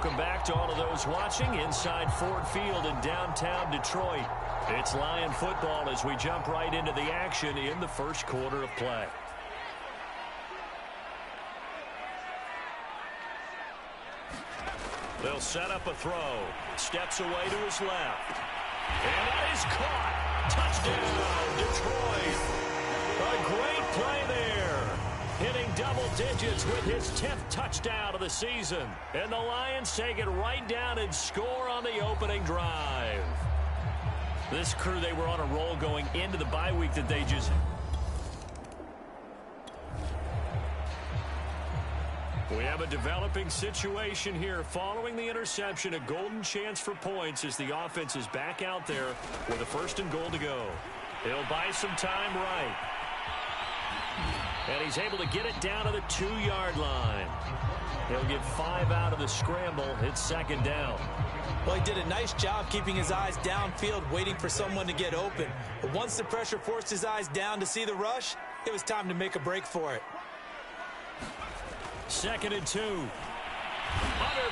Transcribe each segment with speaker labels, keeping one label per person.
Speaker 1: Welcome back to all of those watching inside Ford Field in downtown Detroit. It's Lion football as we jump right into the action in the first quarter of play. They'll set up a throw. Steps away to his left. And that is caught. Touchdown, Detroit. A great play there. Hitting double digits with his 10th touchdown of the season. And the Lions take it right down and score on the opening drive. This crew, they were on a roll going into the bye week that they just... We have a developing situation here. Following the interception, a golden chance for points as the offense is back out there with a 1st and goal to go. He'll buy some time right. And he's able to get it down to the 2-yard line. He'll get 5 out of the scramble. It's 2nd down.
Speaker 2: Well, he did a nice job keeping his eyes downfield, waiting for someone to get open. But once the pressure forced his eyes down to see the rush, it was time to make a break for it.
Speaker 1: 2nd and 2. Under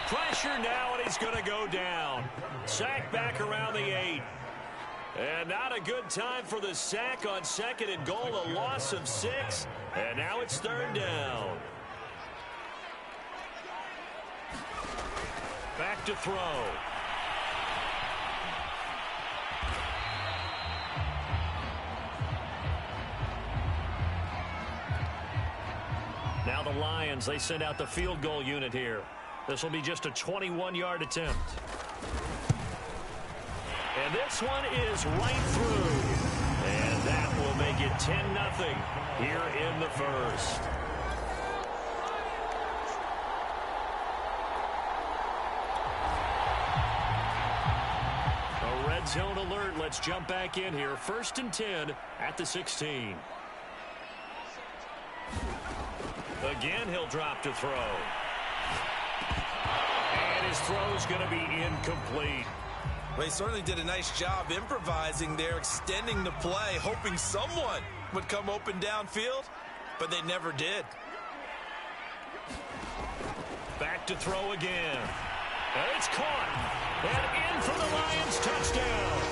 Speaker 1: pressure now, and he's going to go down. Sack back around the 8. And not a good time for the sack on 2nd and goal, a loss of 6. And now it's 3rd down. Back to throw. Now the Lions, they send out the field goal unit here. This will be just a 21-yard attempt. And this one is right through. And that will make it 10-0 here in the first. A red zone alert. Let's jump back in here. 1st and 10 at the 16. Again, he'll drop to throw. And his throw's going to be incomplete.
Speaker 2: Well, he certainly did a nice job improvising there, extending the play, hoping someone would come open downfield, but they never did.
Speaker 1: Back to throw again. And it's caught. And in for the Lions touchdown.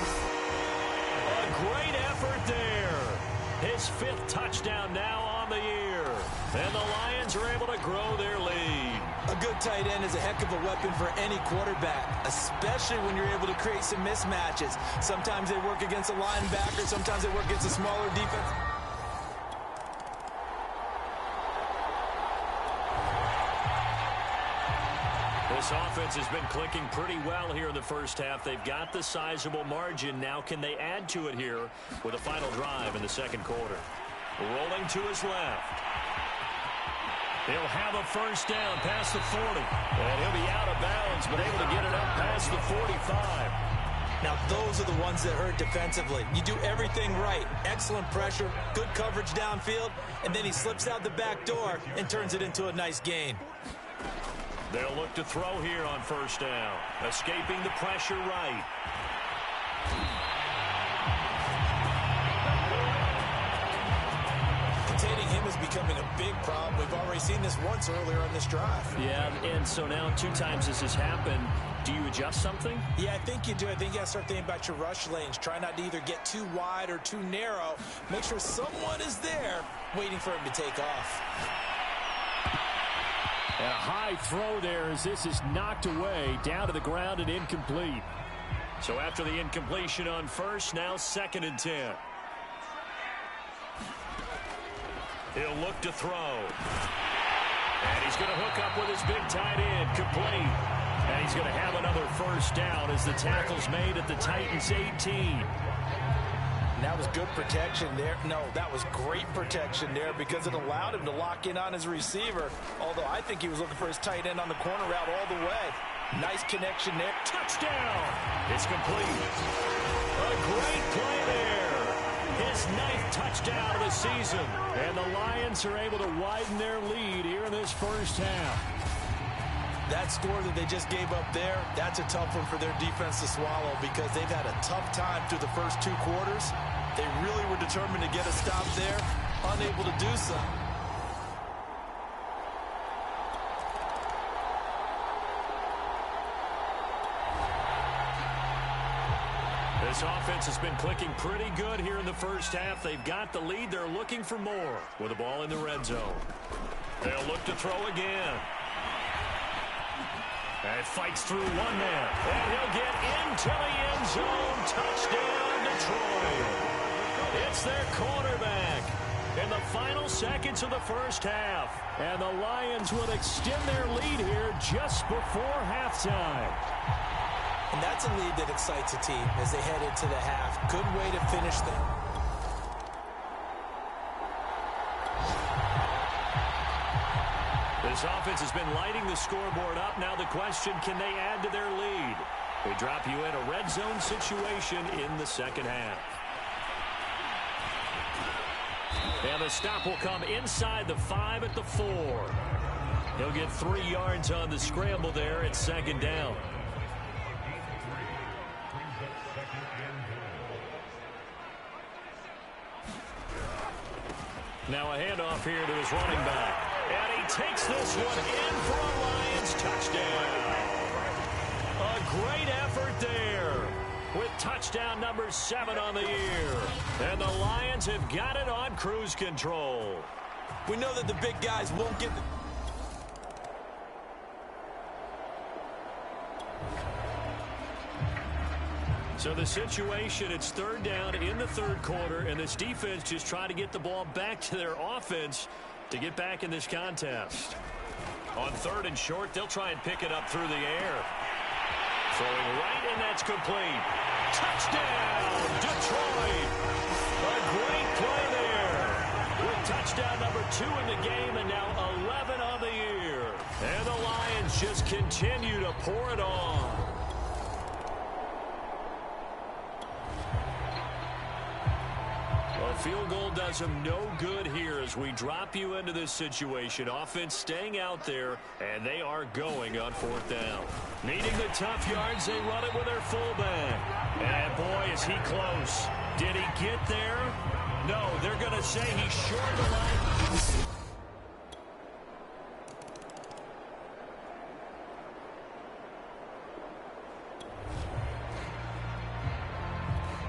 Speaker 1: A great effort there. His 5th touchdown now on the year. And the Lions are able to grow their lead.
Speaker 2: A good tight end is a heck of a weapon for any quarterback, especially when you're able to create some mismatches. Sometimes they work against a linebacker, sometimes they work against a smaller defense.
Speaker 1: This offense has been clicking pretty well here in the first half. They've got the sizable margin. Now can they add to it here with a final drive in the 2nd quarter? Rolling to his left. He'll have a 1st down past the 40. And he'll be out of bounds, but able to get it up past the 45.
Speaker 2: Now, those are the ones that hurt defensively. You do everything right. Excellent pressure, good coverage downfield, and then he slips out the back door and turns it into a nice gain.
Speaker 1: They'll look to throw here on 1st down. Escaping the pressure right.
Speaker 2: Containing him is becoming a big problem. We've already seen this once earlier on this drive.
Speaker 1: Yeah, and so now 2 times this has happened. Do you adjust something?
Speaker 2: Yeah, I think you do. I think you got to start thinking about your rush lanes. Try not to either get too wide or too narrow. Make sure someone is there waiting for him to take off.
Speaker 1: And a high throw there as this is knocked away, down to the ground and incomplete. So after the incompletion on 1st, now 2nd and 10. He'll look to throw. And he's going to hook up with his big tight end, complete. And he's going to have another 1st down as the tackle's made at the Titans' 18.
Speaker 2: That was good protection there. No, that was great protection there because it allowed him to lock in on his receiver. Although I think he was looking for his tight end on the corner route all the way. Nice connection there.
Speaker 1: Touchdown! It's complete. A great play there. His 9th touchdown of the season. And the Lions are able to widen their lead here in this first half.
Speaker 2: That score that they just gave up there, that's a tough one for their defense to swallow because they've had a tough time through the first 2 quarters. They really were determined to get a stop there, unable to do so.
Speaker 1: This offense has been clicking pretty good here in the first half. They've got the lead. They're looking for more with the ball in the red zone. They'll look to throw again. And fights through one man. And he'll get into the end zone. Touchdown, Detroit. It's their quarterback in the final seconds of the first half. And the Lions will extend their lead here just before halftime.
Speaker 2: And that's a lead that excites a team as they head into the half. Good way to finish them.
Speaker 1: This offense has been lighting the scoreboard up. Now the question, can they add to their lead? They drop you in a red zone situation in the second half. And the stop will come inside the 5 at the 4. He'll get 3 yards on the scramble there at second down. Now a handoff here to his running back. And he takes this one in for a Lions touchdown. A great effort there with touchdown number 7 on the year. And the Lions have got it on cruise control.
Speaker 2: We know that the big guys won't get the...
Speaker 1: So the situation, it's third down in the third quarter, and this defense just trying to get the ball back to their offense to get back in this contest. On third and short, they'll try and pick it up through the air. Throwing right, and that's complete. Touchdown, Detroit. A great play there. With touchdown number 2 in the game, and now 11 on the year. And the Lions just continue to pour it on. Field goal does them no good here as we drop you into this situation. Offense staying out there, and they are going on fourth down. Needing the tough yards, they run it with their fullback. And boy, is he close. Did he get there? No, they're going to say he's short of the line.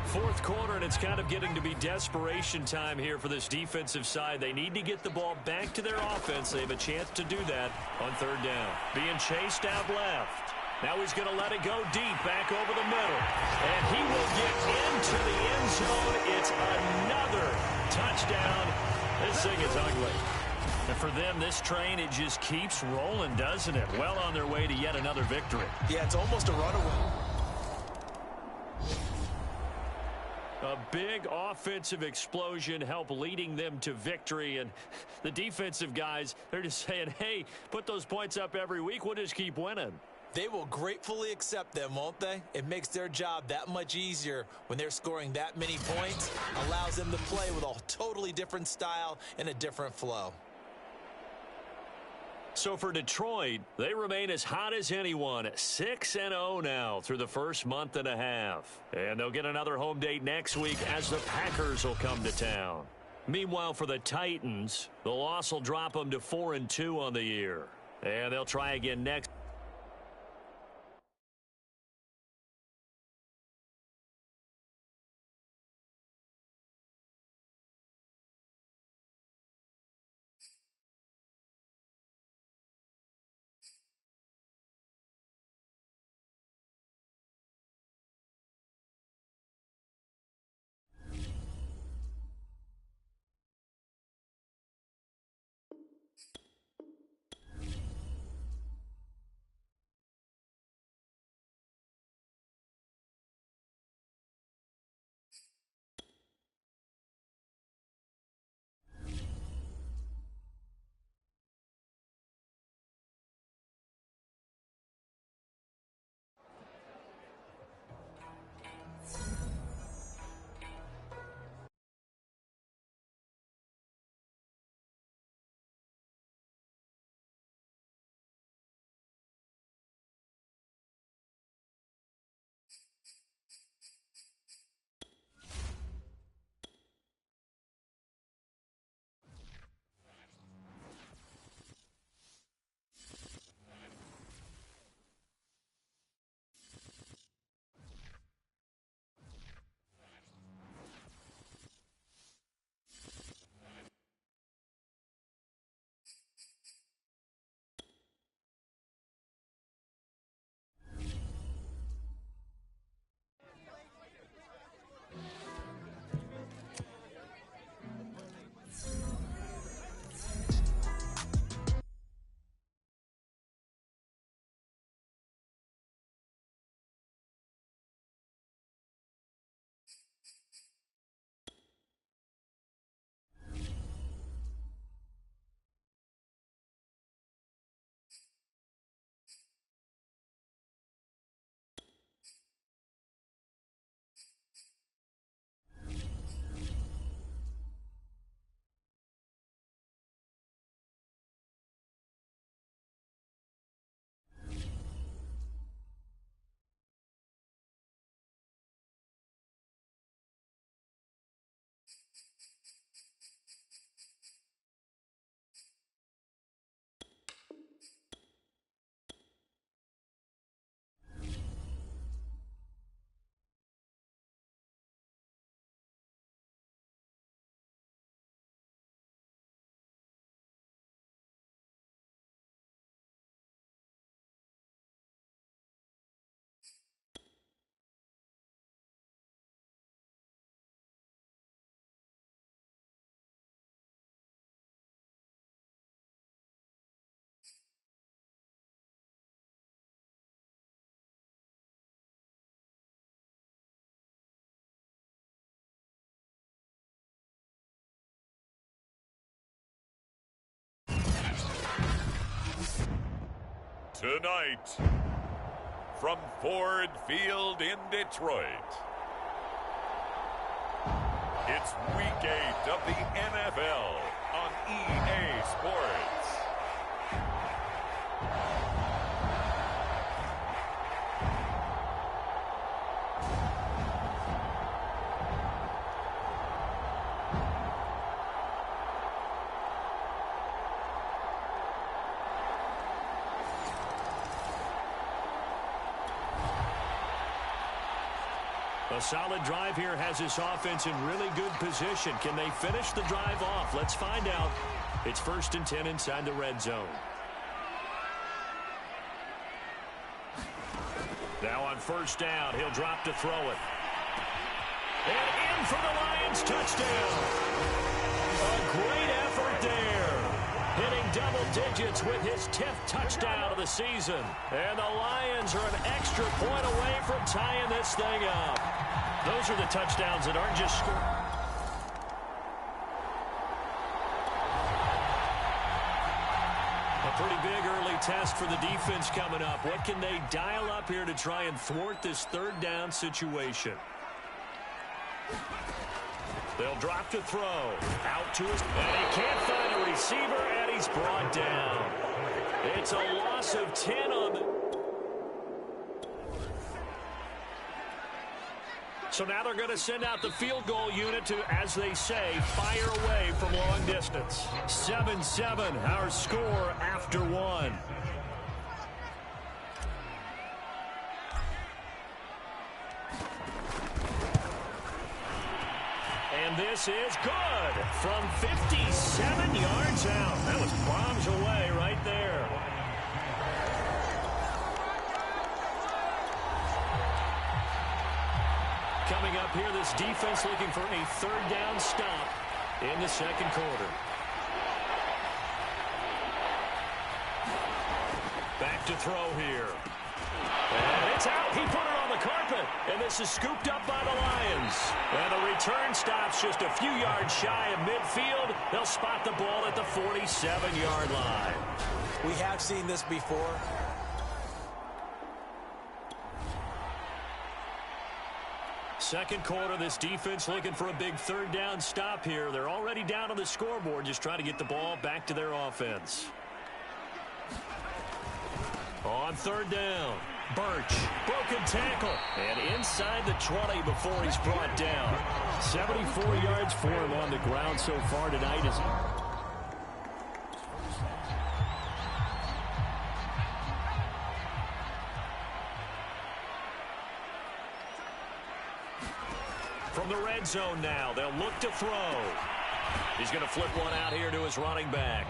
Speaker 1: Fourth quarter, and it's kind of getting to be desperation time here for this defensive side. They need to get the ball back to their offense. They have a chance to do that on third down. Being chased out left. Now he's going to let it go deep, back over the middle. And he will get into the end zone. It's another touchdown. This thing is ugly. And for them, this train, it just keeps rolling, doesn't it? Well on their way to yet another victory.
Speaker 2: Yeah, it's almost a runaway.
Speaker 1: A big offensive explosion helped leading them to victory. And the defensive guys, they're just saying, hey, put those points up every week. We'll just keep winning.
Speaker 2: They will gratefully accept them, won't they? It makes their job that much easier when they're scoring that many points. Allows them to play with a totally different style and a different flow.
Speaker 1: So for Detroit, they remain as hot as anyone, 6-0 now through the first month and a half. And they'll get another home date next week as the Packers will come to town. Meanwhile, for the Titans, the loss will drop them to 4-2 on the year. And they'll try again next.
Speaker 3: Tonight, from Ford Field in Detroit, it's Week 8 of the NFL on EA Sports.
Speaker 1: A solid drive here has this offense in really good position. Can they finish the drive off? Let's find out. It's 1st and 10 inside the red zone. Now on 1st down, he'll drop to throw it. And in for the Lions, touchdown. A great effort there. Hitting double digits with his 10th touchdown of the season. And the Lions are an extra point away from tying this thing up. Those are the touchdowns that aren't just scored. A pretty big early test for the defense coming up. What can they dial up here to try and thwart this 3rd down situation? They'll drop to throw. Out to his... And he can't find a receiver, and he's brought down. It's a loss of 10 on the... So now they're going to send out the field goal unit to, as they say, fire away from long distance. 7-7, our score after 1. And this is good from 57 yards out. That was bombs away right there. Coming up here, this defense looking for a 3rd down stop in the 2nd quarter. Back to throw here. And it's out. He put it on the carpet. And this is scooped up by the Lions. And the return stops just a few yards shy of midfield. They'll spot the ball at the 47-yard line.
Speaker 2: We have seen this before.
Speaker 1: Second quarter, this defense looking for a big 3rd down stop here. They're already down on the scoreboard, just trying to get the ball back to their offense. On 3rd down, Birch, broken tackle, and inside the 20 before he's brought down. 74 yards for him on the ground so far tonight. From the red zone now, they'll look to throw. He's going to flip one out here to his running back.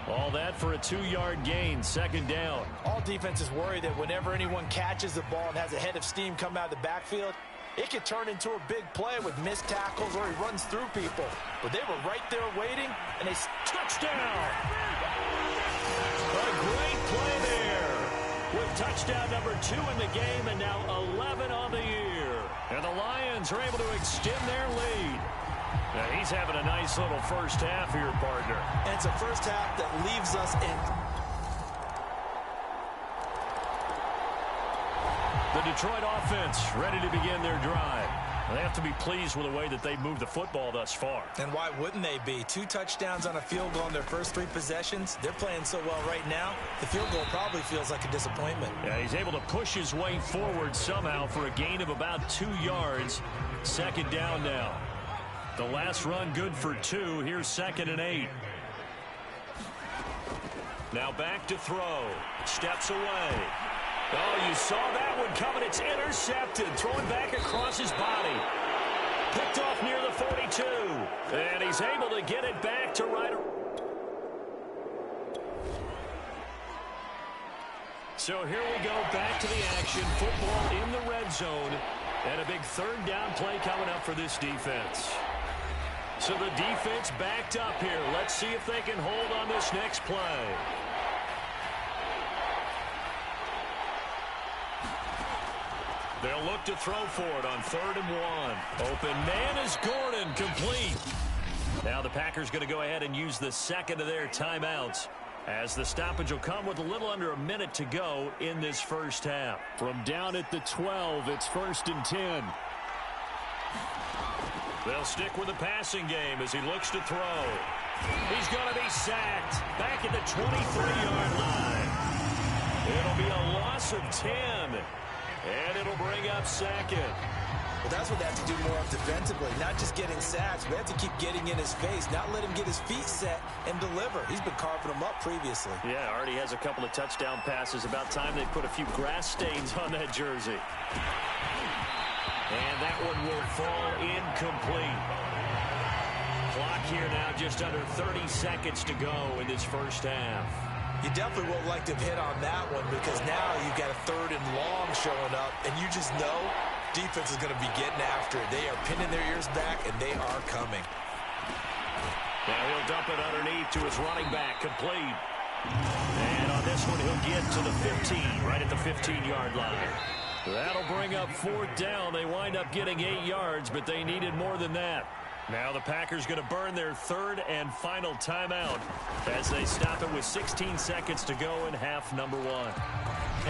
Speaker 1: All that for a 2-yard gain, 2nd down.
Speaker 2: All defenses worry that whenever anyone catches the ball and has a head of steam come out of the backfield, it could turn into a big play with missed tackles or he runs through people. But they were right there waiting, and they...
Speaker 1: Touchdown! A great play there. With touchdown number 2 in the game and now 11 on the year. And the Lions are able to extend their lead. Now he's having a nice little first half here, partner.
Speaker 2: And it's a first half that leaves us in.
Speaker 1: The Detroit offense ready to begin their drive. They have to be pleased with the way that they've moved the football thus far.
Speaker 2: And why wouldn't they be? 2 touchdowns on a field goal in their first 3 possessions. They're playing so well right now, the field goal probably feels like a disappointment.
Speaker 1: Yeah, he's able to push his way forward somehow for a gain of about 2 yards. 2nd down now. The last run good for 2. Here's 2nd and 8. Now back to throw. Steps away. Oh, you saw that one coming. It's intercepted. Throwing back across his body. Picked off near the 42. And he's able to get it back to right. So here we go back to the action. Football in the red zone. And a big 3rd down play coming up for this defense. So the defense backed up here. Let's see if they can hold on this next play. They'll look to throw for it on 3rd and 1. Open man is Gordon, complete. Now the Packers going to go ahead and use the 2nd of their timeouts. As the stoppage will come with a little under a minute to go in this first half. From down at the 12, it's 1st and 10. They'll stick with the passing game as he looks to throw. He's going to be sacked back at the 23-yard line. It'll be a loss of 10, and it'll bring up 2nd.
Speaker 2: Well, that's what they have to do more of defensively, not just getting sacks. We have to keep getting in his face, not let him get his feet set and deliver. He's been carving them up previously.
Speaker 1: Yeah, already has a couple of touchdown passes. About time they put a few grass stains on that jersey. And that one will fall incomplete. Clock here now just under 30 seconds to go in this first half.
Speaker 2: You definitely won't like to have hit on that one because now you've got a 3rd and long showing up, and you just know defense is going to be getting after it. They are pinning their ears back, and they are coming.
Speaker 1: Now he'll dump it underneath to his running back, complete. And on this one, he'll get to the 15, right at the 15-yard line. That'll bring up 4th down. They wind up getting 8 yards, but they needed more than that. Now the Packers going to burn their 3rd and final timeout as they stop it with 16 seconds to go in half number 1.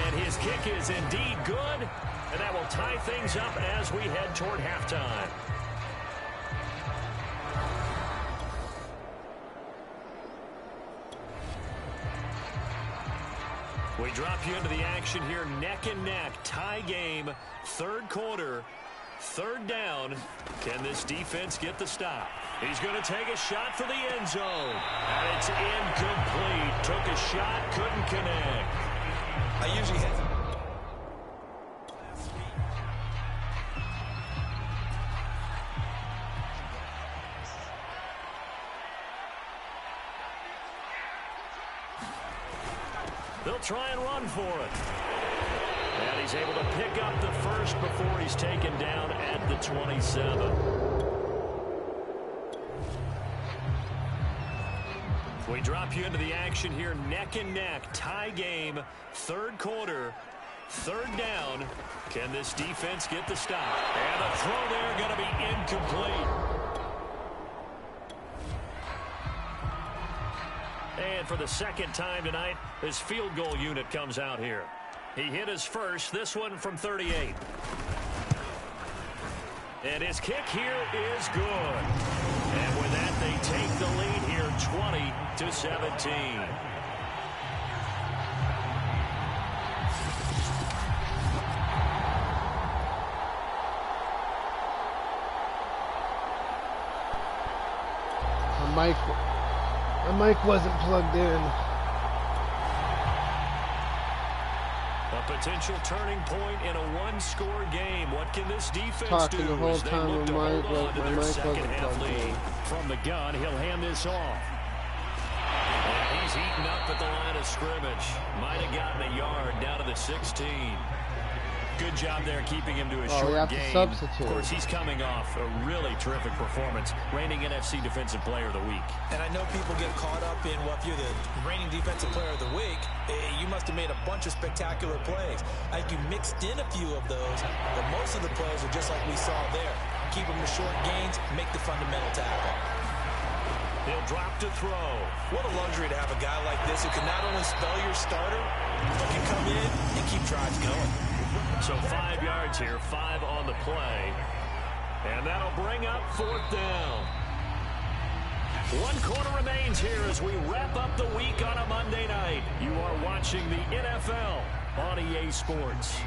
Speaker 1: And his kick is indeed good, and that will tie things up as we head toward halftime. We drop you into the action here, neck and neck, tie game, 3rd quarter, 3rd down. Can this defense get the stop? He's going to take a shot for the end zone. And it's incomplete. Took a shot, couldn't connect.
Speaker 2: I usually hit.
Speaker 1: They'll try and run for it. And he's able to pick up the first before he's taken down at the 27. We drop you into the action here, neck and neck, tie game, 3rd quarter, 3rd down. Can this defense get the stop? And the throw there going to be incomplete. And for the 2nd time tonight, his field goal unit comes out here. He hit his first, this one from 38. And his kick here is good. And with that, they take the lead here, 20-17.
Speaker 4: My mic wasn't plugged in.
Speaker 1: A potential turning point in a one-score game. What can this defense
Speaker 4: Talking
Speaker 1: do
Speaker 4: the whole
Speaker 1: as they
Speaker 4: time
Speaker 1: look to
Speaker 4: with
Speaker 1: hold on to
Speaker 4: my
Speaker 1: their
Speaker 4: mic
Speaker 1: second
Speaker 4: wasn't
Speaker 1: half
Speaker 4: plugged
Speaker 1: lead?
Speaker 4: in.
Speaker 1: From the gun, he'll hand this off. And he's eaten up at the line of scrimmage. Might have gotten a yard down to the 16. Good job there keeping him to a short game.
Speaker 4: Substitute.
Speaker 1: Of course, he's coming off a really terrific performance, reigning NFC Defensive Player of the Week.
Speaker 2: And I know people get caught up in, well, if you're the reigning Defensive Player of the Week, you must have made a bunch of spectacular plays. I think you mixed in a few of those, but most of the plays are just like we saw there. Keep them to short gains, make the fundamental tackle.
Speaker 1: He'll drop to throw.
Speaker 2: What a luxury to have a guy like this who can not only spell your starter, but can come in and keep drives going.
Speaker 1: So 5 yards here, 5 on the play. And that'll bring up 4th down. 1 quarter remains here as we wrap up the week on a Monday night. You are watching the NFL on EA Sports.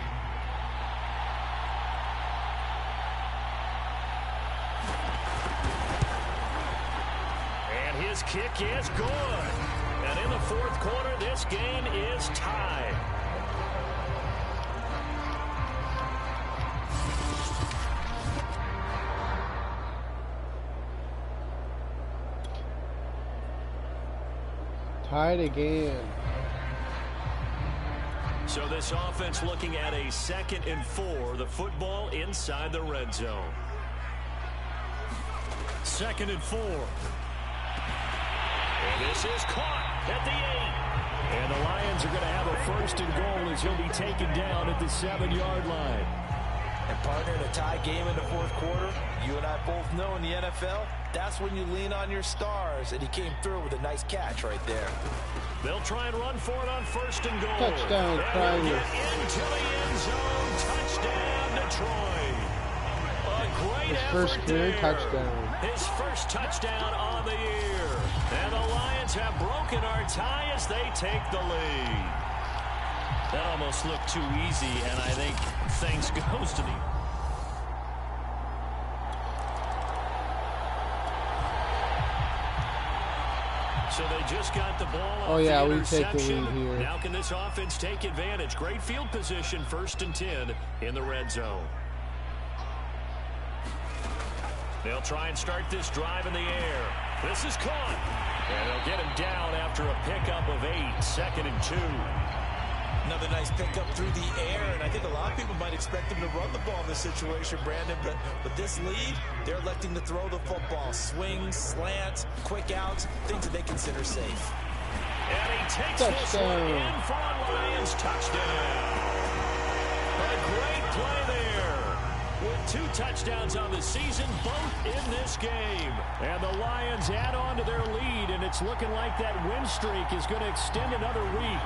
Speaker 1: And his kick is good. And in the 4th quarter, this game is tied.
Speaker 4: Tied again.
Speaker 1: So this offense looking at a 2nd and 4. The football inside the red zone. 2nd and 4. And this is caught at the 8. And the Lions are going to have a 1st and goal as he'll be taken down at the 7-yard line.
Speaker 2: And partner, in a tie game in the 4th quarter, you and I both know in the NFL, that's when you lean on your stars, and he came through with a nice catch right there.
Speaker 1: They'll try and run for it on 1st and goal.
Speaker 4: Touchdown,
Speaker 1: and get into the end zone. Touchdown, Detroit. A great
Speaker 4: His
Speaker 1: effort
Speaker 4: first career
Speaker 1: there.
Speaker 4: touchdown.
Speaker 1: His first touchdown on the year. And the Lions have broken our tie as they take the lead. That almost looked too easy, and I think thanks goes to the... So they just got the ball off the interception.
Speaker 4: We take the lead here.
Speaker 1: Now can this offense take advantage? Great field position, 1st and 10 in the red zone. They'll try and start this drive in the air. This is caught. And they'll get him down after a pickup of 8, 2nd and 2.
Speaker 2: Another nice pickup through the air, and I think a lot of people might expect him to run the ball in this situation, Brandon, but with this lead, they're electing to throw the football. Swings, slants, quick outs, things that they consider safe.
Speaker 1: And he takes this one in for a Lions touchdown. A great play there. With 2 touchdowns on the season, both in this game. And the Lions add on to their lead, and it's looking like that win streak is going to extend another week.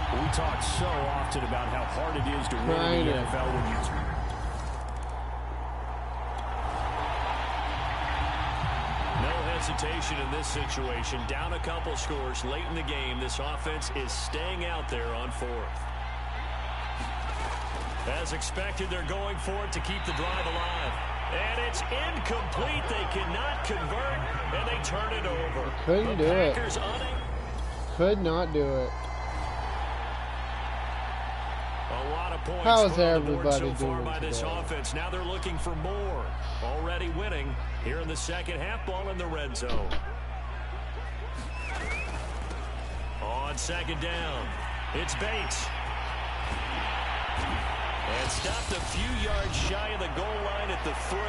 Speaker 1: We talk so often about how hard it is to win in the NFL when you... No hesitation in this situation. Down a couple scores late in the game. This offense is staying out there on 4th. As expected, they're going for it to keep the drive alive. And it's incomplete. They cannot convert, and they turn it over.
Speaker 4: Couldn't do it. Could not do it.
Speaker 1: A lot of points
Speaker 4: How's
Speaker 1: put on the board
Speaker 4: everybody
Speaker 1: so far
Speaker 4: doing
Speaker 1: by this
Speaker 4: today?
Speaker 1: offense. Now they're looking for more. Already winning here in the second half, ball in the red zone. On 2nd down, it's Bates. And stopped a few yards shy of the goal line at the 3.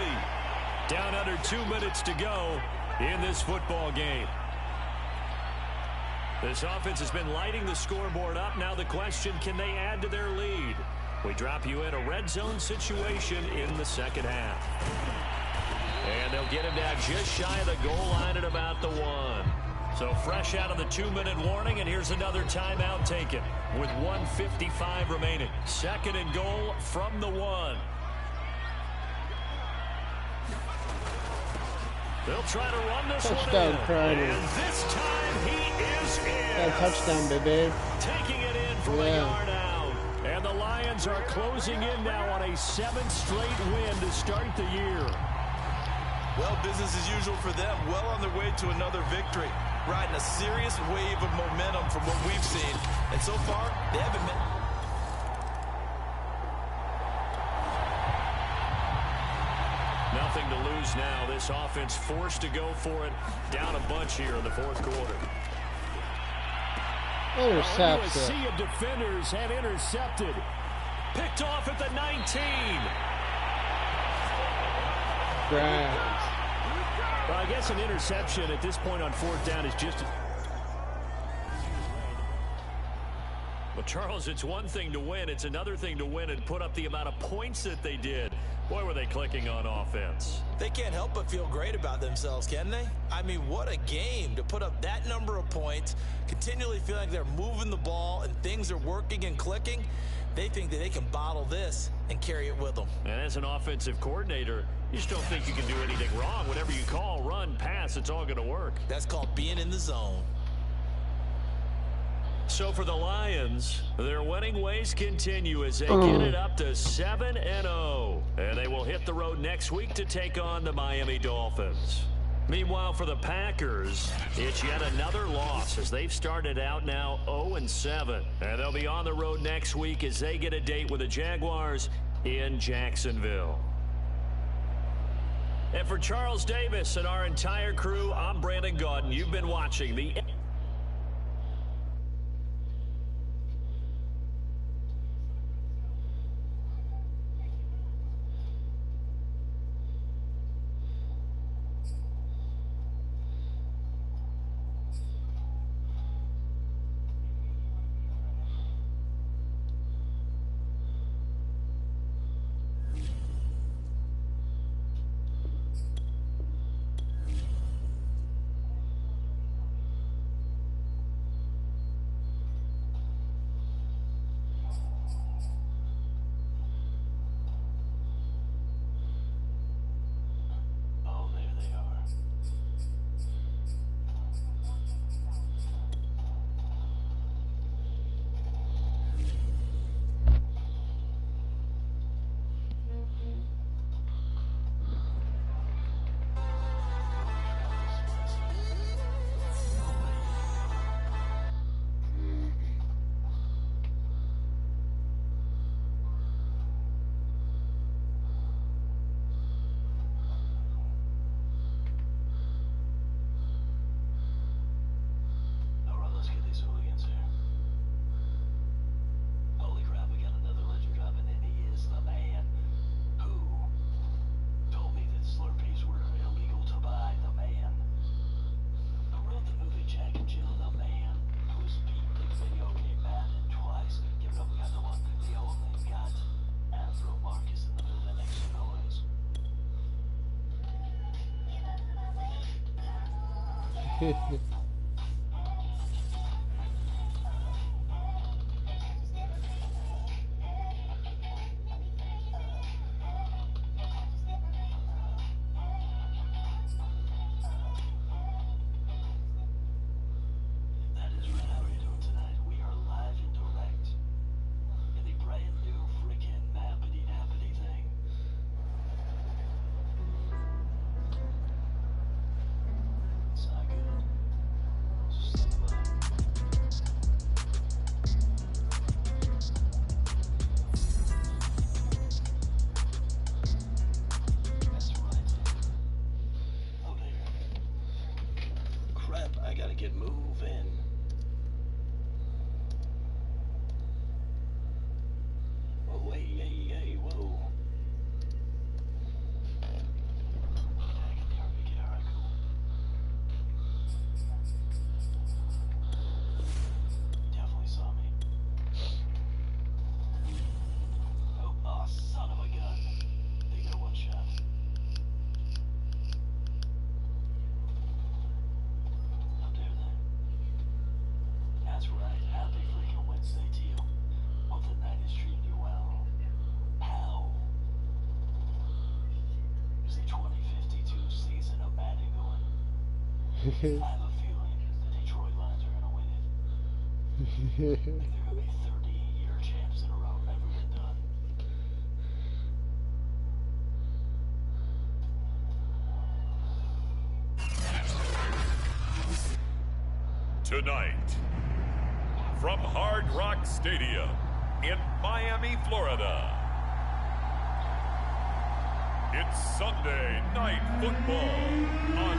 Speaker 1: Down under 2 minutes to go in this football game. This offense has been lighting the scoreboard up. Now the question, can they add to their lead? We drop you in a red zone situation in the second half. And they'll get him down just shy of the goal line at about the 1. So fresh out of the 2-minute warning, and here's another timeout taken with 1:55 remaining. 2nd and goal from the 1. They'll try to run this
Speaker 4: Touchdown,
Speaker 1: one in.
Speaker 4: Friday.
Speaker 1: And this time he is in.
Speaker 4: Got a touchdown, baby.
Speaker 1: Taking it in from a yard out. And the Lions are closing in now on a 7th straight win to start the year.
Speaker 2: Well, business as usual for them. Well on their way to another victory. Riding a serious wave of momentum from what we've seen. And so far, they haven't been...
Speaker 1: Nothing to lose now. This offense forced to go for it. Down a bunch here in the 4th quarter.
Speaker 4: Intercept
Speaker 1: A
Speaker 4: it.
Speaker 1: sea of defenders had intercepted. Picked off at the 19.
Speaker 4: Grabs.
Speaker 1: Well, I guess an interception at this point on 4th down is just... Well, Charles, it's one thing to win. It's another thing to win and put up the amount of points that they did. Boy, were they clicking on offense.
Speaker 2: They can't help but feel great about themselves, can they? I mean, what a game to put up that number of points, continually feeling like they're moving the ball and things are working and clicking. They think that they can bottle this and carry it with them.
Speaker 1: And as an offensive coordinator, you just don't think you can do anything wrong. Whatever you call, run, pass, it's all going to work.
Speaker 2: That's called being in the zone.
Speaker 1: So for the Lions, their winning ways continue as they get it up to 7-0. And they will hit the road next week to take on the Miami Dolphins. Meanwhile, for the Packers, it's yet another loss as they've started out now 0-7. And they'll be on the road next week as they get a date with the Jaguars in Jacksonville. And for Charles Davis and our entire crew, I'm Brandon Gaudin. You've been watching the...
Speaker 4: I have a feeling the Detroit Lions are going to win it. They're going to be 30-year champs in a row, never get done.
Speaker 3: Tonight, from Hard Rock Stadium in Miami, Florida, it's Sunday Night Football on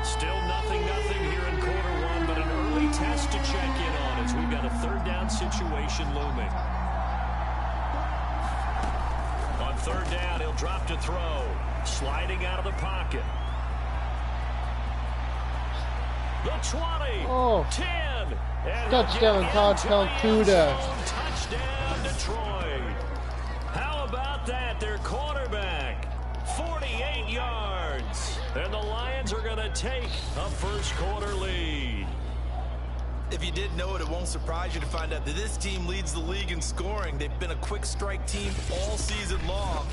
Speaker 1: Still nothing here in quarter one, but an early test to check in on as we've got a third down situation looming. On third down, he'll drop to throw. Sliding out of the pocket. The 20,
Speaker 4: oh.
Speaker 1: 10. And
Speaker 4: Touchdown, Todd, calcutta.
Speaker 1: Touchdown, Detroit. How about that? Their quarterback, 48 yards. And the Lions are going to take a first quarter lead.
Speaker 2: If you didn't know it, it won't surprise you to find out that this team leads the league in scoring. They've been a quick strike team all season long.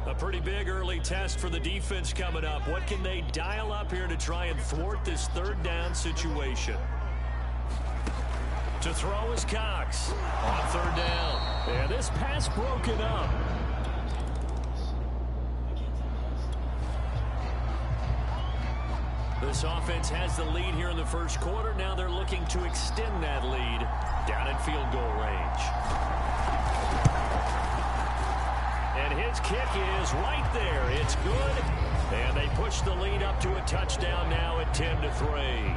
Speaker 1: A pretty big early test for the defense coming up. What can they dial up here to try and thwart this third down situation? To throw is Cox on third down. And this pass broken up. This offense has the lead here in the first quarter. Now they're looking to extend that lead down in field goal range. And his kick is right there. It's good. And they push the lead up to a touchdown now at 10-3.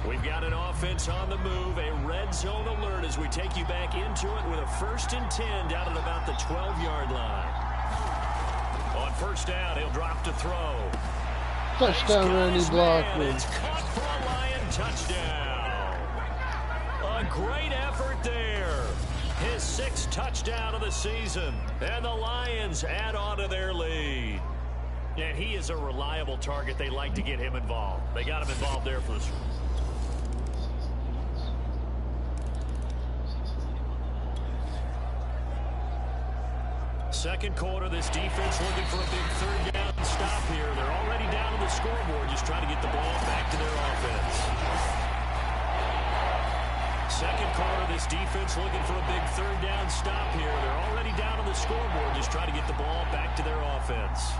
Speaker 1: We've got an offense on the move, a red zone alert as we take you back into it with a 1st and 10 down at about the 12-yard line. On first down, he'll drop to throw.
Speaker 4: Touchdown, Randy Blockman.
Speaker 1: It's caught for a Lion touchdown. A great effort there. His 6th touchdown of the season. And the Lions add on to their lead. And he is a reliable target. They like to get him involved. They got him involved there for the... Second quarter, this defense looking for a big third down stop here. They're already down on the scoreboard, just trying to get the ball back to their offense. Second quarter, this defense looking for a big third down stop here. They're already down on the scoreboard, just trying to get the ball back to their offense.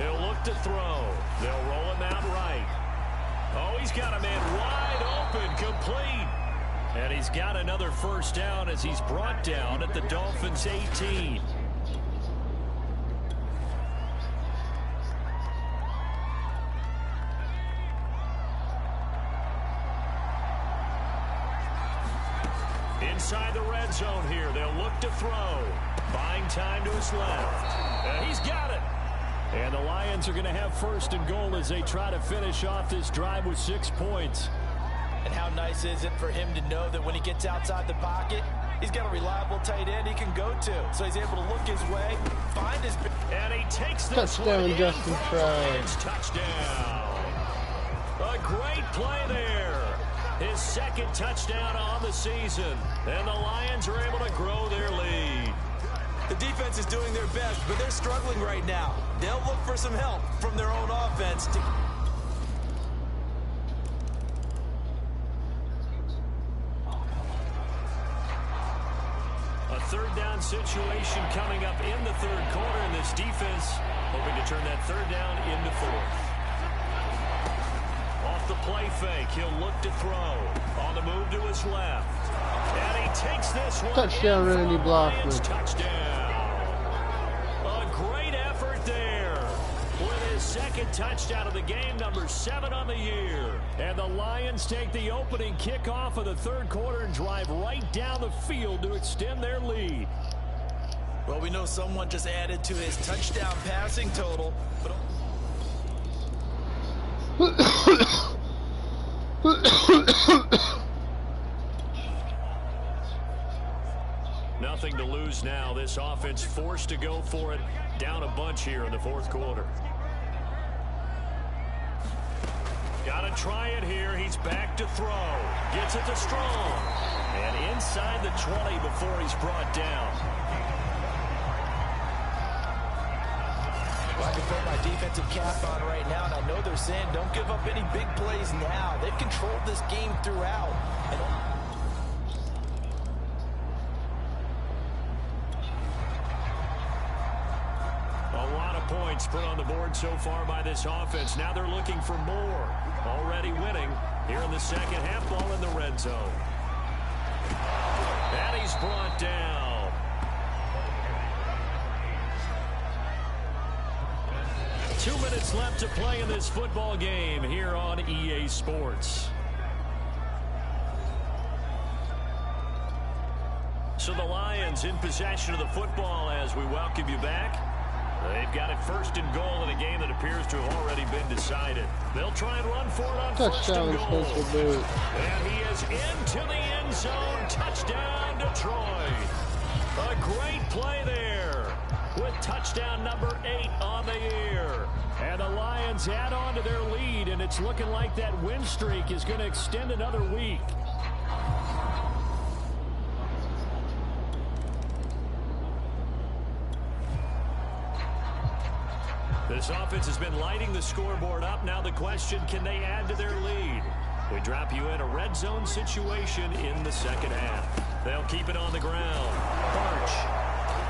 Speaker 1: He'll look to throw. They'll roll him out right. Oh, he's got a man wide open, complete. And he's got another first down as he's brought down at the Dolphins' 18. Inside the red zone here, they'll look to throw. Buying time to his left. He's got it. And the Lions are going to have first and goal as they try to finish off this drive with 6 points.
Speaker 2: And how nice is it for him to know that when he gets outside the pocket, he's got a reliable tight end he can go to. So he's able to look his way, find his...
Speaker 1: And he takes this
Speaker 5: touchdown, Justin Fry.
Speaker 1: Touchdown. A great play there. His second touchdown on the season. And the Lions are able to grow their lead.
Speaker 2: The defense is doing their best, but they're struggling right now. They'll look for some help from their own offense to...
Speaker 1: A third down situation coming up in the third quarter, and this defense hoping to turn that third down into fourth. Off the play fake, he'll look to throw. On the move to his left. And he takes this one.
Speaker 5: Touchdown, Randy Blockman.
Speaker 1: Touchdown. A great effort there. With his second touchdown of the game, number 7 on the year. And the Lions take the opening kickoff of the third quarter and drive right down the field to extend their lead.
Speaker 2: Well, we know someone just added to his touchdown passing total. But...
Speaker 1: Nothing to lose now. This offense forced to go for it. Down a bunch here in the fourth quarter. Got to try it here. He's back to throw. Gets it to Strong. And inside the 20 before he's brought down.
Speaker 2: Well, I can throw my defensive cap on right now, and I know they're saying don't give up any big plays now. They've controlled this game throughout.
Speaker 1: A lot of points put on the board so far by this offense. Now they're looking for more. Already winning here in the second half. Ball in the red zone. And he's brought down. Two minutes left to play in this football game here on EA Sports. So the Lions in possession of the football as we welcome you back. They've got it first and goal in a game that appears to have already been decided. They'll try and run for it on first and goal. And he is into the end zone. Touchdown, Detroit. A great play there with touchdown number 8 on the year. And the Lions add on to their lead, and it's looking like that win streak is going to extend another week. This offense has been lighting the scoreboard up. Now the question, can they add to their lead? We drop you in a red zone situation in the second half. They'll keep it on the ground. Birch.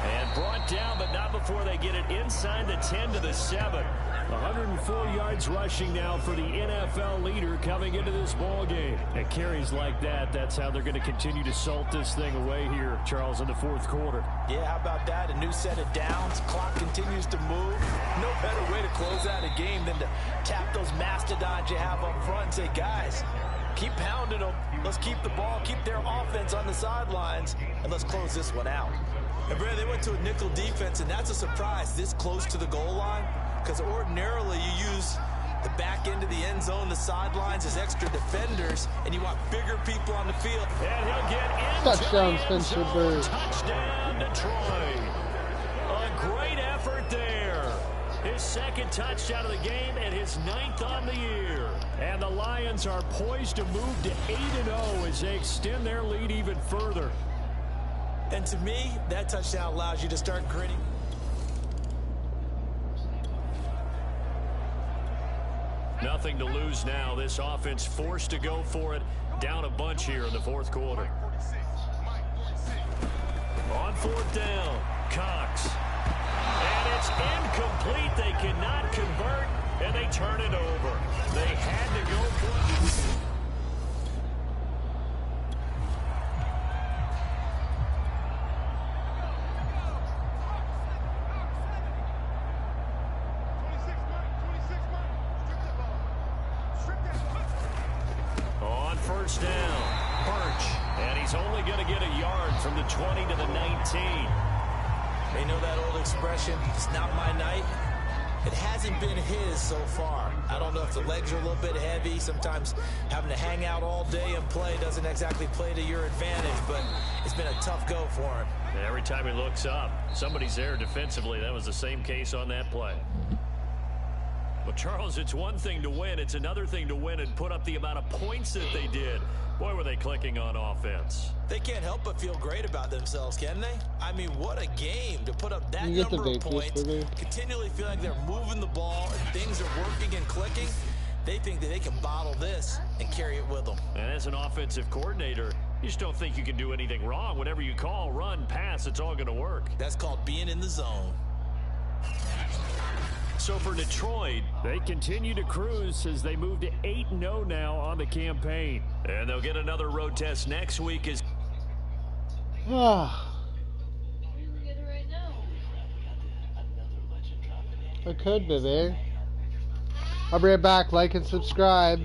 Speaker 1: And brought down, but not before they get it inside the 10 to the 7. 104 yards rushing now for the NFL leader coming into this ball game. And carries like that, that's how they're going to continue to salt this thing away here, Charles, in the fourth quarter.
Speaker 2: Yeah, how about that? A new set of downs. Clock continues to move. No better way to close out a game than to tap those mastodons you have up front and say, guys, keep pounding them. Let's keep the ball, keep their offense on the sidelines, and let's close this one out. And, Brad, they went to a nickel defense, and that's a surprise this close to the goal line, because ordinarily you use the back end of the end zone, the sidelines as extra defenders, and you want bigger people on the field.
Speaker 1: And he'll get in.
Speaker 5: Touchdown, Spencer Bird.
Speaker 1: Touchdown, Detroit. A great effort there. His second touchdown of the game and his 9th on the year. And the Lions are poised to move to 8-0 as they extend their lead even further.
Speaker 2: And to me, that touchdown allows you to start gritting.
Speaker 1: Nothing to lose now. This offense forced to go for it. Down a bunch here in the fourth quarter. On fourth down, Cox. And it's incomplete. They cannot convert, and they turn it over. They had to go for it. First down, Birch, And he's only going to get a yard from the 20 to the 19.
Speaker 2: You know that old expression, it's not my night? It hasn't been his so far. I don't know if the legs are a little bit heavy. Sometimes having to hang out all day and play doesn't exactly play to your advantage, but it's been a tough go for him.
Speaker 1: And every time he looks up, somebody's there defensively. That was the same case on that play. Well, Charles, it's one thing to win. It's another thing to win and put up the amount of points that they did. Boy, were they clicking on offense.
Speaker 2: They can't help but feel great about themselves, can they? I mean, what a game to put up that number of points, continually feel like they're moving the ball and things are working and clicking. They think that they can bottle this and carry it with them.
Speaker 1: And as an offensive coordinator, you just don't think you can do anything wrong. Whatever you call, run, pass, it's all going to work.
Speaker 2: That's called being in the zone.
Speaker 1: So for Detroit, they continue to cruise as they move to 8-0 now on the campaign. And they'll get another road test next week.
Speaker 5: I could, baby. I'll be right back. Like and subscribe.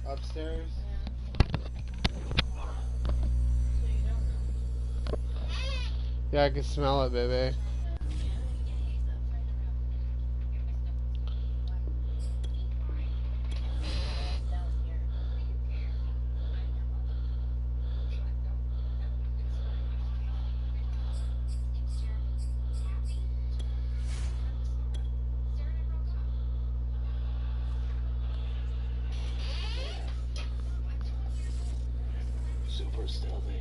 Speaker 5: Upstairs? Yeah, I can smell it, baby.
Speaker 4: Cooper's still there.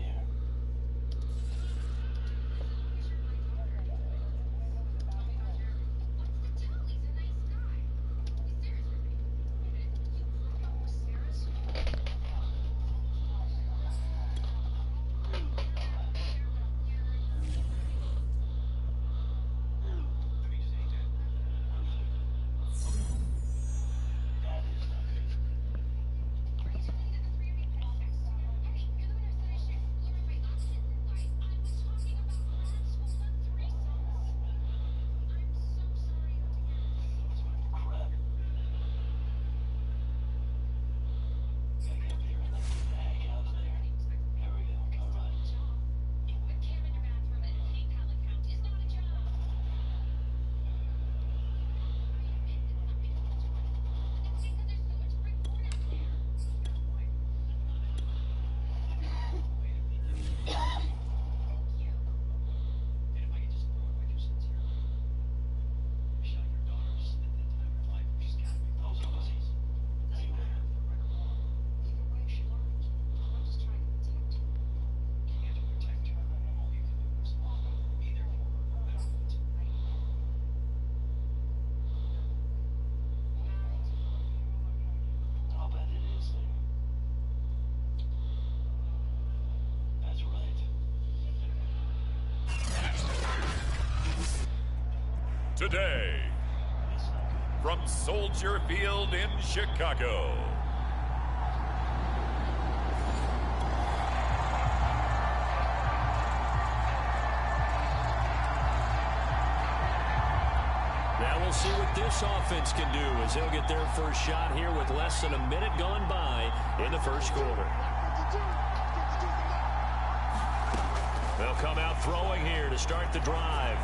Speaker 3: Today, from Soldier Field in Chicago,
Speaker 1: now we'll see what this offense can do as they'll get their first shot here with less than a minute gone by in the first quarter. They'll come out throwing here to start the drive.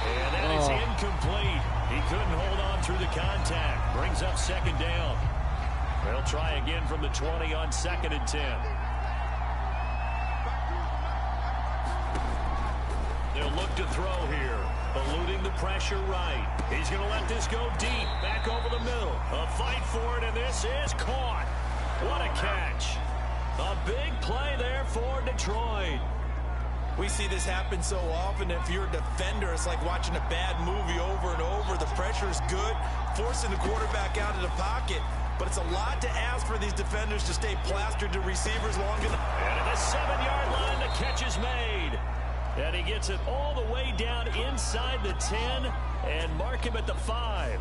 Speaker 1: And that is incomplete. He couldn't hold on through the contact. Brings up second down. They'll try again from the 20 on 2nd and 10. They'll look to throw here. Eluding the pressure right. He's going to let this go deep. Back over the middle. A fight for it, and this is caught. What a catch. A big play there for Detroit.
Speaker 2: We see this happen so often. If you're a defender, it's like watching a bad movie over and over. The pressure is good, forcing the quarterback out of the pocket. But it's a lot to ask for these defenders to stay plastered to receivers long enough.
Speaker 1: And at the 7-yard line, the catch is made. And he gets it all the way down inside the 10 and mark him at the 5.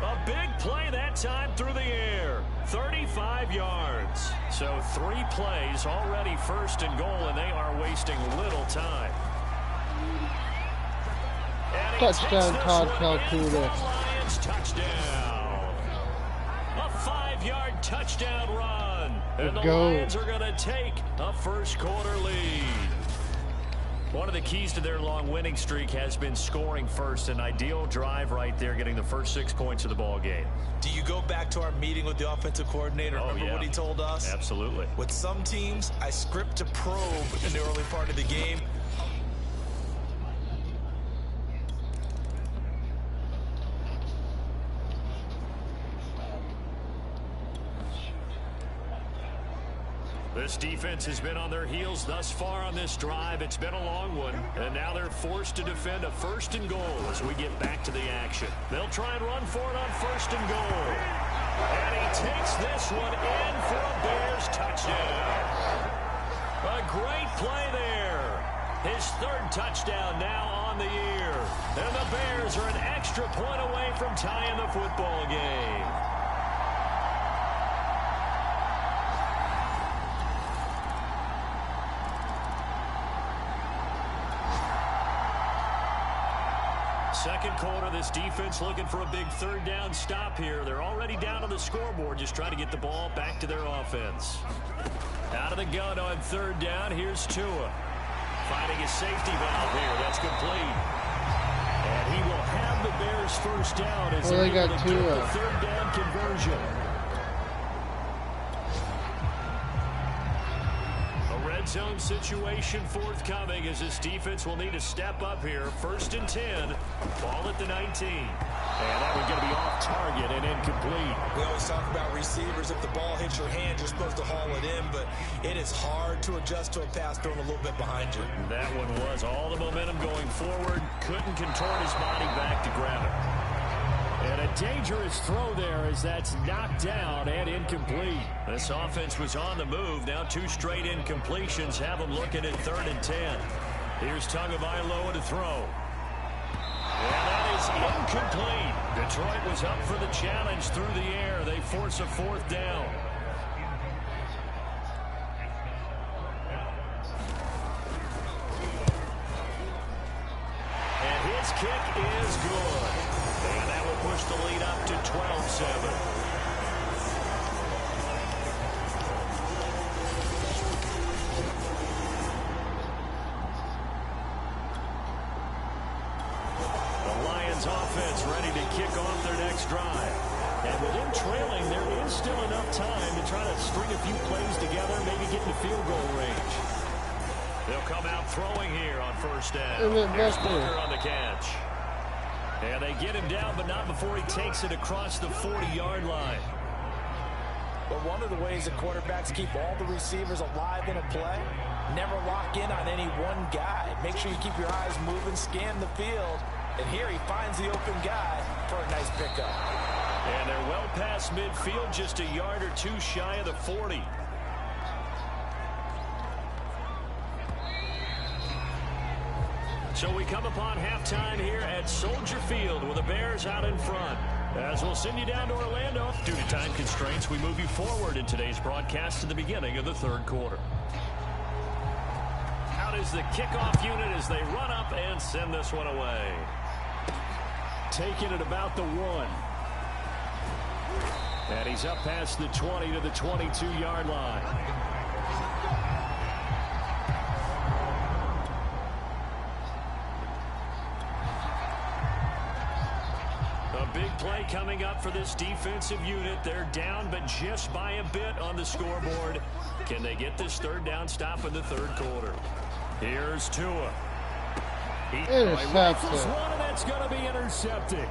Speaker 1: A big play that time through the air. 35 yards. So 3 plays already first and goal, and they are wasting little time.
Speaker 5: Touchdown, Todd Calcutta.
Speaker 1: Lions touchdown. A 5-yard touchdown run. And the Lions are going to take a first quarter lead. One of the keys to their long winning streak has been scoring first. An ideal drive right there, getting the first 6 points of the ball game.
Speaker 2: Do you go back to our meeting with the offensive coordinator? Remember what he told us?
Speaker 1: Absolutely.
Speaker 2: With some teams, I script to probe in the early part of the game.
Speaker 1: This defense has been on their heels thus far on this drive. It's been a long one, and now they're forced to defend a first and goal as we get back to the action. They'll try and run for it on first and goal. And he takes this one in for a Bears touchdown. A great play there. His 3rd touchdown now on the year. And the Bears are an extra point away from tying the football game. Second quarter, this defense looking for a big 3rd down stop here. They're already down on the scoreboard, just trying to get the ball back to their offense. Out of the gun on 3rd down, here's Tua. Finding a safety valve here, that's complete. And he will have the Bears first down as they got the 3rd down conversion. A red red zone situation forthcoming as this defense will need to step up here. 1st and 10. Ball at the 19. And that one's going to be off target and incomplete.
Speaker 2: We always talk about receivers. If the ball hits your hand, you're supposed to haul it in, but it is hard to adjust to a pass thrown a little bit behind you.
Speaker 1: That one was all the momentum going forward. Couldn't contort his body back to grab it. And a dangerous throw there as that's knocked down and incomplete. This offense was on the move. Now 2 straight incompletions have them looking at 3rd and 10. Here's Tagovailoa to throw. And that is incomplete. Detroit was up for the challenge through the air. They force a 4th down. And his kick is good. And that will push the lead up to 12-7. Offense ready to kick off their next drive. And with them trailing, there is still enough time to try to string a few plays together, maybe get in the field goal range. They'll come out throwing here on 1st down. Here's Booker on the catch. And they get him down, but not before he takes it across the 40-yard line.
Speaker 2: But one of the ways that quarterbacks keep all the receivers alive in a play, never lock in on any one guy. Make sure you keep your eyes moving, scan the field. And here he finds the open guy for a nice pickup.
Speaker 1: And they're well past midfield, just a yard or 2 shy of the 40. So we come upon halftime here at Soldier Field with the Bears out in front. As we'll send you down to Orlando. Due to time constraints, we move you forward in today's broadcast to the beginning of the 3rd quarter. Out is the kickoff unit as they run up and send this one away. Taking it about the 1. And he's up past the 20 to the 22-yard line. A big play coming up for this defensive unit. They're down, but just by a bit on the scoreboard. Can they get this 3rd down stop in the 3rd quarter? Here's Tua.
Speaker 5: Intercepted.
Speaker 1: One, and that's going to be intercepted.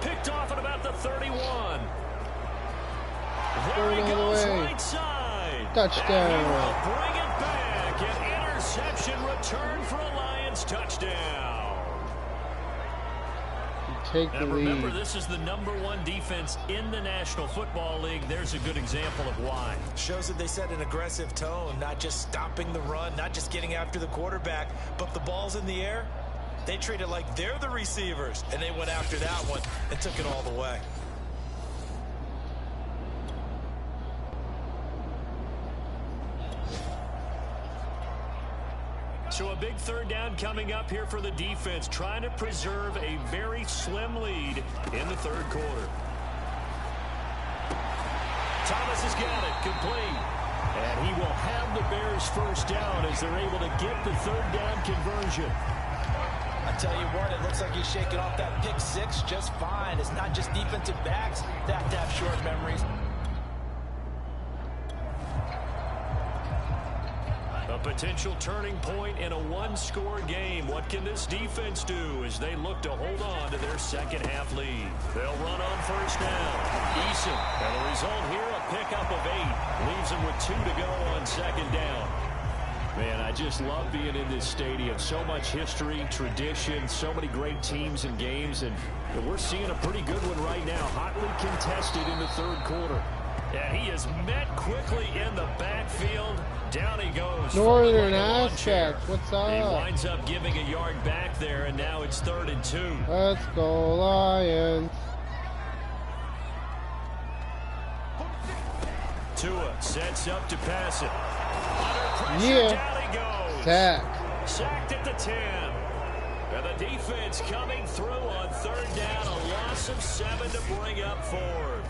Speaker 1: Picked off at about the 31. There he goes, right side.
Speaker 5: Touchdown.
Speaker 1: And he will bring it back. An interception return for a Lions touchdown.
Speaker 5: Take the
Speaker 1: and remember,
Speaker 5: lead.
Speaker 1: this is the #1 defense in the National Football League. There's a good example of why.
Speaker 2: Shows that they set an aggressive tone, not just stopping the run, not just getting after the quarterback, but the ball's in the air. They treat it like they're the receivers, and they went after that one and took it all the way.
Speaker 1: So a big 3rd down coming up here for the defense, trying to preserve a very slim lead in the 3rd quarter. Thomas has got it, complete. And he will have the Bears 1st down as they're able to get the 3rd down conversion.
Speaker 2: I tell you what, it looks like he's shaking off that pick 6 just fine. It's not just defensive backs that have to have short memories.
Speaker 1: A potential turning point in a 1-score game. What can this defense do as they look to hold on to their 2nd half lead? They'll run on 1st down. Eason. And the result here, a pickup of 8. Leaves them with 2 to go on 2nd down. Man, I just love being in this stadium. So much history, tradition, so many great teams and games. And we're seeing a pretty good one right now. Hotly contested in the 3rd quarter. And he is met quickly in the backfield. Down he goes.
Speaker 5: Northern Aspect, what's up?
Speaker 1: He winds up giving a yard back there, and now it's 3rd and 2.
Speaker 5: Let's go Lions.
Speaker 1: Tua sets up to pass it. Under pressure,
Speaker 5: Yeah.
Speaker 1: down he goes.
Speaker 5: Sack.
Speaker 1: Sacked at the 10. And the defense coming through on 3rd down. A loss of 7 to bring up 4th.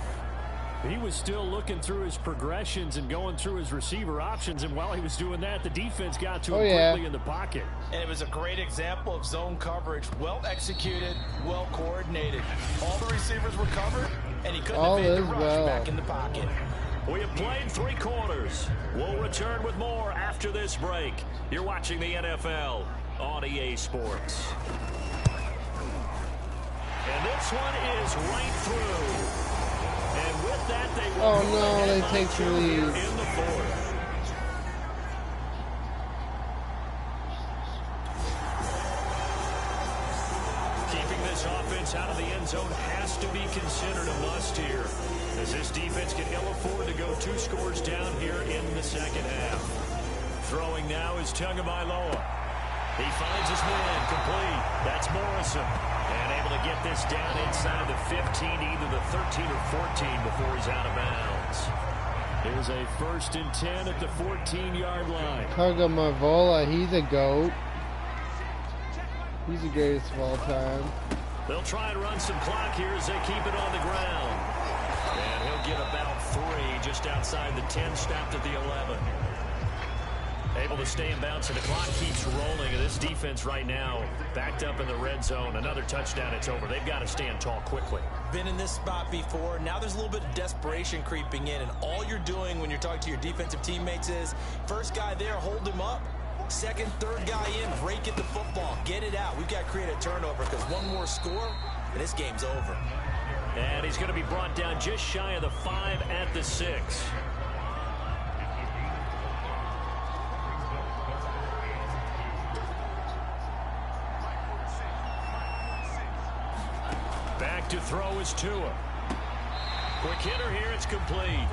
Speaker 1: He was still looking through his progressions and going through his receiver options, and while he was doing that, the defense got to him quickly in the pocket.
Speaker 2: And it was a great example of zone coverage. Well executed, well coordinated. All the receivers were covered, and he couldn't evade the rush back in the pocket.
Speaker 1: We have played 3 quarters. We'll return with more after this break. You're watching the NFL on EA Sports. And this one is right through. And with that, they will
Speaker 5: Oh no, they take the lead.
Speaker 1: in the 4th. Keeping this offense out of the end zone has to be considered a must here, as this defense can ill afford to go 2 scores down here in the second half. Throwing now is Tagovailoa. He finds his man complete. That's Morrison. And able to get this down inside the 15, either the 13 or 14 before he's out of bounds. Here's a 1st and 10 at the 14-yard line.
Speaker 5: Tagovailoa, he's a GOAT. He's the greatest of all time.
Speaker 1: They'll try and run some clock here as they keep it on the ground. And he'll get about 3 just outside the 10, stopped at the 11. Able to stay in bounds, and the clock keeps rolling. And this defense right now backed up in the red zone. Another touchdown, it's over. They've got to stand tall quickly.
Speaker 2: Been in this spot before. Now there's a little bit of desperation creeping in, and all you're doing when you're talking to your defensive teammates is, first guy there, hold him up. Second, third guy in, rake at the football. Get it out. We've got to create a turnover, because one more score, and this game's over.
Speaker 1: And he's going to be brought down just shy of the 5 at the 6. Back to throw is Tua. Quick hitter here, it's complete.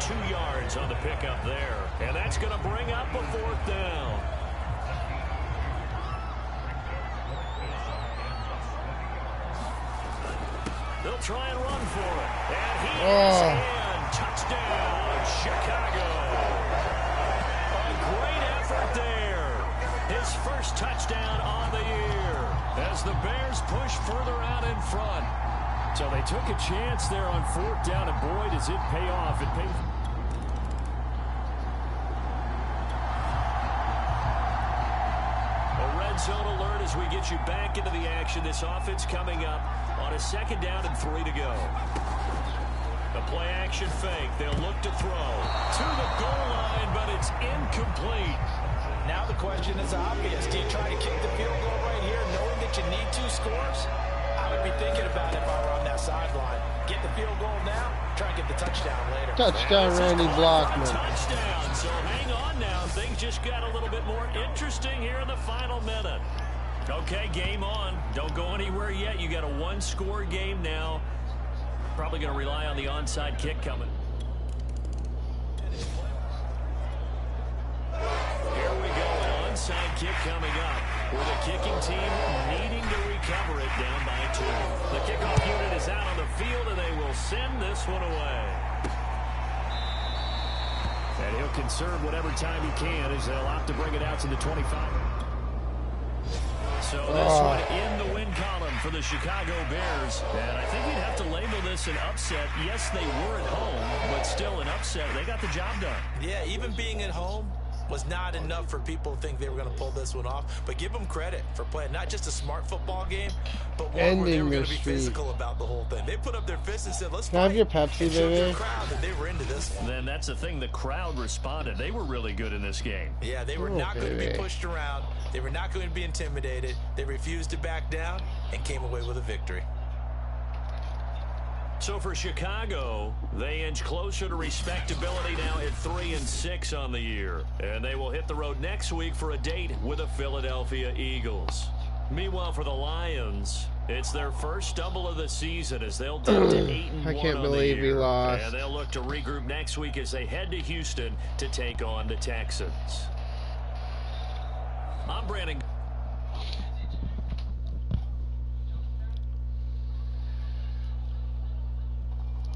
Speaker 1: 2 yards on the pickup there. And that's going to bring up a 4th down. They'll try and run for it. And he is in. Touchdown, Chicago. A great effort there. His first touchdown on the year as the Bears push further out in front. So they took a chance there on 4th down, and boy, does it pay off. It pays. A red zone alert as we get you back into the action. This offense coming up on a 2nd down and 3 to go. A play action fake. They'll look to throw to the goal line, but it's incomplete.
Speaker 2: Now the question is obvious. Do you try to kick the field goal right here knowing that you need 2 scores? I would be thinking about it if I were on that sideline. Get the field goal now, try and get the touchdown later.
Speaker 5: Touchdown, Randy Blockman.
Speaker 1: Touchdown. So hang on now. Things just got a little bit more interesting here in the final minute. Okay, game on. Don't go anywhere yet. You got a 1-score game now. Probably going to rely on the onside kick coming. Here we go, an onside kick coming up, with the kicking team needing to recover it down by 2. The kickoff unit is out on the field, and they will send this one away. And he'll conserve whatever time he can as they'll opt to bring it out to the 25. So this one in the win column for the Chicago Bears. And I think you'd have to label this an upset. Yes, they were at home, but still an upset. They got the job done.
Speaker 2: Yeah, even being at home was not enough for people to think they were going to pull this one off. But give them credit for playing not just a smart football game, but one where they were going to be physical about the whole thing. They put up their fists and said, let's
Speaker 5: Can I have your Pepsi, baby?
Speaker 2: Crowd that they were into this one.
Speaker 1: Then that's the thing. The crowd responded. They were really good in this game.
Speaker 2: Yeah, they were not going to be pushed around. They were not going to be intimidated. They refused to back down and came away with a victory.
Speaker 1: So for Chicago, they inch closer to respectability now at 3-6 on the year. And they will hit the road next week for a date with the Philadelphia Eagles. Meanwhile, for the Lions, it's their first stumble of the season as they'll dip to 8-1
Speaker 5: I can't
Speaker 1: on
Speaker 5: believe
Speaker 1: the
Speaker 5: we
Speaker 1: year.
Speaker 5: lost.
Speaker 1: And they'll look to regroup next week as they head to Houston to take on the Texans. I'm Brandon.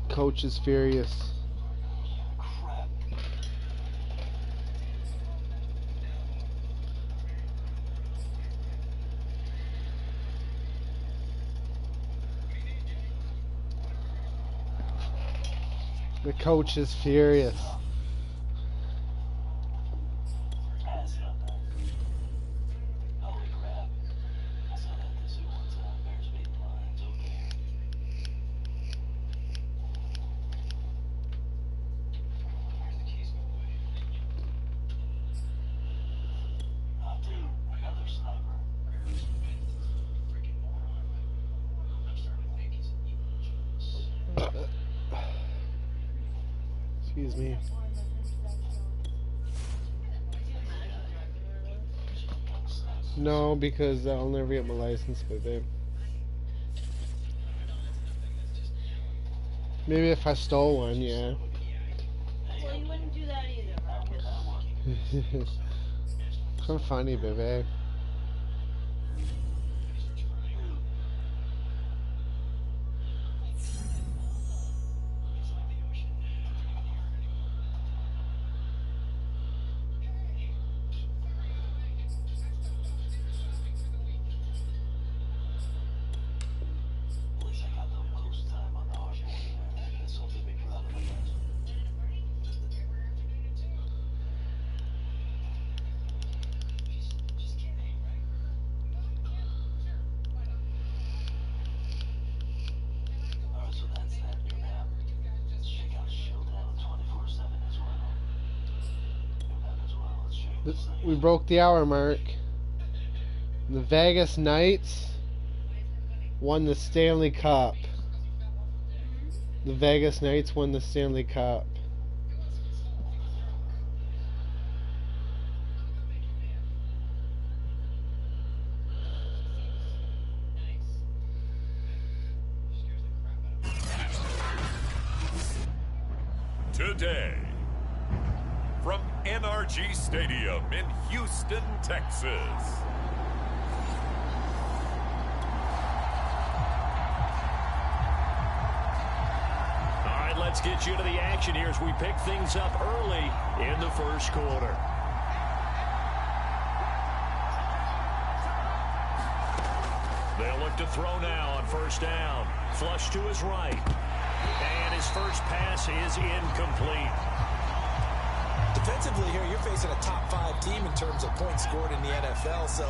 Speaker 5: Coach is furious. The coach is furious.
Speaker 4: Holy crap. I saw that in the zoo one time. Bears beat the Lions. Okay.
Speaker 5: Excuse me. No, because I'll never get my license with it. Maybe if I stole one, yeah.
Speaker 6: Well, you wouldn't do that either, Marcus.
Speaker 5: So funny, baby.
Speaker 4: At least I got the most time on the hardball. That's something to be proud of, I guess. Alright, so that's that new app. Check out Showdown 24/7 as well. New app as well. Let's check this out.
Speaker 5: We broke the hour mark. The Vegas Knights won the Stanley Cup. The Vegas Knights won the Stanley Cup.
Speaker 3: Today, from NRG Stadium in Houston, Texas.
Speaker 1: All right, let's get you to the action here as we pick things up early in the first quarter. They'll look to throw now on first down. Flush to his right. And his first pass is incomplete.
Speaker 2: Defensively here, you're facing a top 5 team in terms of points scored in the NFL. So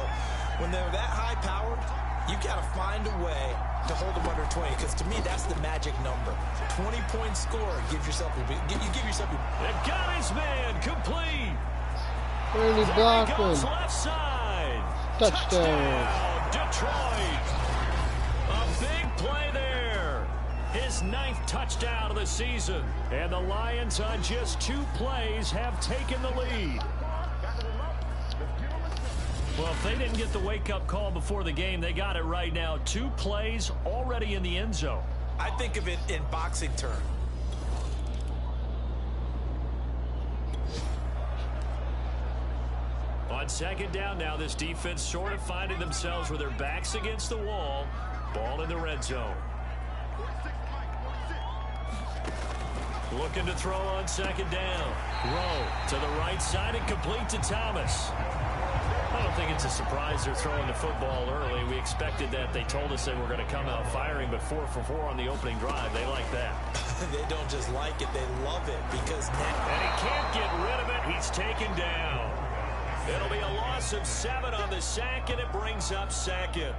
Speaker 2: when they're that high powered, you got to find a way to hold them under 20. Because to me, that's the magic number. 20-point score gives yourself you give yourself a...
Speaker 1: They've got his man complete.
Speaker 5: Randy
Speaker 1: There he
Speaker 5: Blockman.
Speaker 1: goes left side.
Speaker 5: Touchdown.
Speaker 1: Detroit. A big play there. His 9th touchdown of the season. And the Lions on just 2 plays have taken the lead. Well, if they didn't get the wake-up call before the game, they got it right now. 2 plays already in the end zone.
Speaker 2: I think of it in boxing terms.
Speaker 1: On second down now, this defense sort of finding themselves with their backs against the wall. Ball in the red zone. Looking to throw on second down. Rowe to the right side and complete to Thomas. I don't think it's a surprise they're throwing the football early. We expected that. They told us they were going to come out firing, but 4 for 4 on the opening drive. They like that.
Speaker 2: They don't just like it, they love it. Because now...
Speaker 1: And he can't get rid of it. He's taken down. It'll be a loss of 7 on the sack, and it brings up second.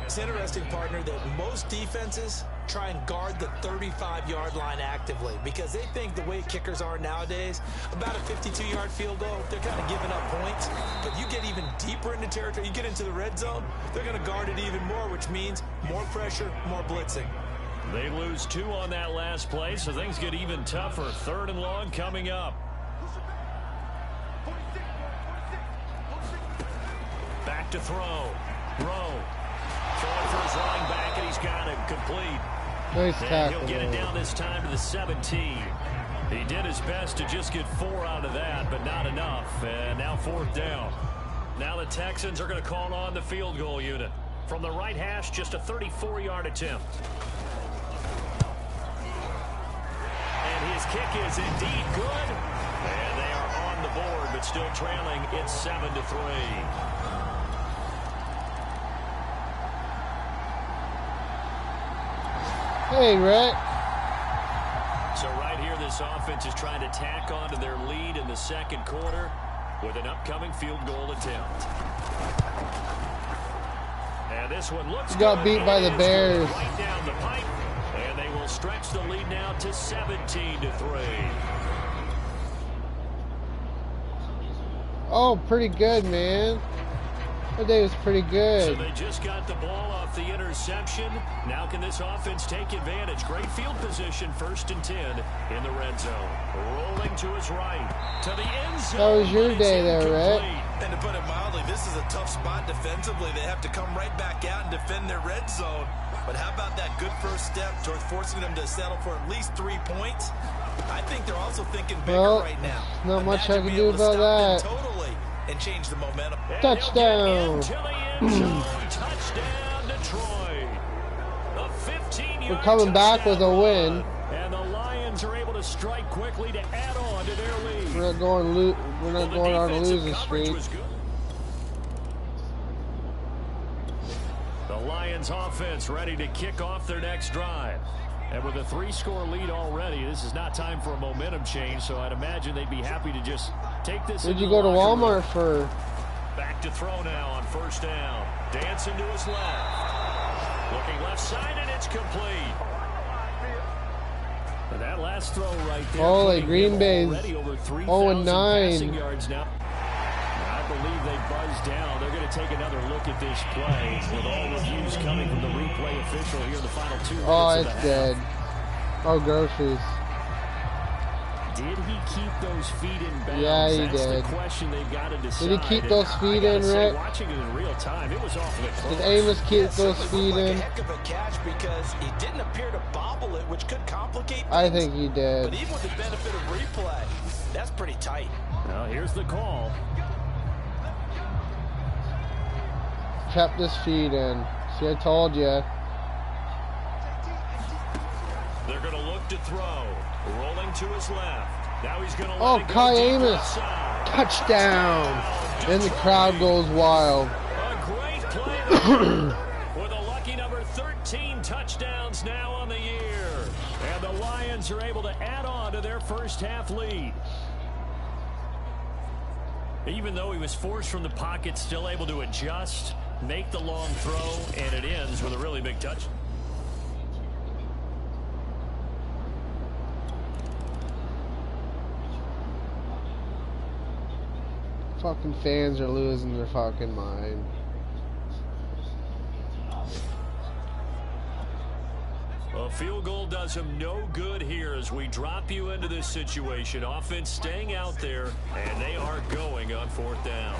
Speaker 2: It's interesting, partner, that most defenses try and guard the 35-yard line actively because they think the way kickers are nowadays, about a 52-yard field goal, they're kind of giving up points. But you get even deeper into territory, you get into the red zone, they're going to guard it even more, which means more pressure, more blitzing.
Speaker 1: They lose 2 on that last play, so things get even tougher. 3rd and long coming up. Back to throw. Rowe. Throwing for his running back, and he's got it complete.
Speaker 5: Nice
Speaker 1: And
Speaker 5: tackle.
Speaker 1: he'll get it down this time to the 17. He did his best to just get 4 out of that, but not enough. And now 4th down. Now the Texans are going to call on the field goal unit. From the right hash, just a 34-yard attempt. And his kick is indeed good. And they are on the board, but still trailing. It's 7-3.
Speaker 5: Hey, Rick.
Speaker 1: So right here, this offense is trying to tack on to their lead in the second quarter with an upcoming field goal attempt. And this one looks
Speaker 5: Got
Speaker 1: good.
Speaker 5: beat by the
Speaker 1: It is
Speaker 5: Bears.
Speaker 1: good right down the pipe, and they will stretch the lead now to 17-3.
Speaker 5: Oh, pretty good, man. That day was pretty
Speaker 1: So
Speaker 5: good.
Speaker 1: they just got the ball off the interception. Now can this offense take advantage? Great field position, 1st and 10 in the red zone. Rolling to his right, to the end zone.
Speaker 5: How was your
Speaker 1: but it's
Speaker 5: day there, Rick?
Speaker 1: incomplete.
Speaker 2: And to put it mildly, this is a tough spot defensively. They have to come right back out and defend their red zone. But how about that good first step towards forcing them to settle for at least 3 points? I think they're also thinking bigger
Speaker 5: Well,
Speaker 2: right now.
Speaker 5: not much I
Speaker 2: Imagine
Speaker 5: can
Speaker 2: being
Speaker 5: do
Speaker 2: able to
Speaker 5: about
Speaker 2: stop
Speaker 5: that.
Speaker 2: them totally and change the momentum.
Speaker 1: And
Speaker 5: Touchdown.
Speaker 1: he'll get into the end zone. Touchdown, Detroit. A 15-yard
Speaker 5: We're coming back with a
Speaker 1: touchdown
Speaker 5: win.
Speaker 1: run. And the Lions are able to strike quickly to add on to their lead.
Speaker 5: We're not going on a
Speaker 1: defensive
Speaker 5: losing
Speaker 1: coverage
Speaker 5: streak.
Speaker 1: was good. The Lions offense ready to kick off their next drive. And with a 3-score lead already, this is not time for a momentum change, so I'd imagine they'd be happy to just take this.
Speaker 5: Where'd
Speaker 1: into
Speaker 5: you
Speaker 1: the
Speaker 5: go to
Speaker 1: locker room.
Speaker 5: Walmart for?
Speaker 1: Back to throw now on 1st down. Dancing to his left. Looking left side, and it's complete. And that last throw right there.
Speaker 5: Holy
Speaker 1: putting
Speaker 5: Green
Speaker 1: him
Speaker 5: Bay's
Speaker 1: already over
Speaker 5: 0-9.
Speaker 1: 3,000 passing yards now. I believe they buzzed down. They're going to take another look at this play with all reviews coming from the replay official here in the final 2 minutes
Speaker 5: Oh,
Speaker 1: of
Speaker 5: it's
Speaker 1: the half.
Speaker 5: dead. Oh, groceries.
Speaker 1: Did he keep those feet in bounds?
Speaker 5: Yeah, he
Speaker 1: That's
Speaker 5: did.
Speaker 1: the question they've got to decide.
Speaker 5: Did he keep
Speaker 1: And
Speaker 5: those
Speaker 1: I
Speaker 5: feet
Speaker 1: gotta
Speaker 5: in,
Speaker 1: say,
Speaker 5: Rick?
Speaker 1: watching it in real time, it was awfully close.
Speaker 5: Did Amos keep those
Speaker 2: Certainly
Speaker 5: feet
Speaker 2: looked like
Speaker 5: in?
Speaker 2: a heck of a catch because he didn't appear to bobble it, which could complicate things.
Speaker 5: I think he
Speaker 2: But
Speaker 5: did.
Speaker 2: even with the benefit of replay, that's pretty tight.
Speaker 1: Now here's the call.
Speaker 5: Kept his feet in. See, I told you.
Speaker 1: They're going to look to throw. Rolling to his left. Now he's going to let
Speaker 5: Oh,
Speaker 1: it go
Speaker 5: Kai
Speaker 1: deep
Speaker 5: Amos.
Speaker 1: left side.
Speaker 5: Touchdown! And the crowd goes wild.
Speaker 1: A great play there. With a lucky number 13 touchdowns now on the year. And the Lions are able to add on to their first half lead. Even though he was forced from the pocket, still able to adjust, make the long throw, and it ends with a really big touch.
Speaker 5: Fucking fans are losing their fucking mind.
Speaker 1: A field goal does him no good here as we drop you into this situation. Offense staying out there, and they are going on 4th down.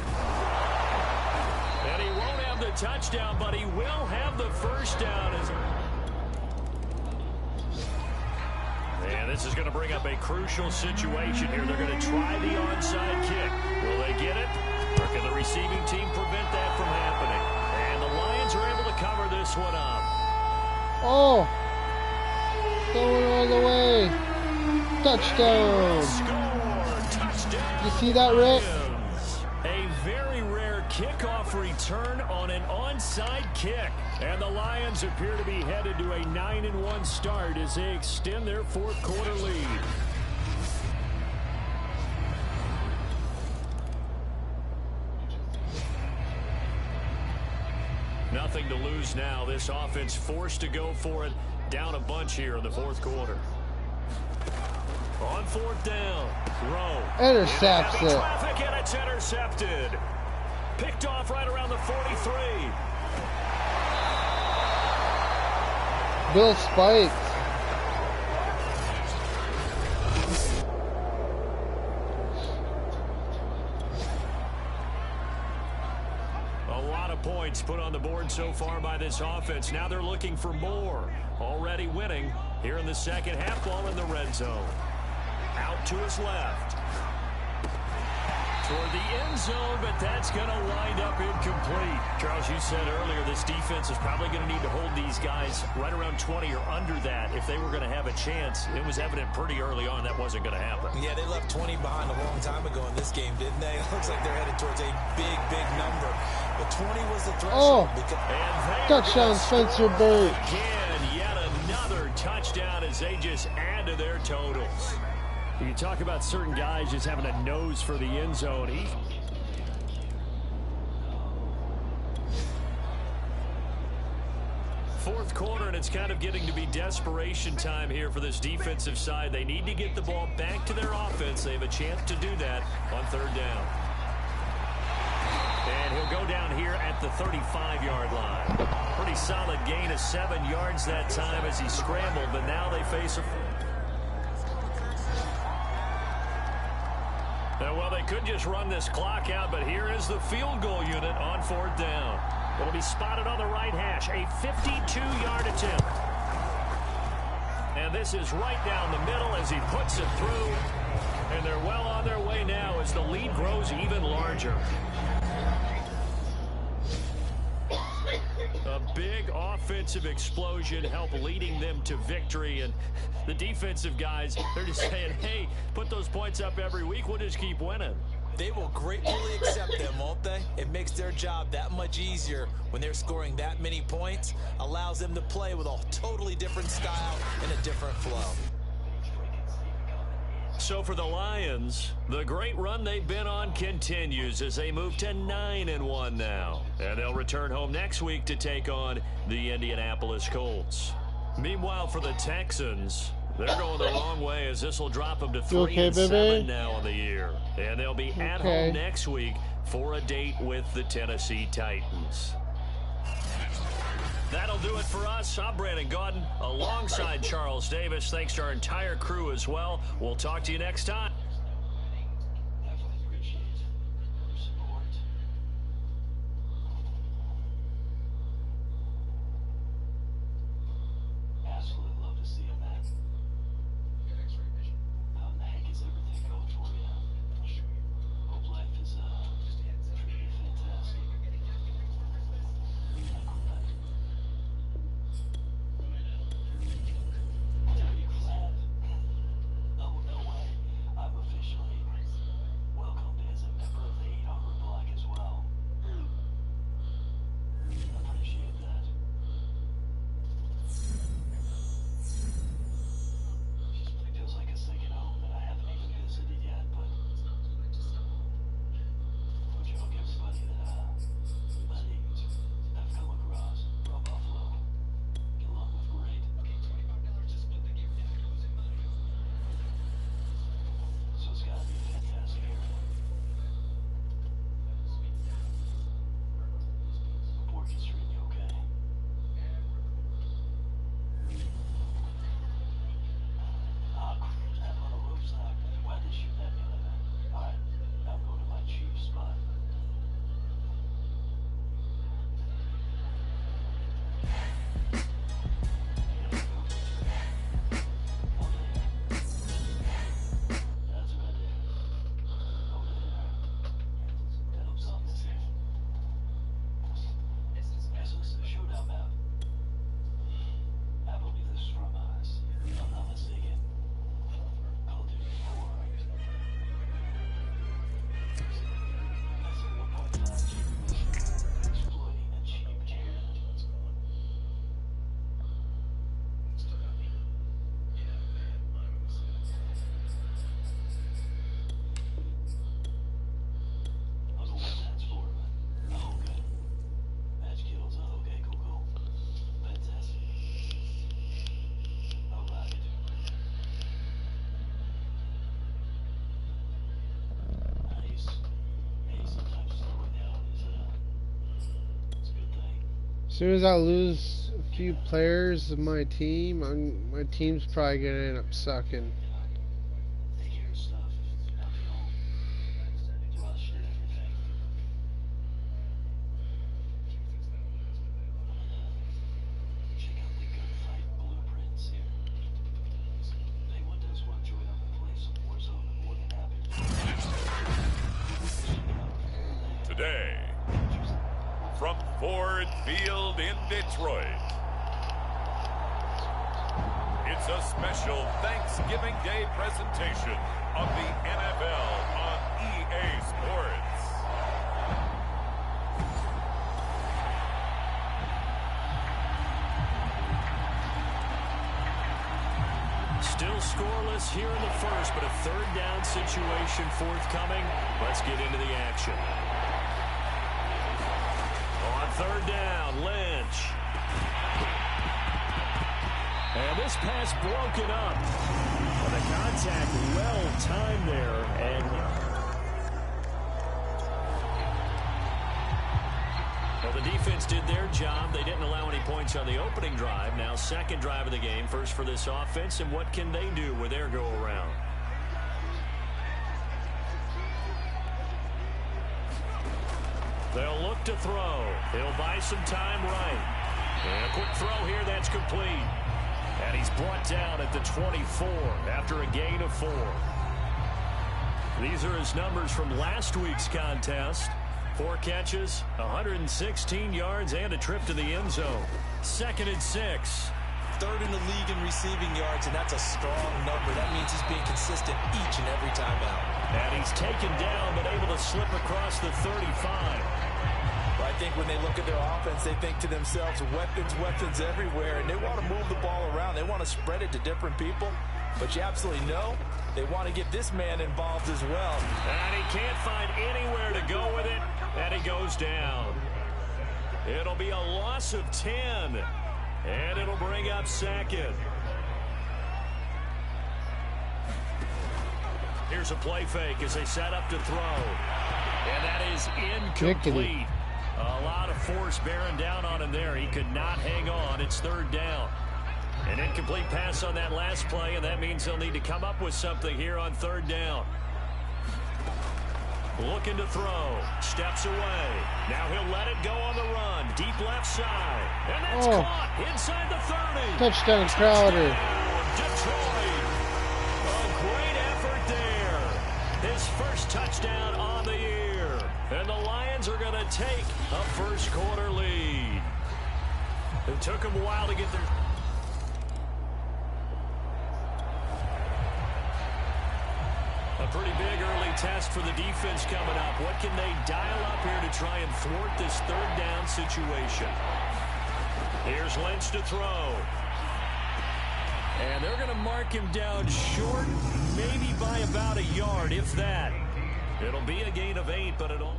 Speaker 1: And he won't have the touchdown, but he will have the first down. And this is going to bring up a crucial situation here. They're going to try the onside kick. Will they get it? Or can the receiving team prevent that from happening? And the Lions are able to cover this one up.
Speaker 5: Oh! Going all the way. Touchdown!
Speaker 1: Score! Touchdown!
Speaker 5: You see that, Rick?
Speaker 1: Lions. A very rare kickoff return on an onside kick. And the Lions appear to be headed to a 9-1 start as they extend their 4th quarter lead. Nothing to lose now. This offense forced to go for it. Down a bunch here in the 4th quarter. On 4th down. Throw.
Speaker 5: Intercepts
Speaker 1: Heavy
Speaker 5: it.
Speaker 1: traffic, and it's intercepted. Picked off right around the 43.
Speaker 5: Bill Spikes.
Speaker 1: A lot of points put on the board so far by this offense. Now they're looking for more. Already winning here in the second half. Ball in the red zone. Out to his left. Toward the end zone, but that's going to wind up incomplete. Charles, you said earlier this defense is probably going to need to hold these guys right around 20 or under that if they were going to have a chance. It was evident pretty early on that wasn't going to happen.
Speaker 2: Yeah, they left 20 behind a long time ago in this game, didn't they? It looks like they're headed towards a big, big number. But 20 was the threshold.
Speaker 5: Oh, touchdown, Spencer Burke.
Speaker 1: Again, yet another touchdown as they just add to their totals. You talk about certain guys just having a nose for the end zone. Fourth quarter, and it's kind of getting to be desperation time here for this defensive side. They need to get the ball back to their offense. They have a chance to do that on 3rd down. And he'll go down here the 35-yard line. Pretty solid gain of 7 yards that time as he scrambled, but now they face a... Well, they could just run this clock out, but here is the field goal unit on 4th down. It'll be spotted on the right hash, a 52-yard attempt. And this is right down the middle as he puts it through. And they're well on their way now as the lead grows even larger. A big offensive explosion helped leading them to victory. And the defensive guys, they're just saying, hey, put those points up every week. We'll just keep winning.
Speaker 2: They will gratefully accept them, won't they? It makes their job that much easier when they're scoring that many points. Allows them to play with a totally different style and a different flow.
Speaker 1: So for the Lions, the great run they've been on continues as they move to 9-1 now. And they'll return home next week to take on the Indianapolis Colts. Meanwhile, for the Texans, they're going the wrong way as this will drop them to 3-7 now on the year. And they'll be at home next week for a date with the Tennessee Titans. That'll do it for us. I'm Brandon Gaudin alongside Charles Davis. Thanks to our entire crew as well. We'll talk to you next time.
Speaker 5: As soon as I lose a few players of my team, my team's probably going to end up sucking.
Speaker 3: Today, from Ford Field in Detroit, it's a special Thanksgiving Day presentation of the NFL on EA Sports.
Speaker 1: Still scoreless here in the first, but a third down situation forthcoming. Let's get into the action. On third down, Lynch. And this pass broken up. And the contact well timed there. And Well, the defense did their job. They didn't allow any points on the opening drive. Now second drive of the game, first for this offense, and what can they do with their go-around? They'll look to throw. He'll buy some time right. And a quick throw here, that's complete. And he's brought down at the 24 after a gain of 4. These are his numbers from last week's contest. 4 catches, 116 yards, and a trip to the end zone. 2nd and 6.
Speaker 2: 3rd in the league in receiving yards, and that's a strong number. That means he's being consistent each and every time out.
Speaker 1: And he's taken down, but able to slip across the 35.
Speaker 2: I think when they look at their offense, they think to themselves, weapons everywhere, and they want to move the ball around. They want to spread it to different people, but you absolutely know they want to get this man involved as well.
Speaker 1: And he can't find anywhere to go with it, and he goes down. It'll be a loss of 10, and it'll bring up 2nd. Here's a play fake as they set up to throw, and that is incomplete. A lot of force bearing down on him there. He could not hang on. It's 3rd down. An incomplete pass on that last play, and that means they'll need to come up with something here on 3rd down. Looking to throw. Steps away. Now he'll let it go on the run. Deep left side. And that's caught inside the 30.
Speaker 5: Touchdown, Crowder.
Speaker 1: Detroit. A great effort there. His first touchdown on the year. And the Lions are going to take a first quarter lead. It took them a while to get their... A pretty big early test for the defense coming up. What can they dial up here to try and thwart this 3rd down situation? Here's Lynch to throw. And they're going to mark him down short, maybe by about a yard, if that. It'll be a gain of 8, but it'll...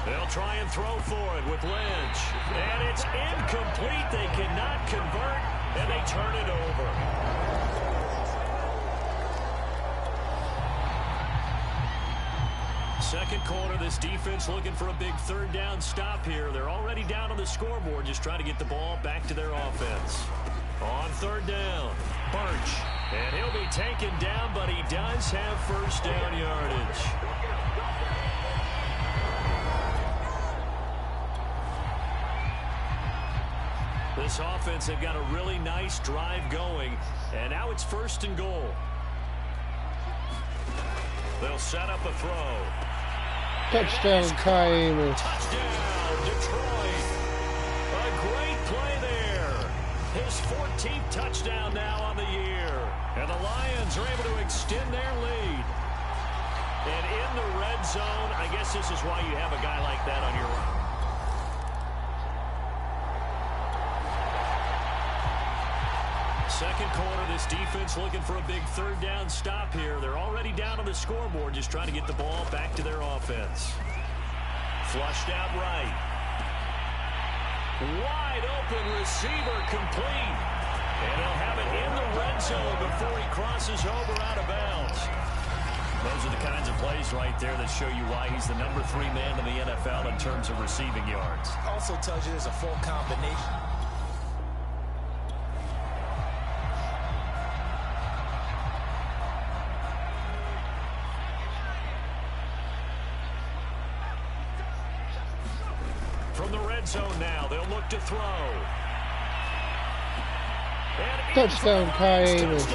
Speaker 1: They'll try and throw for it with Lynch. And it's incomplete. They cannot convert, and they turn it over. Second quarter, this defense looking for a big 3rd down stop here. They're already down on the scoreboard, just trying to get the ball back to their offense. On 3rd down, Birch. And he'll be taken down, but he does have first down yardage. This offense, they've got a really nice drive going, and now it's 1st and goal. They'll set up a throw.
Speaker 5: Touchdown, Kai Amos.
Speaker 1: Touchdown, Detroit. A great play there. His 14th touchdown now on the year. And the Lions are able to extend their lead. And in the red zone, I guess this is why you have a guy like that on your roster. Second quarter, this defense looking for a big 3rd down stop here. They're already down on the scoreboard, just trying to get the ball back to their offense. Flushed out right. Wide open receiver complete. And he'll have it in the red zone before he crosses over out of bounds. Those are the kinds of plays right there that show you why he's the number 3 man in the NFL in terms of receiving yards.
Speaker 2: Also tells you there's a full combination.
Speaker 1: From the red zone now, they'll look to throw. And
Speaker 5: Touchdown, Kai Amos.
Speaker 1: A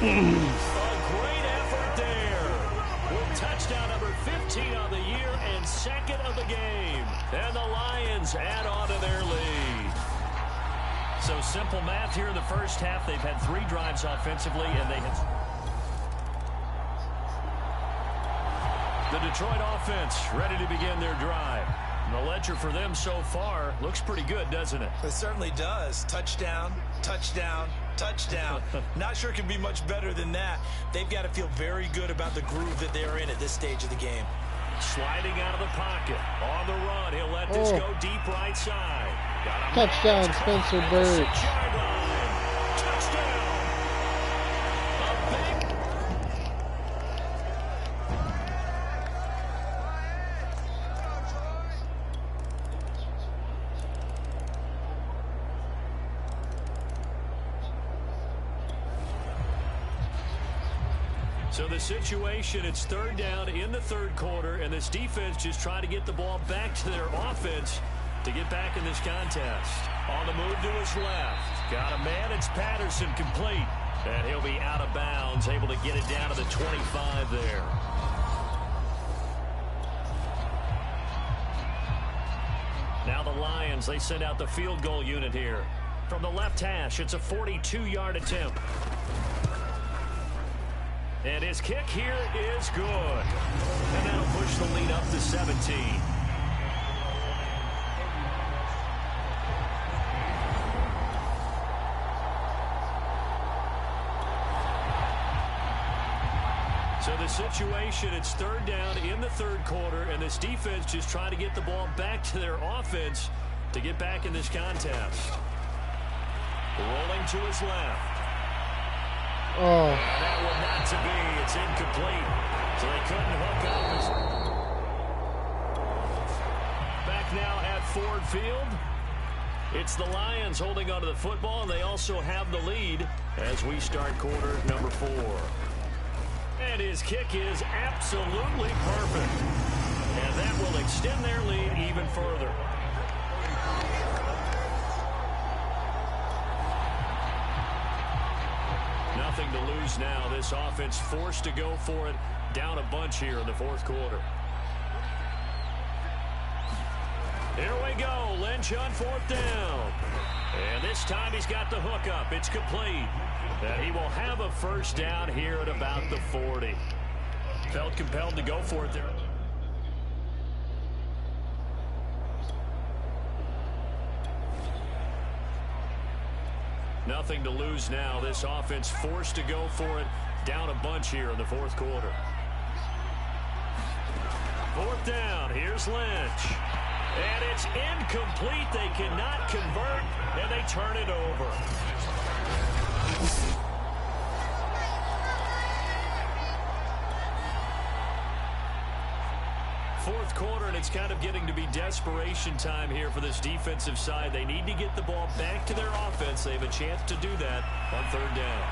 Speaker 1: great effort there. With touchdown number 15 on the year and 2nd of the game. And the Lions add on to their lead. So simple math here in the first half. They've had 3 drives offensively, and they have... The Detroit offense ready to begin their drive. The ledger for them so far looks pretty good, doesn't it?
Speaker 2: It certainly does. Touchdown, touchdown, touchdown. Not sure it can be much better than that. They've got to feel very good about the groove that they're in at this stage of the game.
Speaker 1: Sliding out of the pocket. On the run. He'll let this go deep right side.
Speaker 5: Touchdown, Spencer Birch.
Speaker 1: So the situation, it's third down in the third quarter, and this defense just trying to get the ball back to their offense to get back in this contest. On the move to his left. Got a man, it's Patterson, complete. And he'll be out of bounds, able to get it down to the 25 there. Now the Lions, they send out the field goal unit here. From the left hash, it's a 42-yard attempt. And his kick here is good. And that'll push the lead up to 17. So the situation, it's third down in the third quarter, and this defense just trying to get the ball back to their offense to get back in this contest. Rolling to his left.
Speaker 5: Oh.
Speaker 1: That one not to be. It's incomplete. So they couldn't hook up. Back now at Ford Field. It's the Lions holding onto the football, and they also have the lead as we start quarter number 4. And his kick is absolutely perfect. And that will extend their lead even further. Nothing to lose now. This offense forced to go for it. Down a bunch here in the fourth quarter. Here we go. Lynch on fourth down. And this time he's got the hook up. It's complete. And he will have a first down here at about the 40. Felt compelled to go for it there. Nothing to lose now. This offense forced to go for it. Down a bunch here in the fourth quarter. Fourth down. Here's Lynch. And it's incomplete. They cannot convert, and they turn it over. Fourth quarter, and it's kind of getting to be desperation time here for this defensive side. They need to get the ball back to their offense. They have a chance to do that on third down.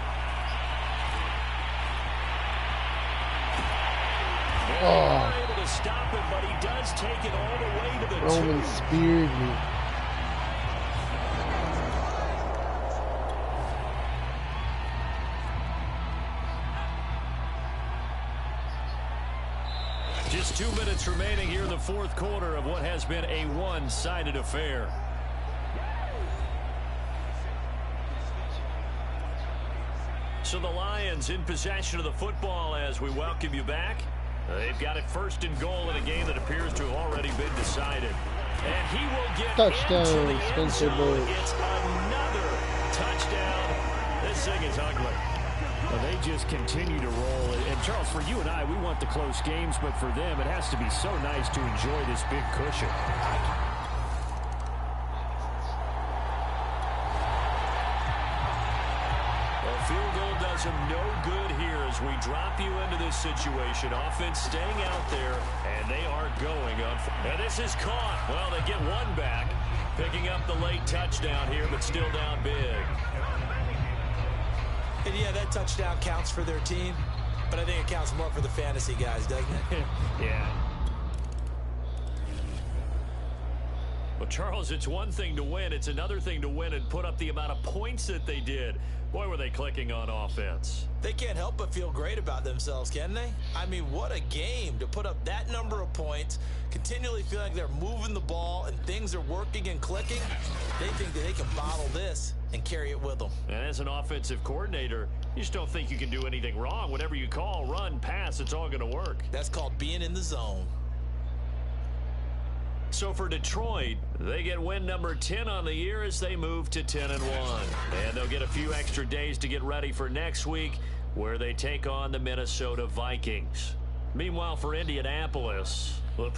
Speaker 5: Oh.
Speaker 1: They're able to stop it, but he does take it all the way to the
Speaker 5: Roman
Speaker 1: 2.
Speaker 5: speared me.
Speaker 1: Just 2 minutes remaining here in the fourth quarter of what has been a one-sided affair. So the Lions in possession of the football as we welcome you back. They've got it first and goal in a game that appears to have already been decided. And he will get
Speaker 5: Touchdown,
Speaker 1: into the end
Speaker 5: Spencer
Speaker 1: zone.
Speaker 5: Burks.
Speaker 1: It's another touchdown. This thing is ugly. Well, they just continue to roll. And, Charles, for you and I, we want the close games, but for them, it has to be so nice to enjoy this big cushion. Well, field goal does them no good here as we drop you into this situation. Offense staying out there, and they are going on. And this is caught. Well, they get one back, picking up the late touchdown here, but still down big.
Speaker 2: And yeah, that touchdown counts for their team, but I think it counts more for the fantasy guys, doesn't it?
Speaker 1: Yeah. Well, Charles, it's one thing to win. It's another thing to win and put up the amount of points that they did. Boy, were they clicking on offense.
Speaker 2: They can't help but feel great about themselves, can they? I mean, what a game to put up that number of points, continually feel like they're moving the ball and things are working and clicking. They think that they can bottle this and carry it with them.
Speaker 1: And as an offensive coordinator, you just don't think you can do anything wrong. Whatever you call, run, pass, it's all going to work.
Speaker 2: That's called being in the zone.
Speaker 1: So for Detroit, they get win number 10 on the year as they move to 10-1. And they'll get a few extra days to get ready for next week where they take on the Minnesota Vikings. Meanwhile, for Indianapolis, the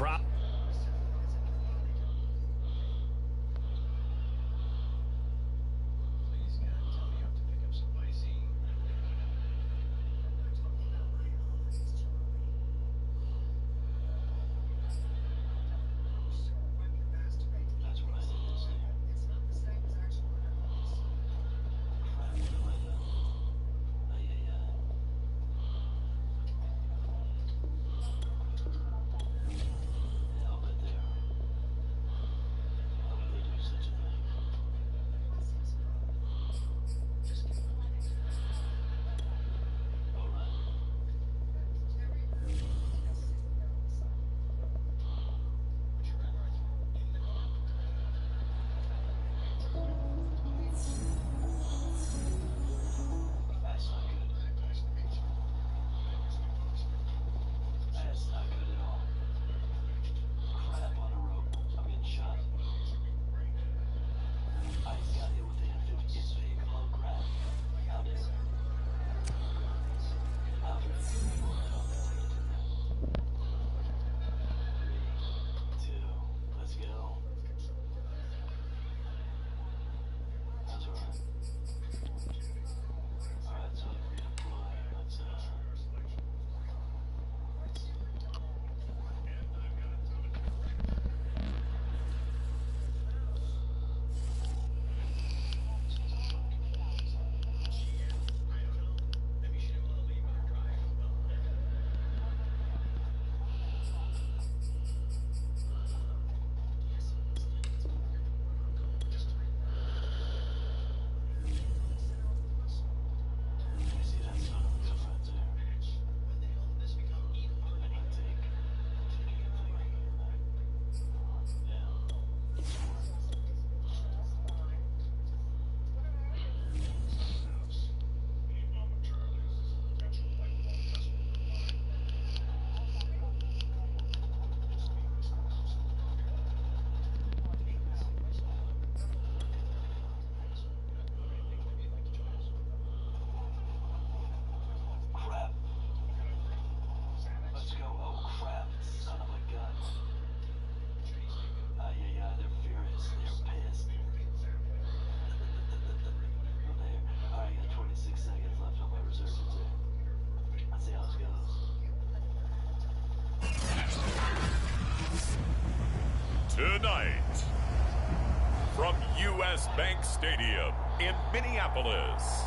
Speaker 3: U.S. Bank Stadium in Minneapolis.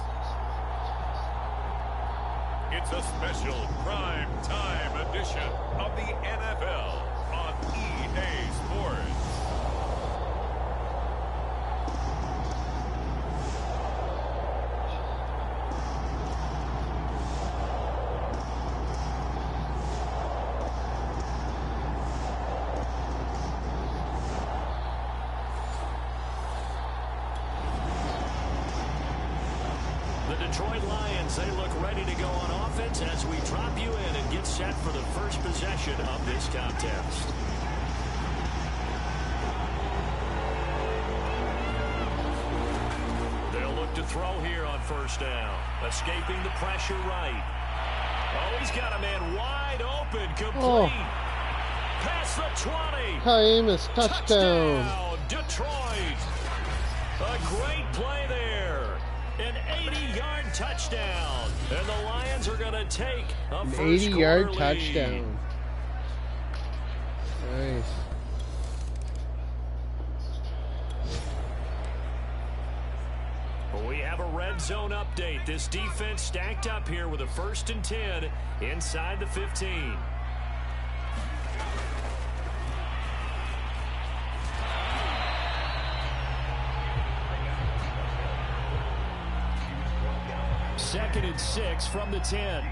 Speaker 3: It's a special prime time edition of the NFL on EA Sports.
Speaker 1: Detroit Lions, they look ready to go on offense as we drop you in and get set for the first possession of this contest. They'll look to throw here on first down. Escaping the pressure right. Oh, he's got a man wide open, complete.
Speaker 5: Oh.
Speaker 1: Past the 20.
Speaker 5: Amos, touchdown.
Speaker 1: Detroit. A great play there. An 80-yard touchdown. And the Lions are going to take a
Speaker 5: An
Speaker 1: first
Speaker 5: 80-yard
Speaker 1: quarter
Speaker 5: touchdown. Nice.
Speaker 1: We have a red zone update. This defense stacked up here with a 1st and 10 inside the 15. Second and 6 from the 10.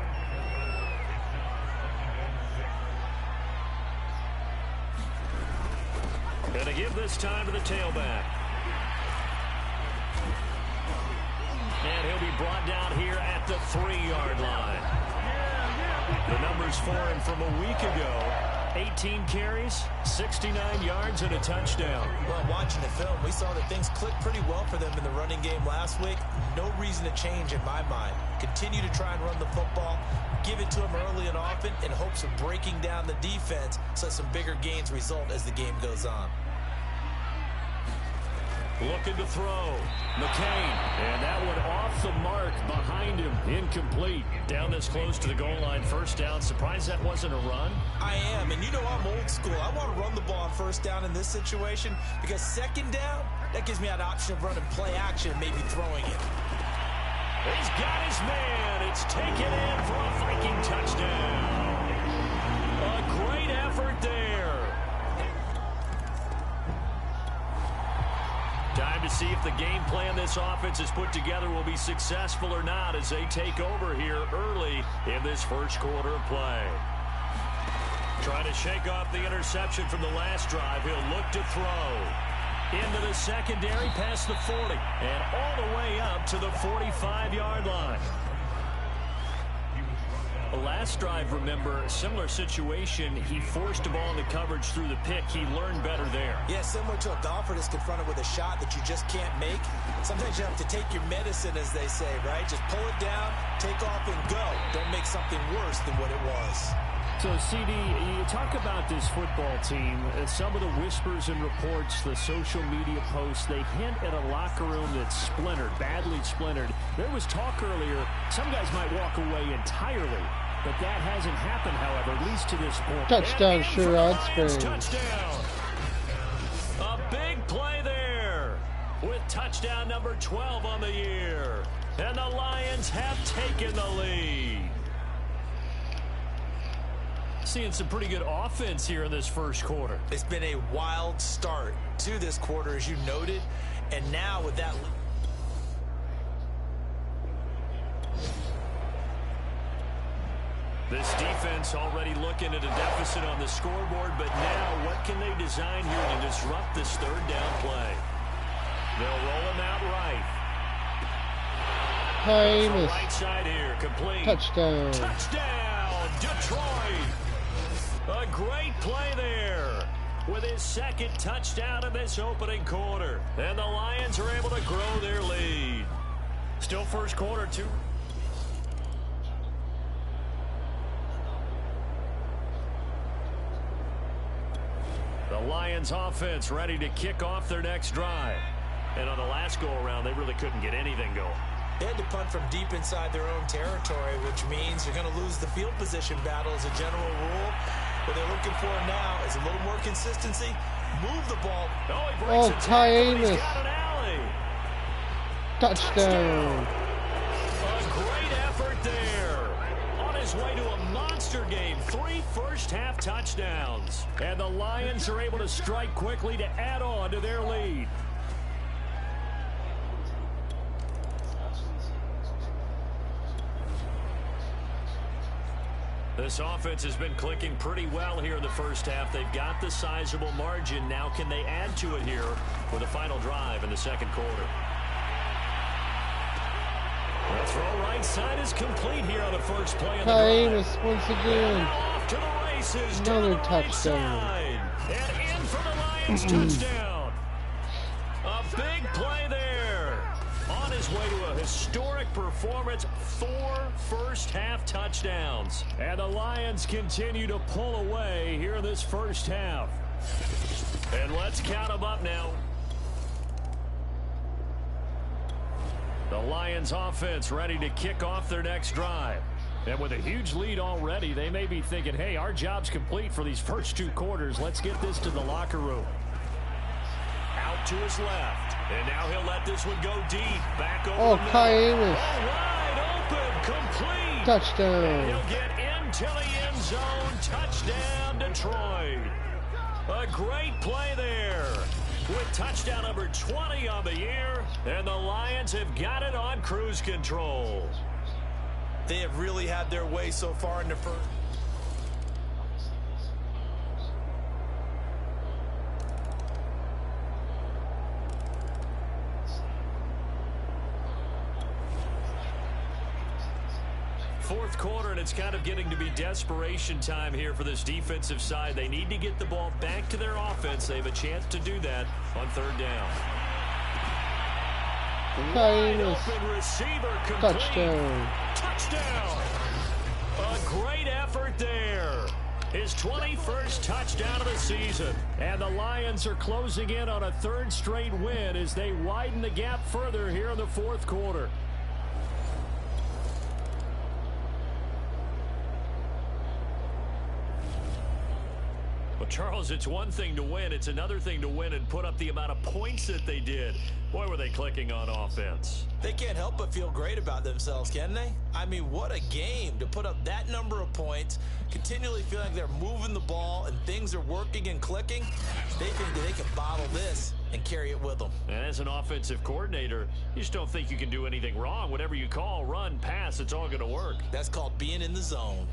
Speaker 1: Gonna give this time to the tailback. And he'll be brought down here at the 3-yard line. The numbers for him from a week ago. 18 carries, 69 yards, and a touchdown.
Speaker 2: Well, watching the film, we saw that things clicked pretty well for them in the running game last week. No reason to change in my mind. Continue to try and run the football, give it to them early and often in hopes of breaking down the defense so some bigger gains result as the game goes on.
Speaker 1: Looking to throw. McCain. And that one off the mark behind him. Incomplete. Down this close to the goal line. First down. Surprised that wasn't a run?
Speaker 2: I am. And you know I'm old school. I want to run the ball on first down in this situation because second down, that gives me an option of running play action and maybe throwing it.
Speaker 1: He's got his man. It's taken in for a Viking touchdown. A great effort there. Time to see if the game plan this offense has put together will be successful or not as they take over here early in this first quarter of play. Trying to shake off the interception from the last drive. He'll look to throw. Into the secondary past the 40 and all the way up to the 45-yard line. The last drive, remember, a similar situation. He forced a ball into coverage through the pick. He learned better there.
Speaker 2: Yeah, similar to a golfer that's confronted with a shot that you just can't make. Sometimes you have to take your medicine, as they say, right? Just pull it down, take off, and go. Don't make something worse than what it was.
Speaker 1: So, CD, you talk about this football team. Some of the whispers and reports, the social media posts, they hint at a locker room that's splintered, badly splintered. There was talk earlier, some guys might walk away entirely. But that hasn't happened, however, at least to this point.
Speaker 5: Touchdown, Sherrod Springs.
Speaker 1: Touchdown. A big play there with touchdown number 12 on the year. And the Lions have taken the lead. Seeing some pretty good offense here in this first quarter.
Speaker 2: It's been a wild start to this quarter, as you noted. And now with that...
Speaker 1: This defense already looking at a deficit on the scoreboard, but now what can they design here to disrupt this third down play? They'll roll him out right.
Speaker 5: Amos.
Speaker 1: Right side here, complete.
Speaker 5: Touchdown.
Speaker 1: Touchdown, Detroit. A great play there with his second touchdown in this opening quarter. And the Lions are able to grow their lead. Still first quarter, too. The Lions offense ready to kick off their next drive. And on the last go-around, they really couldn't get anything going.
Speaker 2: They had to punt from deep inside their own territory, which means you're going to lose the field position battle as a general rule. What they're looking for now is a little more consistency, move the ball.
Speaker 1: Oh, he
Speaker 5: Oh,
Speaker 1: breaks a
Speaker 5: Ty
Speaker 1: tackle, and he's
Speaker 5: Amos.
Speaker 1: got an alley.
Speaker 5: Touchdown.
Speaker 1: A great effort there. On his way to a monster game. 3 first-half touchdowns. And the Lions are able to strike quickly to add on to their lead. This offense has been clicking pretty well here in the first half. They've got the sizable margin. Now can they add to it here with a final drive in the second quarter? The throw right side is complete here on the first play of the
Speaker 5: Ty
Speaker 1: drive.
Speaker 5: Amos once
Speaker 1: And
Speaker 5: again.
Speaker 1: now off to the races. down
Speaker 5: Another
Speaker 1: the right
Speaker 5: touchdown.
Speaker 1: side. And in for the Lions touchdown. A big play there. On his way to a historic performance, 4 first-half touchdowns. And the Lions continue to pull away here in this first half. And let's count them up now. The Lions offense ready to kick off their next drive. And with a huge lead already, they may be thinking, hey, our job's complete for these first 2 quarters. Let's get this to the locker room. Out to his left. And now he'll let this one go deep. Back over
Speaker 5: Oh,
Speaker 1: the middle.
Speaker 5: Ty Amos.
Speaker 1: Oh, wide open. Complete. And
Speaker 5: Touchdown.
Speaker 1: he'll get into the end zone. Touchdown, Detroit. A great play there. With touchdown number 20 on the year. And the Lions have got it on cruise control.
Speaker 2: They have really had their way so far in the first.
Speaker 1: Fourth quarter, and it's kind of getting to be desperation time here for this defensive side. They need to get the ball back to their offense. They have a chance to do that on 3rd down.
Speaker 5: Ty
Speaker 1: Wide
Speaker 5: Amos.
Speaker 1: open receiver complete.
Speaker 5: Touchdown.
Speaker 1: Touchdown. A great effort there. His 21st touchdown of the season. And the Lions are closing in on a 3rd straight win as they widen the gap further here in the 4th quarter. Well, Charles, it's one thing to win. It's another thing to win and put up the amount of points that they did. Boy, were they clicking on offense.
Speaker 2: They can't help but feel great about themselves, can they? I mean, what a game to put up that number of points, continually feeling like they're moving the ball and things are working and clicking. They think that they can bottle this and carry it with them.
Speaker 1: And as an offensive coordinator, you just don't think you can do anything wrong. Whatever you call, run, pass, it's all going to work.
Speaker 2: That's called being in the zone.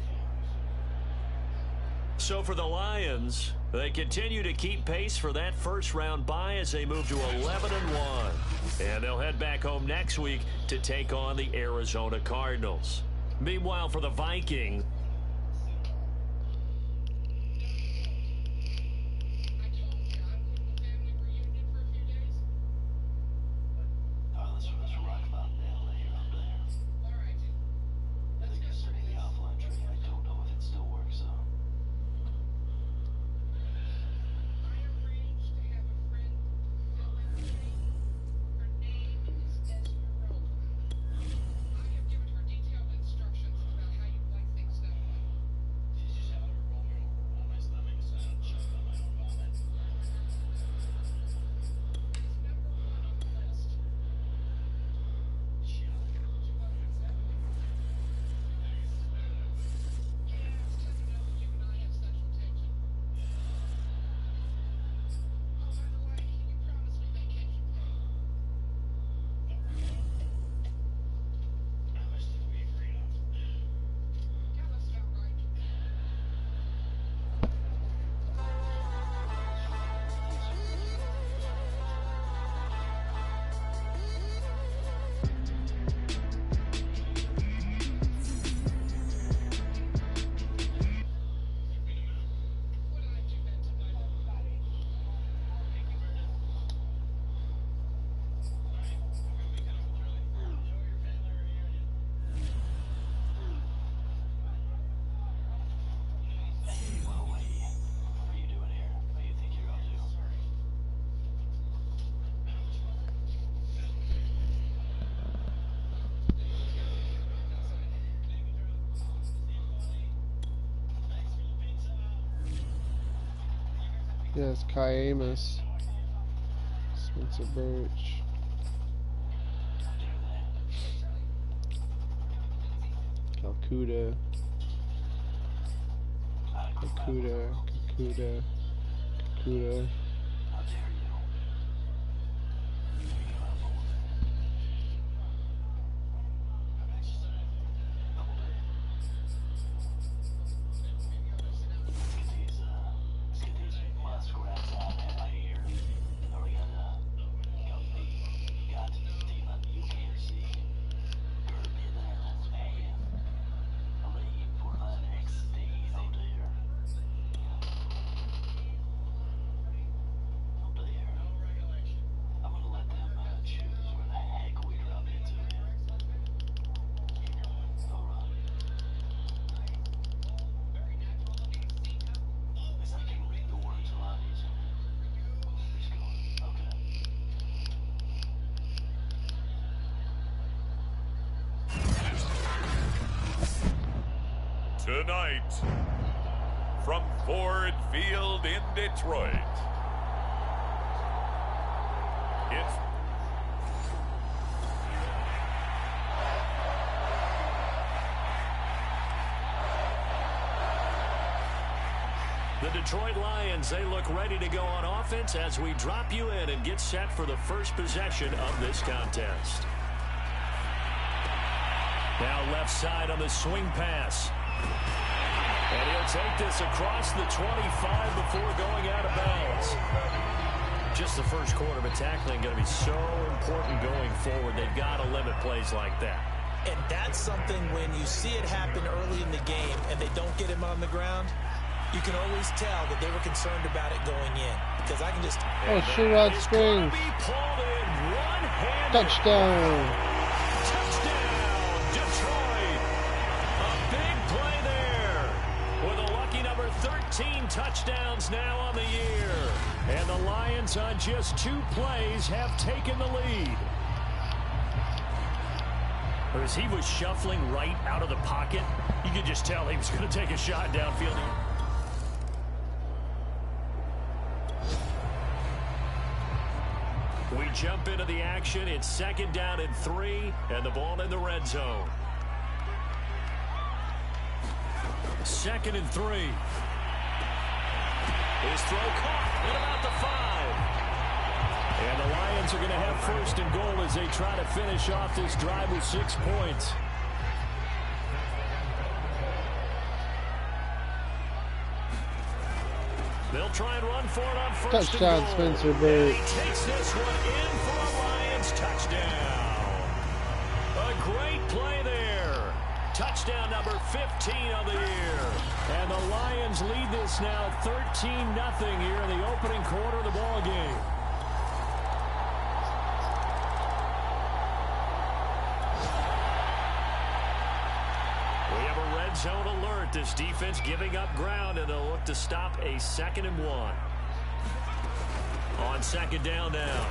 Speaker 1: So for the Lions, they continue to keep pace for that first-round bye as they move to 11-1. And they'll head back home next week to take on the Arizona Cardinals. Meanwhile, for the Vikings,
Speaker 4: Let's rock about LA up there. I think it's in the offline tree. I don't know if it still works though.
Speaker 5: Yes, Kai Amos. Spencer Birch. Calcutta. Calcutta. Calcutta. Calcutta.
Speaker 3: Tonight, from Ford Field in Detroit, it's
Speaker 1: the Detroit Lions. They look ready to go on offense as we drop you in and get set for the first possession of this contest. Now left side on the swing pass. And he'll take this across the 25 before going out of bounds. Just the first quarter of tackling going to be so important going forward. They've got to limit plays like that.
Speaker 2: And that's something when you see it happen early in the game and they don't get him on the ground, you can always tell that they were concerned about it going in. Because I can just...
Speaker 5: Oh, shootout springs. Touchdown.
Speaker 1: Touchdown, Detroit. A big play there. With a lucky number 13 touchdowns now on the year. And the Lions on just 2 plays have taken the lead. As he was shuffling right out of the pocket, you could just tell he was going to take a shot downfield. We jump into the action. It's 2nd down and 3, and the ball in the red zone. 2nd and 3. His throw caught at about the 5. And the Lions are going to have 1st and goal as they try to finish off this drive with 6 points. They'll try and run for it on 1st
Speaker 5: Touchdown,
Speaker 1: and goal.
Speaker 5: Spencer Birch.
Speaker 1: And he takes this one in for a Lions touchdown. A great play there. Touchdown number 15 of the year. And the Lions lead this now 13-0 here in the opening quarter of the ball game. We have a red zone alert. This defense giving up ground, and they'll look to stop a 2nd and 1. On 2nd down now,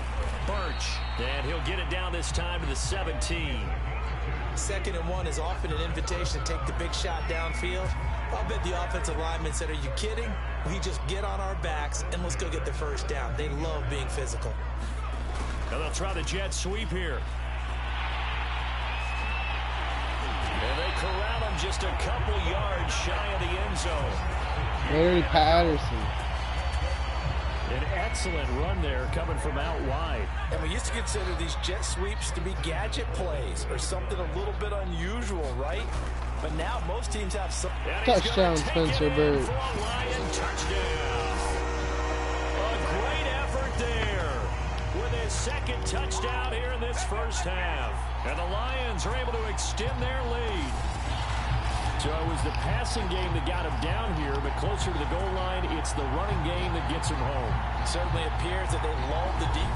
Speaker 1: Birch, and he'll get it down this time to the 17.
Speaker 2: 2nd and 1 is often an invitation to take the big shot downfield. I'll bet the offensive lineman said, "Are you kidding? We just get on our backs and let's go get the 1st down." They love being physical.
Speaker 1: Now they'll try the jet sweep here. And they corral him just a couple yards shy of the end zone.
Speaker 5: Larry Patterson.
Speaker 1: An excellent run there coming from out wide.
Speaker 2: And we used to consider these jet sweeps to be gadget plays or something a little bit unusual, right? But now most teams have some...
Speaker 5: Touchdown, Spencer Birch.
Speaker 1: Touchdown. A great effort there with his 2nd touchdown here in this first half. And the Lions are able to extend their lead. So it was the passing game that got him down here, but closer to the goal line, it's the running game that gets him home.
Speaker 2: It certainly appears that they lulled the deep.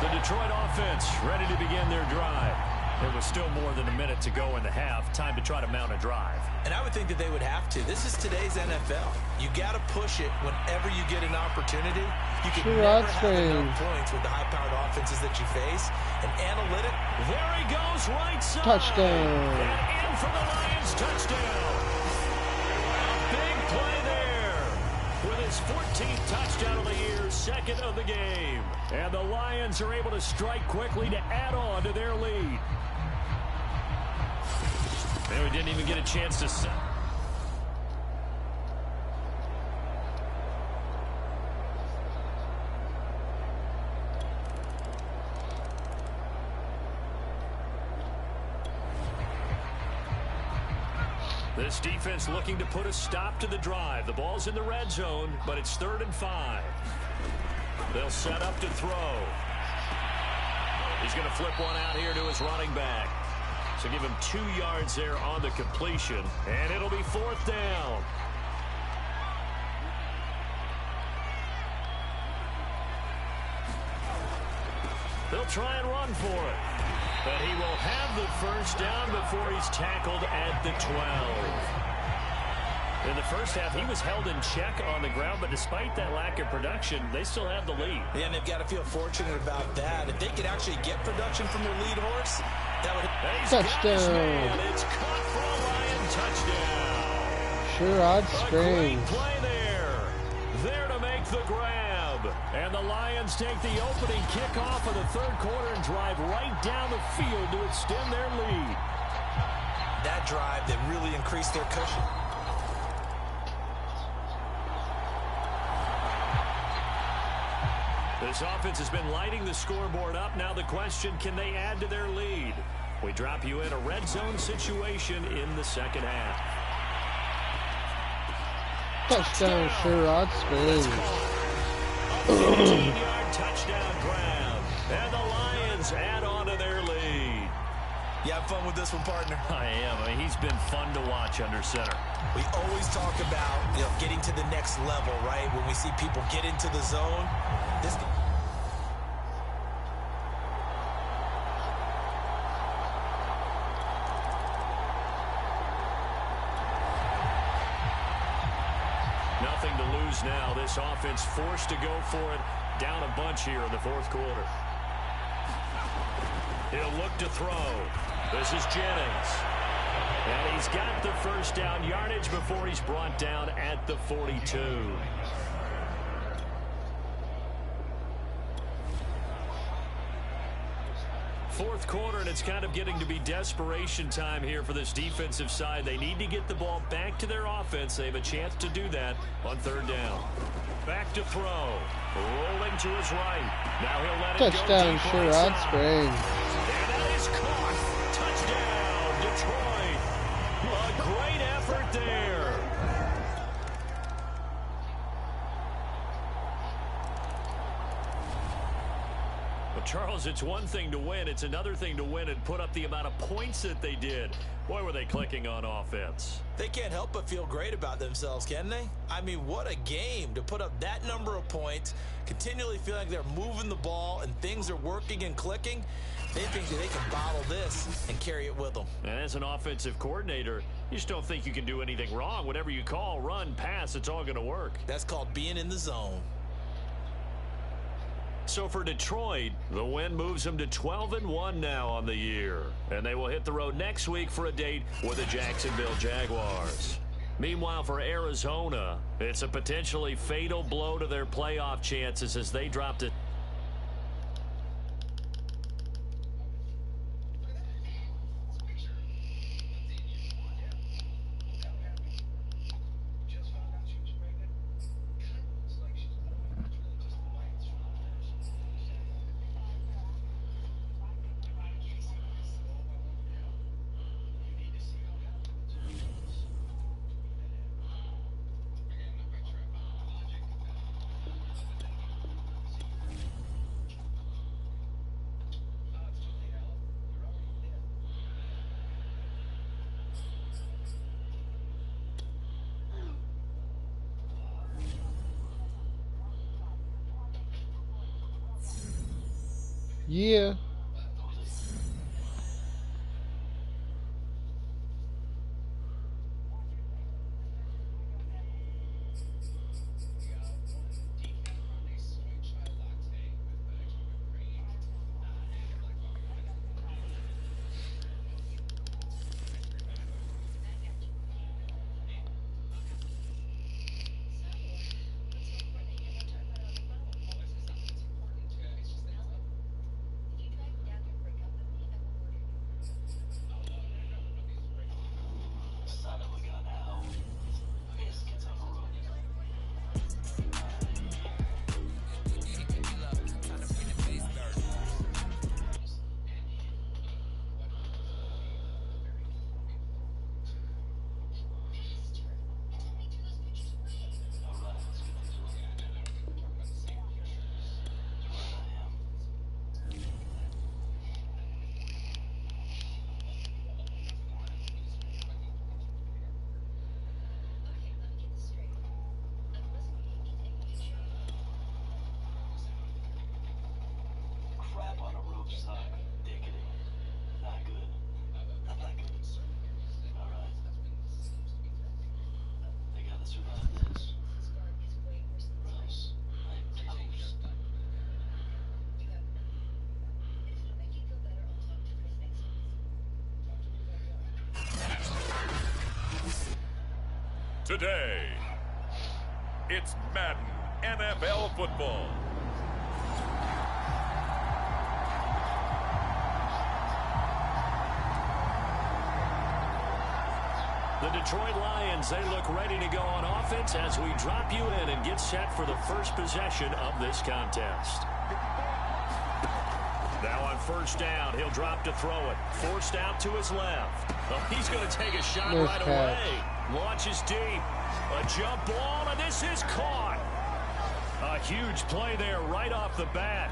Speaker 1: The Detroit offense ready to begin their drive. There was still more than a minute to go in the half. Time to try to mount a drive.
Speaker 2: And I would think that they would have to. This is today's NFL. You got to push it whenever you get an opportunity. You can never have enough points with the high-powered offenses that you face. And analytic.
Speaker 1: There he goes, right side.
Speaker 5: Touchdown.
Speaker 1: And in for the Lions touchdown. his 14th touchdown of the year, second of the game. And the Lions are able to strike quickly to add on to their lead. And we didn't even get a chance to set. This defense looking to put a stop to the drive. The ball's in the red zone, but it's 3rd and 5. They'll set up to throw. He's going to flip one out here to his running back. So give him 2 yards there on the completion, and it'll be 4th down. They'll try and run for it. But he will have the first down before he's tackled at the 12. In the first half, he was held in check on the ground, but despite that lack of production, they still have the lead.
Speaker 2: Yeah, and they've got to feel fortunate about that. If they could actually get production from their lead horse, that would...
Speaker 5: Touchdown.
Speaker 1: It's caught for a Lion touchdown.
Speaker 5: Sherrod
Speaker 1: A
Speaker 5: Springs.
Speaker 1: great play there. There to make the grab. And the Lions take the opening kickoff of the 3rd quarter and drive right down the field to extend their lead.
Speaker 2: That drive that really increased their cushion.
Speaker 1: This offense has been lighting the scoreboard up. Now the question, can they add to their lead? We drop you in a red zone situation in the second half.
Speaker 5: Touchdown, Sherrod Springs.
Speaker 1: 15-yard touchdown grab. And the Lions add on to their lead.
Speaker 2: You have fun with this one, partner?
Speaker 1: I am. I mean, he's been fun to watch under center.
Speaker 2: We always talk about, getting to the next level, right? When we see people get into the zone. This...
Speaker 1: Nothing to lose now. This offense forced to go for it. Down a bunch here in the 4th quarter. He'll look to throw. This is Jennings. And he's got the first down yardage before he's brought down at the 42. Fourth quarter, and it's kind of getting to be desperation time here for this defensive side. They need to get the ball back to their offense. They have a chance to do that on 3rd down. Back to throw. Rolling to his right. Now he'll let it go.
Speaker 5: Touchdown, Sherrod Springs.
Speaker 1: And that is caught. Touchdown, Detroit. A great effort there. Charles, it's one thing to win. It's another thing to win and put up the amount of points that they did. Boy, were they clicking on offense.
Speaker 2: They can't help but feel great about themselves, can they? I mean, what a game to put up that number of points, continually feeling like they're moving the ball and things are working and clicking. They think that they can bottle this and carry it with them.
Speaker 1: And as an offensive coordinator, you just don't think you can do anything wrong. Whatever you call, run, pass, it's all going to work.
Speaker 2: That's called being in the zone.
Speaker 1: So for Detroit, the win moves them to 12-1 now on the year. And they will hit the road next week for a date with the Jacksonville Jaguars. Meanwhile, for Arizona, it's a potentially fatal blow to their playoff chances as they drop to...
Speaker 5: Yeah.
Speaker 3: today. It's Madden NFL football.
Speaker 1: The Detroit Lions, they look ready to go on offense as we drop you in and get set for the first possession of this contest. Now on first down, he'll drop to throw it. Forced out to his left. Oh, he's going to take a shot right away. Launches deep. A jump ball, and this is caught. A huge play there right off the bat.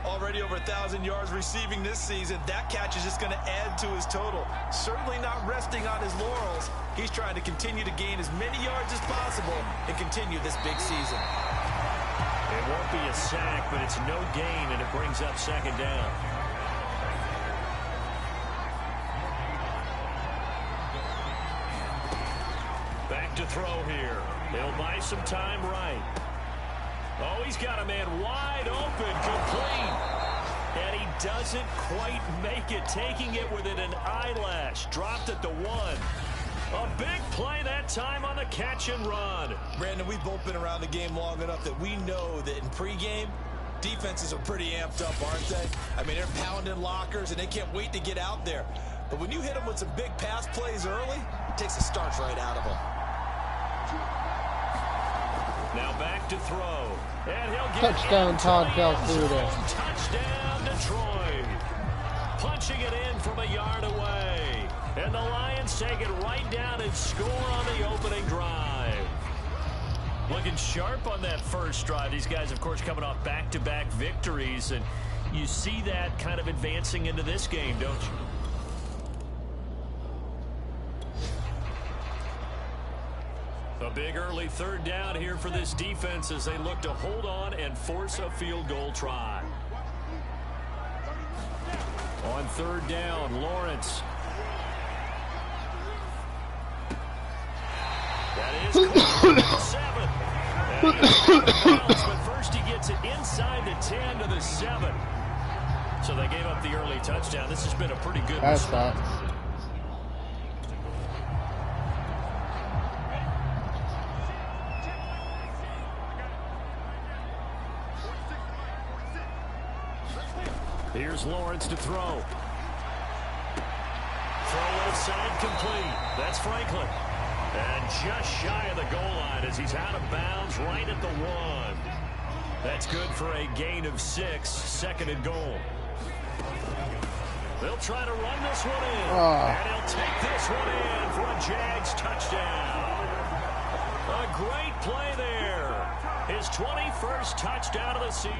Speaker 2: Already over 1,000 yards receiving this season. That catch is just going to add to his total. Certainly not resting on his laurels. He's trying to continue to gain as many yards as possible and continue this big season.
Speaker 1: It won't be a sack, but it's no gain, and it brings up second down. Back to throw here. He'll buy some time right. Oh, he's got a man wide open, complete. And he doesn't quite make it, taking it within an eyelash. Dropped at the 1. A big play that time on the catch and run.
Speaker 2: Brandon, we've both been around the game long enough that we know that in pregame, defenses are pretty amped up, aren't they? I mean, they're pounding lockers, and they can't wait to get out there. But when you hit them with some big pass plays early, it takes the starch right out of them.
Speaker 1: Now back to throw. And he'll get
Speaker 5: touchdown, Todd Calcutta.
Speaker 1: Touchdown, Detroit. Punching it in from a yard away. And the Lions take it right down and score on the opening drive. Looking sharp on that first drive. These guys, of course, coming off back-to-back victories. And you see that kind of advancing into this game, don't you? A big early third down here for this defense as they look to hold on and force a field goal try. On third down, Lawrence. That is 7. But first he gets it inside the 10 to the 7. So they gave up the early touchdown. This has been a pretty good response. Here's Lawrence to throw. Throw left side complete. That's Franklin. And just shy of the goal line as he's out of bounds right at the 1. That's good for a gain of 6. Second and goal. They'll try to run this one in. And he'll take this one in for a Jags touchdown. A great play there. His 21st touchdown of the season.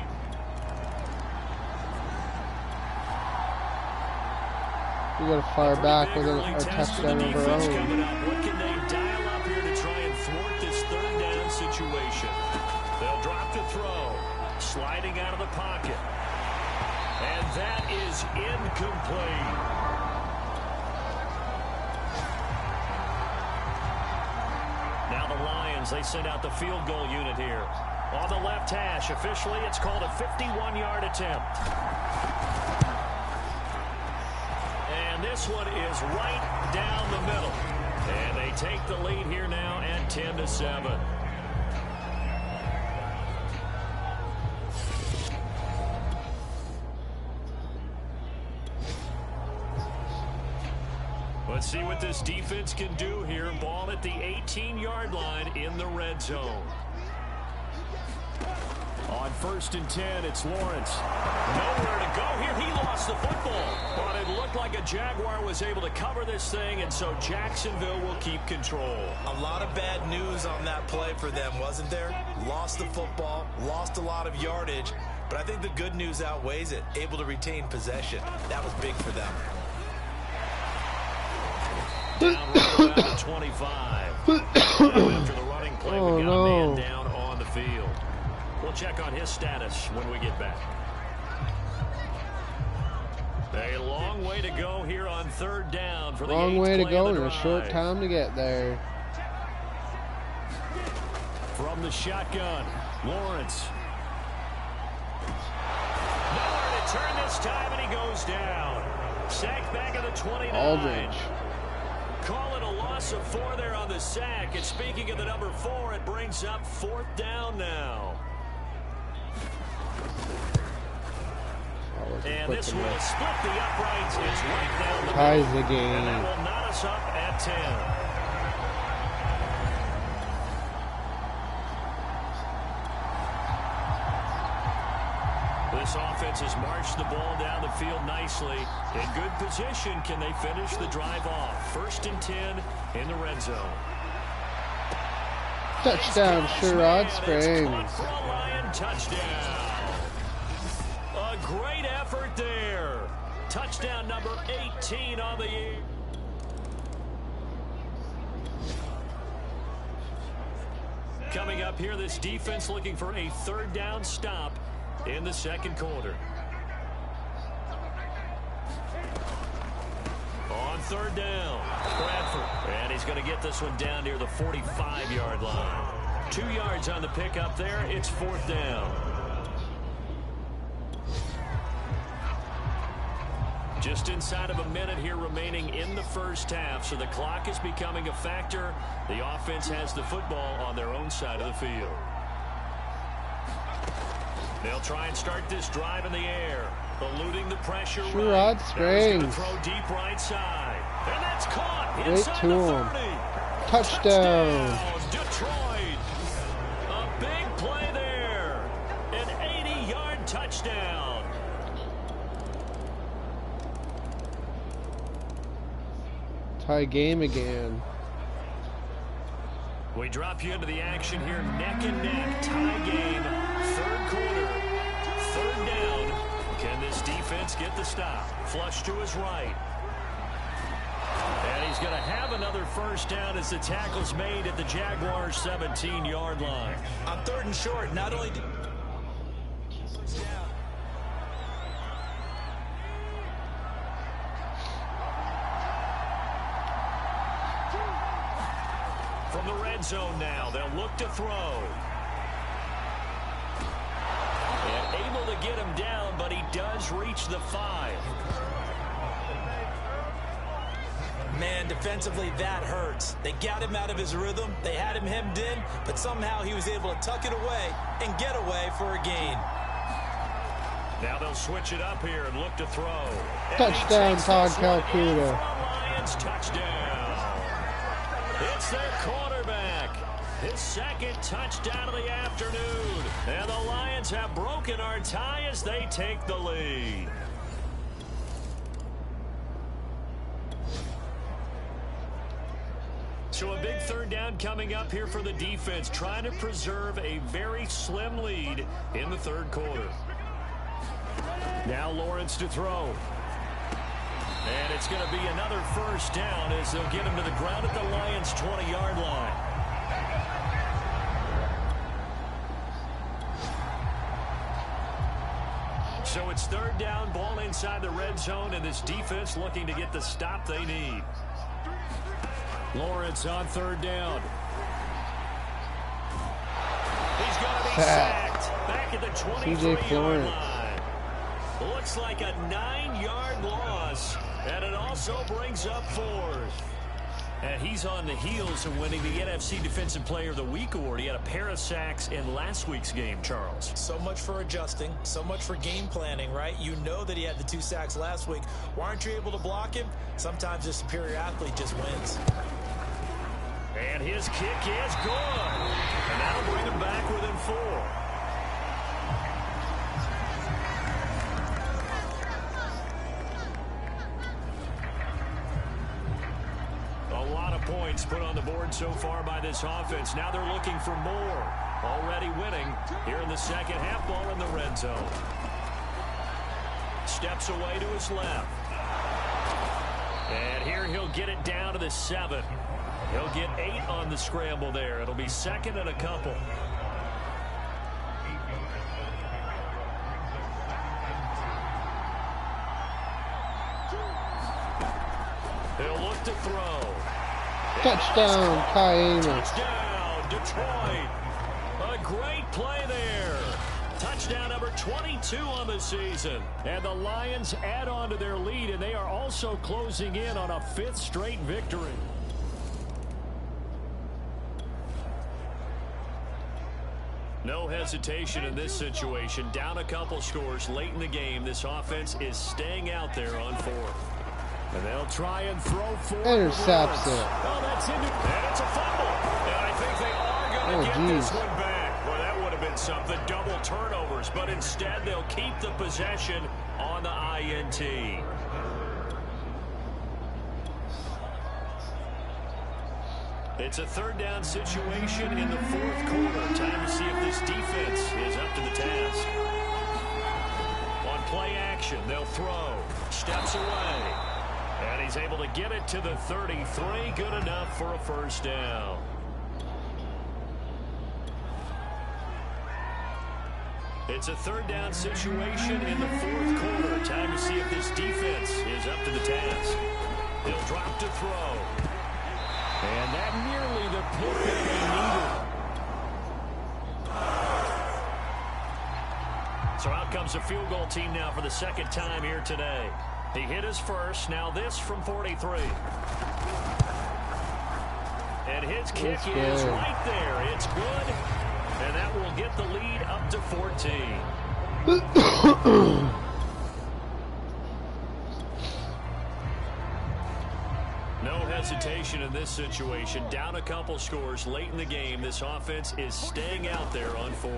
Speaker 5: We got to fire back with a touchdown of our own.
Speaker 1: What can they dial up here to try and thwart this third down situation? They'll drop to throw. Sliding out of the pocket. And that is incomplete. Now the Lions, they send out the field goal unit here. On the left hash, officially it's called a 51-yard attempt. And this one is right down the middle. And they take the lead here now at 10-7. Let's see what this defense can do here. Ball at the 18-yard line in the red zone. On 1st and 10, it's Lawrence. Nowhere to go here. He lost the football. But it looked like a Jaguar was able to cover this thing, and so Jacksonville will keep control.
Speaker 2: A lot of bad news on that play for them, wasn't there? Lost the football, lost a lot of yardage, but I think the good news outweighs it. Able to retain possession. That was big for them.
Speaker 1: Down right around the 25. After the running play, we got a man down on the field. We'll check on his status when we get back. A long way to go here on third down for the
Speaker 5: long way to go
Speaker 1: and
Speaker 5: a short time to get there.
Speaker 1: From the shotgun, Lawrence. Nowhere to turn this time, and he goes down. Sacked back at the 29.
Speaker 5: Aldridge.
Speaker 1: call it a loss of 4 there on the sack. And speaking of the number 4, it brings up 4th down now. And this will split the uprights. It's right down the
Speaker 5: ties the
Speaker 1: middle.
Speaker 5: game.
Speaker 1: And that will knot us up at 10. This offense has marched the ball down the field nicely. In good position, can they finish the drive off? 1st and 10 in the red zone.
Speaker 5: Touchdown, Sherrod Springs.
Speaker 1: For a Lion touchdown. A great effort there. Touchdown number 18 on the year. Coming up here, this defense looking for a 3rd down stop in the 2nd quarter. On 3rd down, Bradford. And he's going to get this one down near the 45-yard line. 2 yards on the pickup there. It's 4th down. Just inside of a minute here remaining in the 1st half, so the clock is becoming a factor. The offense has the football on their own side of the field. They'll try and start this drive in the air, eluding the pressure.
Speaker 5: Sherrod Springs.
Speaker 1: Throw deep right side, and that's caught
Speaker 5: Right
Speaker 1: inside
Speaker 5: to
Speaker 1: the
Speaker 5: him.
Speaker 1: 30.
Speaker 5: Touchdown.
Speaker 1: Detroit. A big play there. An 80-yard touchdown.
Speaker 5: Tie game again.
Speaker 1: We drop you into the action here, neck and neck, tie game, 3rd quarter, 3rd down. Can this defense get the stop? Flush to his right. And he's going to have another 1st down as the tackle's made at the Jaguars' 17-yard line.
Speaker 2: On 3rd and short, not only
Speaker 1: From the red zone now, they'll look to throw. And able to get him down, but he does reach the 5.
Speaker 2: Man, defensively, that hurts. They got him out of his rhythm. They had him hemmed in, but somehow he was able to tuck it away and get away for a gain.
Speaker 1: Now they'll switch it up here and look to throw.
Speaker 5: Touchdown, Todd Calcutta.
Speaker 1: Lions touchdown. It's their quarterback. His 2nd touchdown of the afternoon. And the Lions have broken our tie as they take the lead. So a big 3rd down coming up here for the defense, trying to preserve a very slim lead in the 3rd quarter. Now Lawrence to throw. And it's going to be another 1st down as they'll get him to the ground at the Lions' 20-yard line. So it's 3rd down, ball inside the red zone, and this defense looking to get the stop they need. Lawrence on 3rd down. He's going to be sacked. Back at the 23-yard line. Looks like a 9-yard loss, and it also brings up 4th. And he's on the heels of winning the NFC Defensive Player of the Week award. He had a pair of sacks in last week's game, Charles.
Speaker 2: So much for adjusting, so much for game planning, right? You know that he had the 2 sacks last week. Why aren't you able to block him? Sometimes the superior athlete just wins.
Speaker 1: And his kick is good. And that'll bring him back within 4. A lot of points put on the board so far by this offense. Now they're looking for more. Already winning here in the 2nd half, ball in the red zone. Steps away to his left. And here he'll get it down to the 7. He'll get 8 on the scramble there. It'll be 2nd and a couple. He'll look to throw.
Speaker 5: Touchdown, Kai Amos.
Speaker 1: Touchdown, Detroit. A great play there. Touchdown number 22 on the season. And the Lions add on to their lead, and they are also closing in on a 5th straight victory. No hesitation in this situation. Down a couple scores late in the game. This offense is staying out there on 4th. And they'll try and throw for
Speaker 5: Intercepts it.
Speaker 1: Oh, that's into, and it's a fumble. And I think they are going to get this one back. Well, that would have been something. Double turnovers. But instead, they'll keep the possession on the INT. It's a 3rd down situation in the 4th quarter. Time to see if this defense is up to the task. On play action, they'll throw. Steps away. And he's able to get it to the 33. Good enough for a 1st down. It's a 3rd down situation in the 4th quarter. Time to see if this defense is up to the task. He'll drop to throw. And that nearly the pick that they needed. So out comes the field goal team now for the 2nd time here today. He hit his first. Now this from 43. And his kick is right there. It's good. And that will get the lead up to 14. No hesitation in this situation. Down a couple scores late in the game. This offense is staying out there on 4th.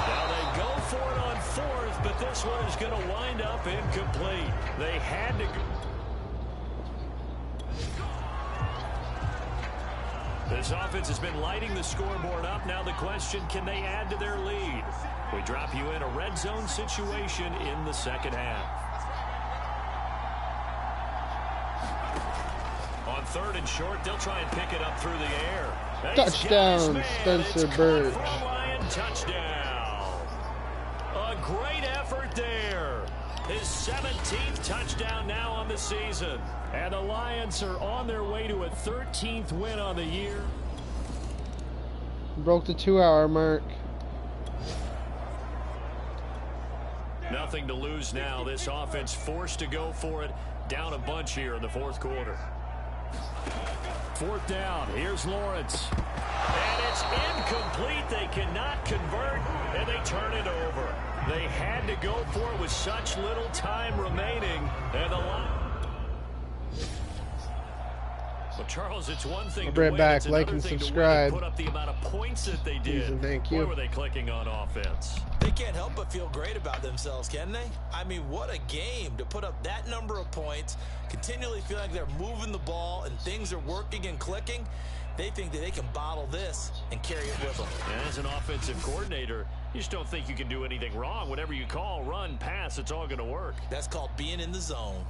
Speaker 1: Now they go for it on 4th, but this one is going to wind up incomplete. They had to. This offense has been lighting the scoreboard up. Now the question, can they add to their lead? We drop you in a red zone situation in the 2nd half. On 3rd and short, they'll try and pick it up through the air.
Speaker 5: Touchdown, Spencer Birch.
Speaker 1: Touchdown. A great effort there. His 17th touchdown now on the season. And the Lions are on their way to a 13th win on the year.
Speaker 5: Broke the 2-hour mark.
Speaker 1: Nothing to lose now. This offense forced to go for it. Down a bunch here in the 4th quarter. 4th down. Here's Lawrence. And it's incomplete. They cannot convert, and they turn it over. They had to go for it with such little time remaining. And the line. Well, Charles, it's one thing to win.
Speaker 5: back.
Speaker 1: It's
Speaker 5: Like
Speaker 1: another
Speaker 5: and
Speaker 1: thing
Speaker 5: subscribe.
Speaker 1: To put up the amount of points that they did.
Speaker 5: Please and thank you.
Speaker 1: What were they clicking on offense?
Speaker 2: They can't help but feel great about themselves, can they? I mean, what a game to put up that number of points, continually feel like they're moving the ball and things are working and clicking. They think that they can bottle this and carry it with them.
Speaker 1: And as an offensive coordinator, you just don't think you can do anything wrong. Whatever you call, run, pass, it's all going to work.
Speaker 2: That's called being in the zone.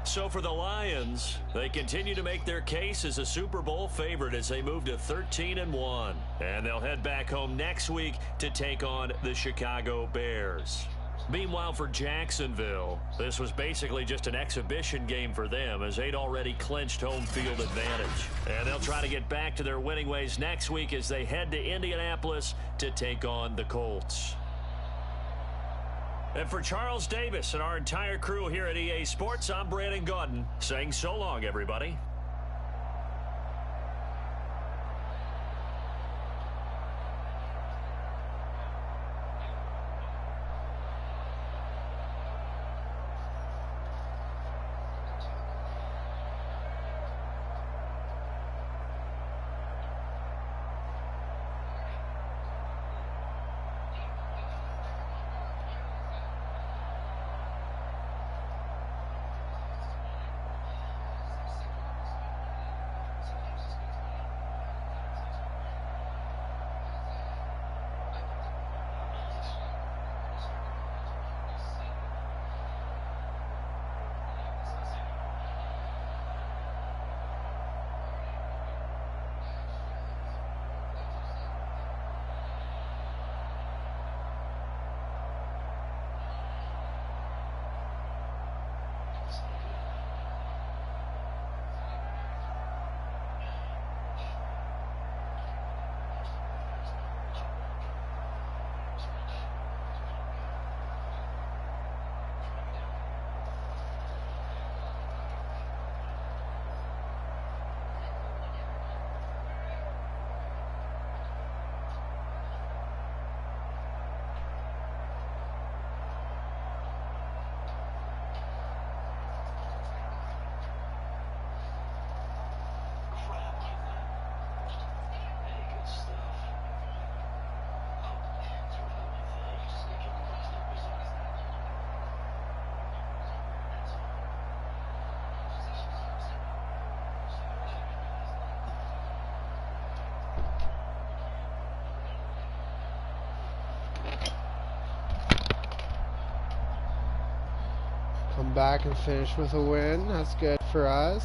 Speaker 1: So for the Lions, they continue to make their case as a Super Bowl favorite as they move to 13-1. And they'll head back home next week to take on the Chicago Bears. Meanwhile, for Jacksonville, this was basically just an exhibition game for them as they'd already clinched home field advantage. And they'll try to get back to their winning ways next week as they head to Indianapolis to take on the Colts. And for Charles Davis and our entire crew here at EA Sports, I'm Brandon Gaudin saying so long, everybody.
Speaker 5: Come back and finish with a win. That's good for us.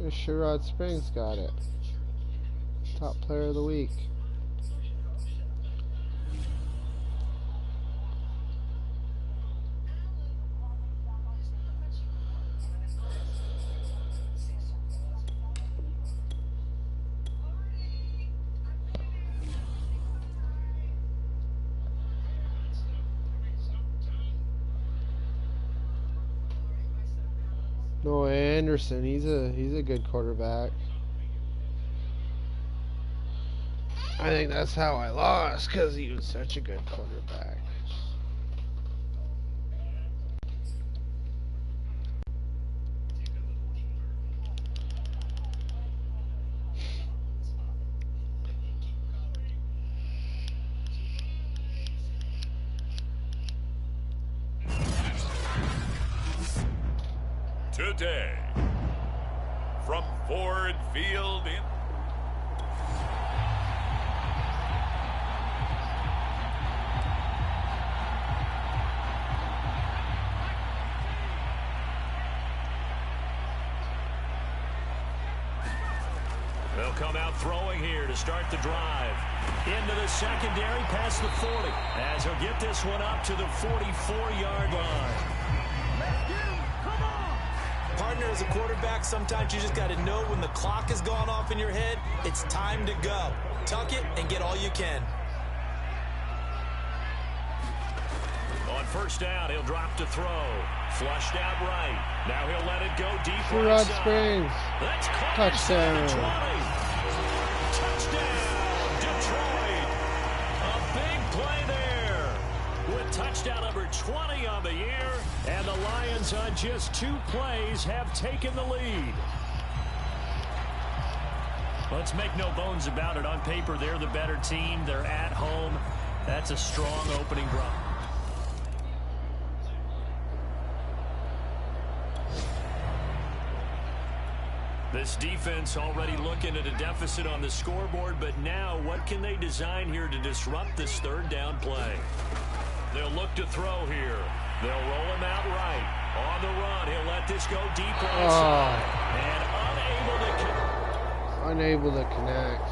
Speaker 5: Sherrod Springs got it. Top player of the week. Noah Anderson, he's a good quarterback. I think that's how I lost, because he was such a good quarterback.
Speaker 3: Today, from Ford Field in
Speaker 1: They'll come out throwing here to start the drive. Into the secondary, past the 40. As he'll get this one up to the 44-yard line.
Speaker 2: Partner, as a quarterback, sometimes you just got to know when the clock has gone off in your head, it's time to go. Tuck it and get all you can.
Speaker 1: On first down, he'll drop to throw. Flushed out right. Now he'll let it go deep
Speaker 5: Sherrod
Speaker 1: right side.
Speaker 5: Springs.
Speaker 1: That's caught
Speaker 5: Touchdown.
Speaker 1: inside the 20. Touchdown, Detroit. A big play there. With touchdown number 20 on the year. And the Lions on just 2 plays have taken the lead. Let's make no bones about it. On paper, they're the better team. They're at home. That's a strong opening drive. This defense already looking at a deficit on the scoreboard, but now what can they design here to disrupt this third down play? They'll look to throw here. They'll roll him out right. On the run, he'll let this go deep right side. And
Speaker 5: Unable to connect.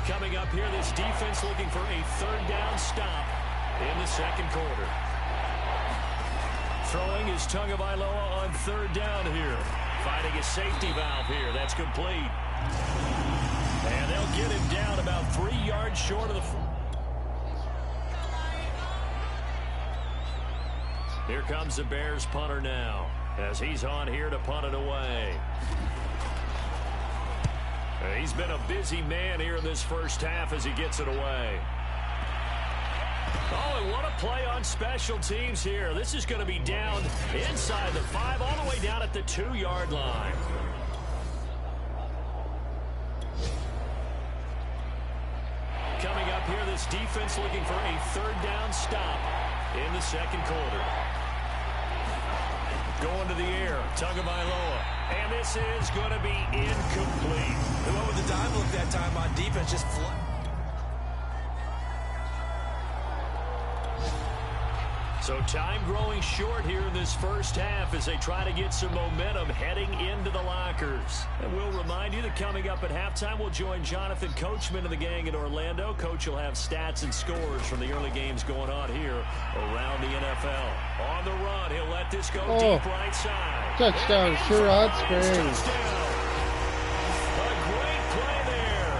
Speaker 1: Coming up here, this defense looking for a third down stop in the second quarter. Throwing is Tagovailoa on third down here. Finding a safety valve here. That's complete. And they'll get him down about 3 yards short of the... Here comes the Bears punter now, as he's on here to punt it away. He's been a busy man here in this first half as he gets it away. Oh, and what a play on special teams here. This is going to be down inside the 5, all the way down at the 2-yard line. Coming up here, this defense looking for a third down stop in the second quarter. Going to the air. Tagovailoa. And this is going to be incomplete.
Speaker 2: They went with the dive look that time on defense. Just
Speaker 1: So time growing short here in this first half as they try to get some momentum heading into the lockers. And we'll remind you that coming up at halftime, we'll join Jonathan Coachman and the gang in Orlando. Coach will have stats and scores from the early games going on here around the NFL. On the run, he'll let this go deep right side.
Speaker 5: Touchdown, Sherrod Springs.
Speaker 1: A great play there.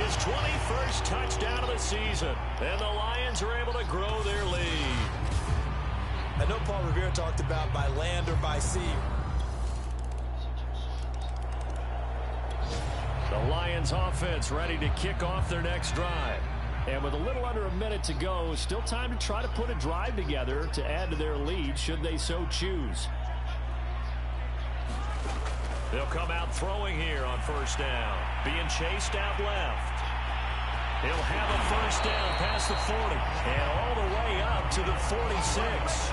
Speaker 1: His 21st touchdown of the season. And the Lions are able to grow their lead.
Speaker 2: I know Paul Revere talked about by land or by sea.
Speaker 1: The Lions offense ready to kick off their next drive. And with a little under a minute to go, still time to try to put a drive together to add to their lead should they so choose. They'll come out throwing here on first down. Being chased out left. He'll have a first down past the 40 and all the way up to the 46.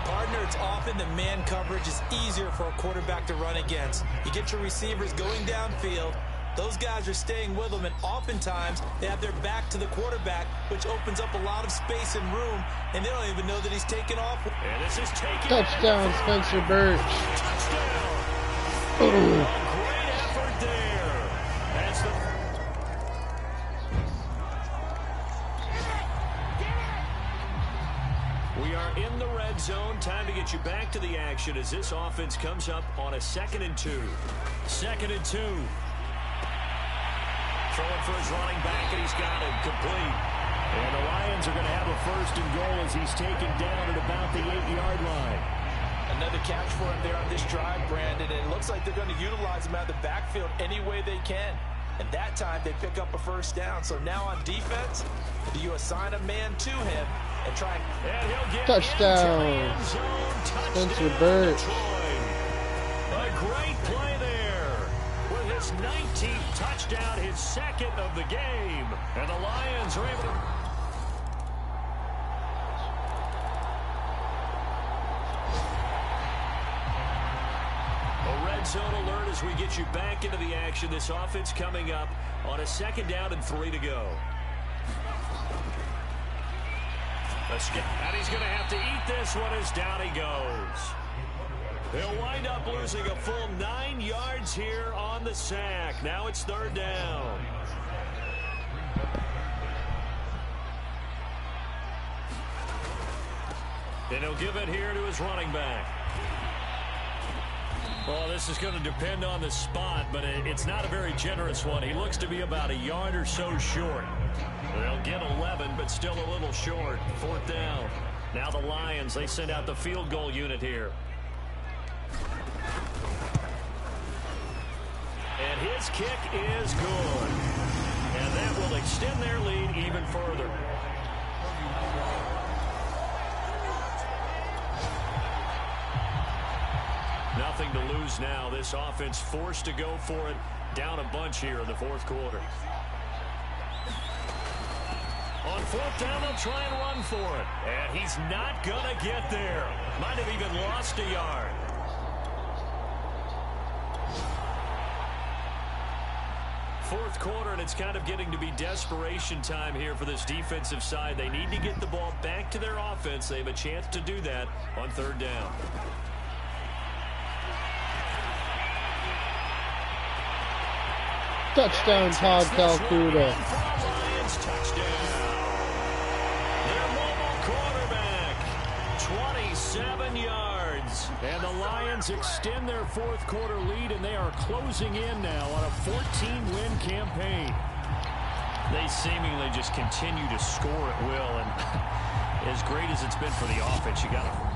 Speaker 2: Partner, it's often that man coverage is easier for a quarterback to run against. You get your receivers going downfield. Those guys are staying with them, and oftentimes they have their back to the quarterback, which opens up a lot of space and room, and they don't even know that he's taken off.
Speaker 1: And this is taken.
Speaker 5: Touchdown, Spencer Birch.
Speaker 1: Touchdown. A great effort there. That's the We are in the red zone. Time to get you back to the action as this offense comes up on a 2nd and 2. 2nd and 2. Throwing for his running back, and he's got him complete. And the Lions are going to have a 1st and goal as he's taken down at about the 8-yard line.
Speaker 2: Another catch for him there on this drive, Brandon, and it looks like they're going to utilize him out of the backfield any way they can. And that time they pick up a 1st down. So now on defense, do you assign a man to him and try
Speaker 1: and he'll get
Speaker 5: touchdown. Spencer Birch.
Speaker 1: A great play there with his 19th touchdown, his 2nd of the game. And the Lions are able to... A red zone alert as we get you back into the action. This offense coming up on a 2nd down and 3 to go. And he's going to have to eat this one as down he goes. He'll wind up losing a full 9 yards here on the sack. Now it's 3rd down. And he'll give it here to his running back. Well, this is going to depend on the spot, but it's not a very generous one. He looks to be about a yard or so short. They'll get 11, but still a little short. 4th down. Now the Lions, they send out the field goal unit here. And his kick is good. And that will extend their lead even further. Nothing to lose now. This offense forced to go for it. Down a bunch here in the 4th quarter. On 4th down, they'll try and run for it. And he's not going to get there. Might have even lost a yard. Fourth quarter, and it's kind of getting to be desperation time here for this defensive side. They need to get the ball back to their offense. They have a chance to do that on 3rd down.
Speaker 5: Touchdown, Todd Calcutta.
Speaker 1: Touchdown. Their mobile quarterback, 27 yards. And the Lions extend their 4th quarter lead, and they are closing in now on a 14-win campaign. They seemingly just continue to score at will, and as great as it's been for the offense, you got to...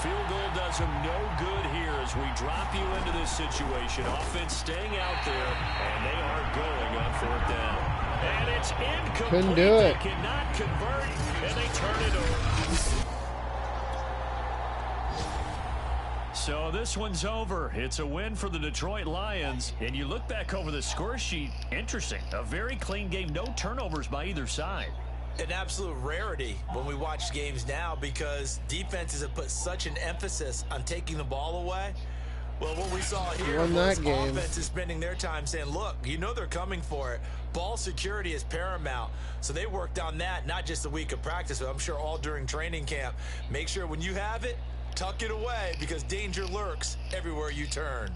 Speaker 1: Field goal does them no good here as we drop you into this situation. Offense staying out there, and they are going on 4th down. And it's incomplete.
Speaker 5: Couldn't do it.
Speaker 1: They cannot convert, and they turn it over. So this one's over. It's a win for the Detroit Lions. And you look back over the score sheet, interesting. A very clean game, no turnovers by either side.
Speaker 2: An absolute rarity when we watch games now because defenses have put such an emphasis on taking the ball away. Well, what we saw here was offense is spending their time saying, look, you know they're coming for it. Ball security is paramount. So they worked on that, not just a week of practice, but I'm sure all during training camp. Make sure when you have it, tuck it away because danger lurks everywhere you turn.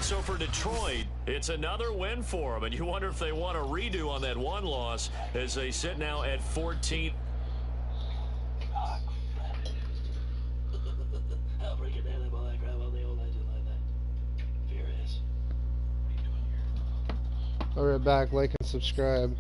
Speaker 1: So for Detroit, it's another win for them, and you wonder if they want a redo on that one loss as they sit now at 14.
Speaker 5: I'll be right back. Like and subscribe.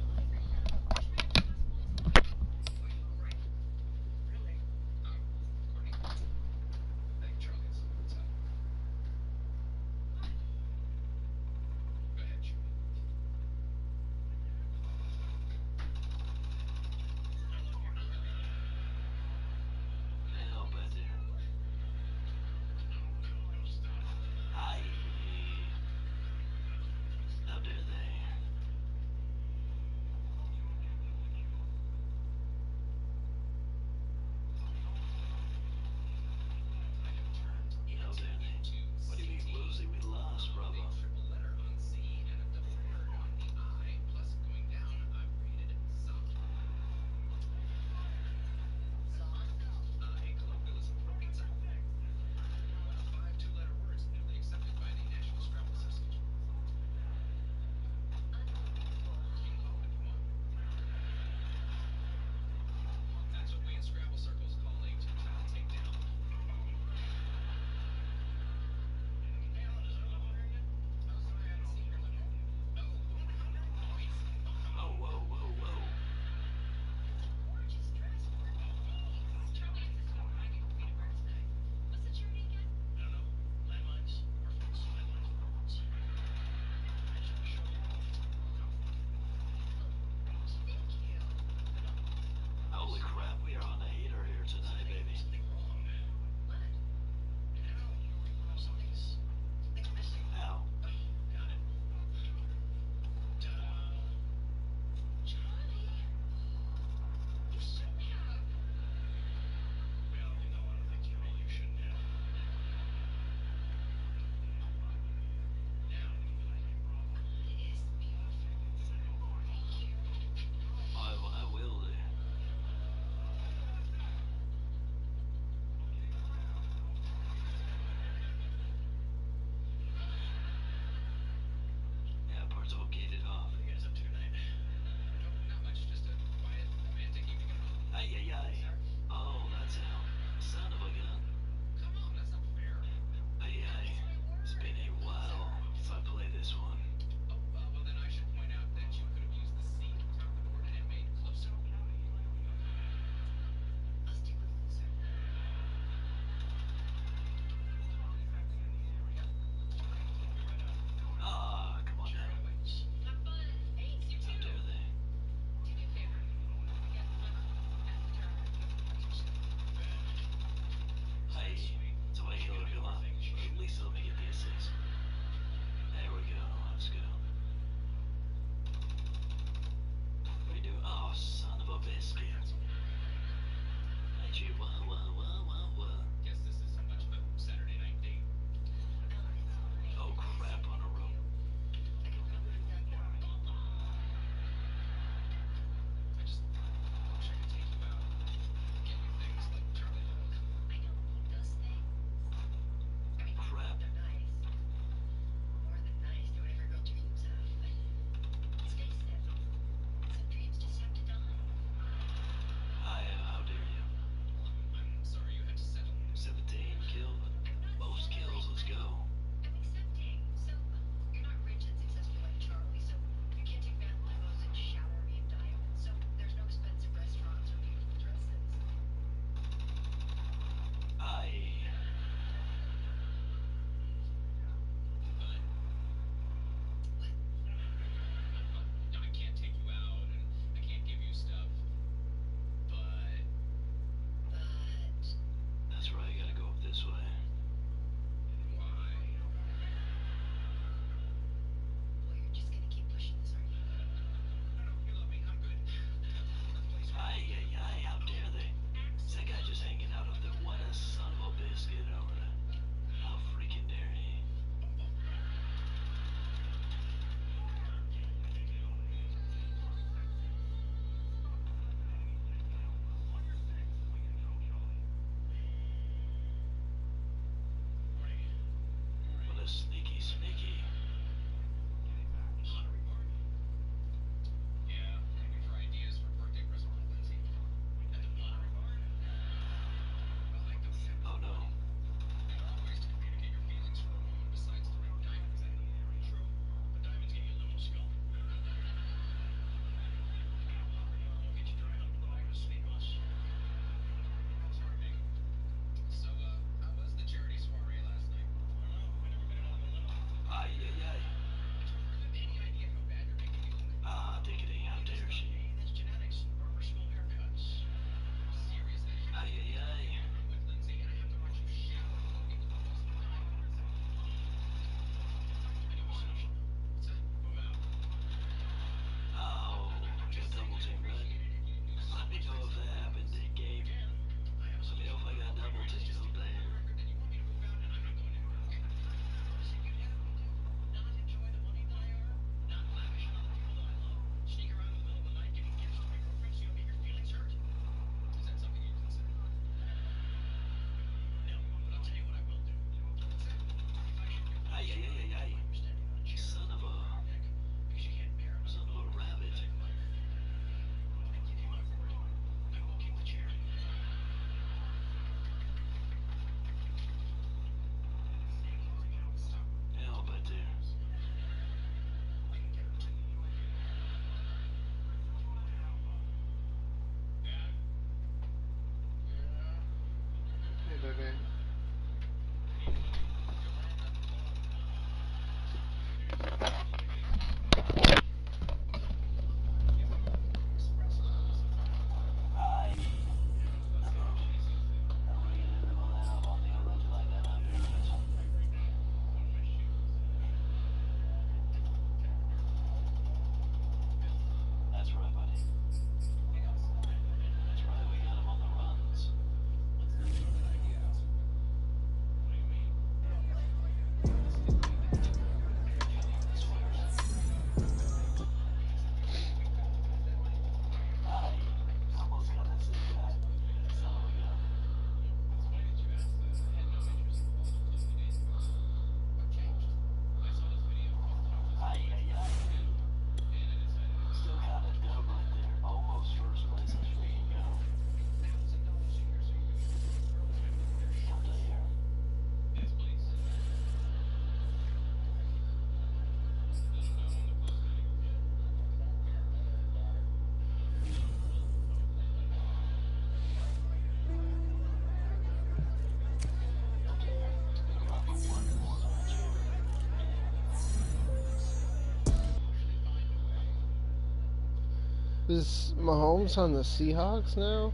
Speaker 5: Is Mahomes on the Seahawks now?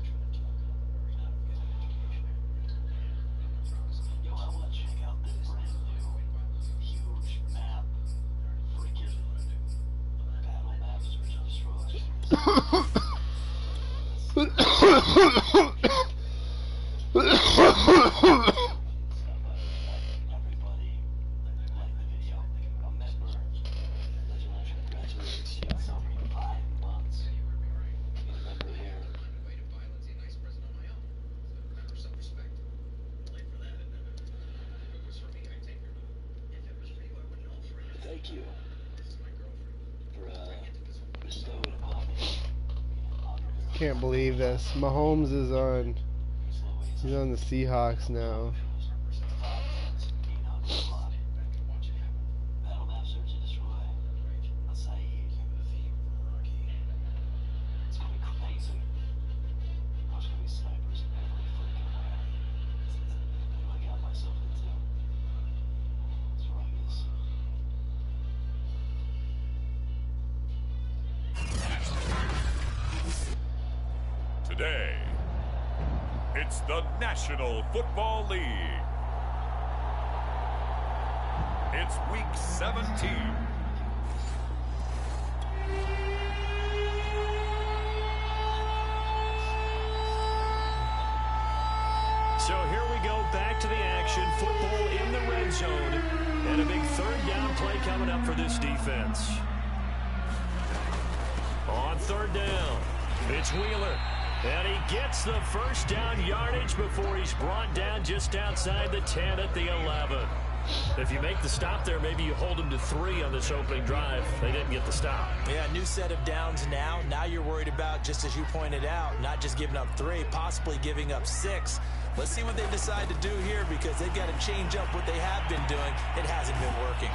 Speaker 4: Yo, how about check out this brand new, huge map? Freaking battle map search and destroy. Everybody, like the video. A member, legendary congratulations to yourself for 5 months. Be a member here. Thank you for bestowing upon me.
Speaker 5: Can't believe this. Mahomes is on. He's on the Seahawks now.
Speaker 4: Battle map search and destroy. Saeed. It's gonna be crazy. There's gonna be snipers every freaking where. What I got myself into. It's rugged.
Speaker 3: Today, it's the National Football League. It's week 17.
Speaker 1: So here we go, back to the action. Football in the red zone. And a big third down play coming up for this defense. On third down, it's Wheeler. And he gets the first down yardage before he's brought down just outside the 10 at the 11. If you make the stop there, maybe you hold him to 3 on this opening drive. They didn't get the stop.
Speaker 2: Yeah, new set of downs now. Now you're worried about, just as you pointed out, not just giving up 3, possibly giving up 6. Let's see what they decide to do here, because they've got to change up what they have been doing. It hasn't been working.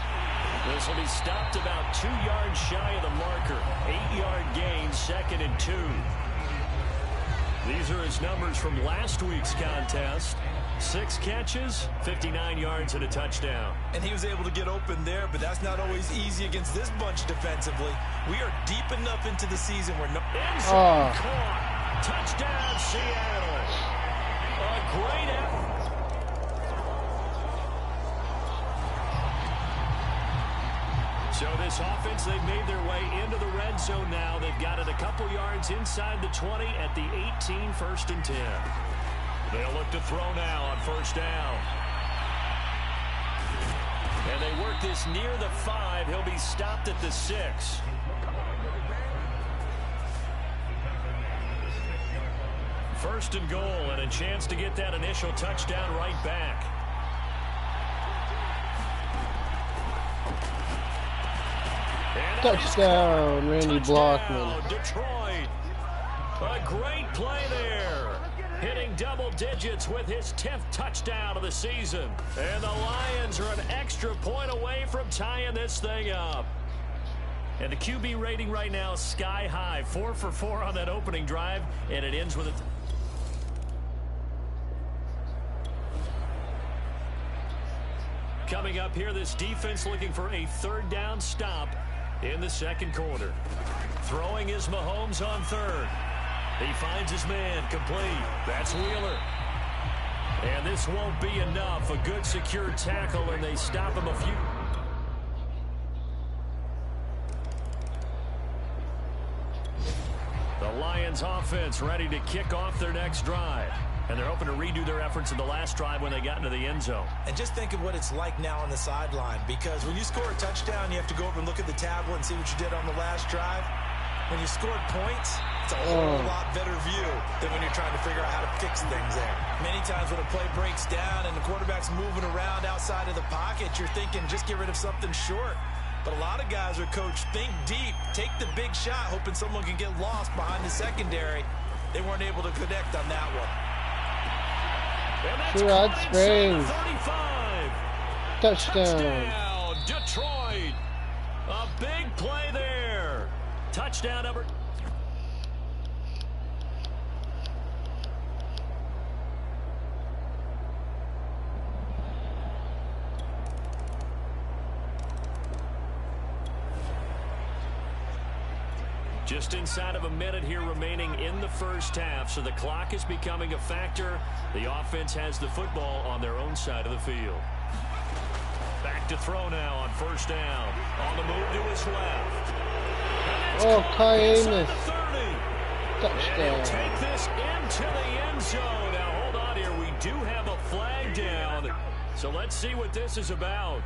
Speaker 1: This will be stopped about 2 yards shy of the marker. 8-yard gain, 2nd and 2. These are his numbers from last week's contest. 6 catches, 59 yards, and a touchdown.
Speaker 2: And he was able to get open there, but that's not always easy against this bunch defensively. We are deep enough into the season where no...
Speaker 1: Endzone caught. Touchdown, Seattle. A great effort. So this offense, they've made their way into the red zone now. They've got it a couple yards inside the 20 at the 18, 1st and 10. They'll look to throw now on first down. And they work this near the 5. He'll be stopped at the 6. First and goal, and a chance to get that initial touchdown right back.
Speaker 5: Touchdown, Randy Blockman.
Speaker 1: Detroit. A great play there. Hitting double digits with his 10th touchdown of the season. And the Lions are an extra point away from tying this thing up. And the QB rating right now is sky high. 4 for 4 on that opening drive, and it ends with a... Coming up here, this defense looking for a third down stop in the second quarter. Throwing is Mahomes on third. He finds his man complete. That's Wheeler. And this won't be enough. A good secure tackle, and they stop him a few. The Lions offense ready to kick off their next drive. And they're hoping to redo their efforts in the last drive when they got into the end zone.
Speaker 2: And just think of what it's like now on the sideline, because when you score a touchdown, you have to go over and look at the tablet and see what you did on the last drive. When you scored points, it's a whole lot better view than when you're trying to figure out how to fix things there. Many times when a play breaks down and the quarterback's moving around outside of the pocket, you're thinking just get rid of something short. But a lot of guys are coached, think deep, take the big shot, hoping someone can get lost behind the secondary. They weren't able to connect on that one.
Speaker 5: Sherrod Springs.
Speaker 1: Touchdown, Detroit. A big play there. Touchdown number. Just inside of a minute here remaining in the first half, so the clock is becoming a factor. The offense has the football on their own side of the field. Back to throw now on first down. On the move to his left.
Speaker 5: Oh, Kai Amos.
Speaker 1: And
Speaker 5: Touchdown.
Speaker 1: he'll take this into the end zone. Now, hold on here. We do have a flag down. So let's see what this is about.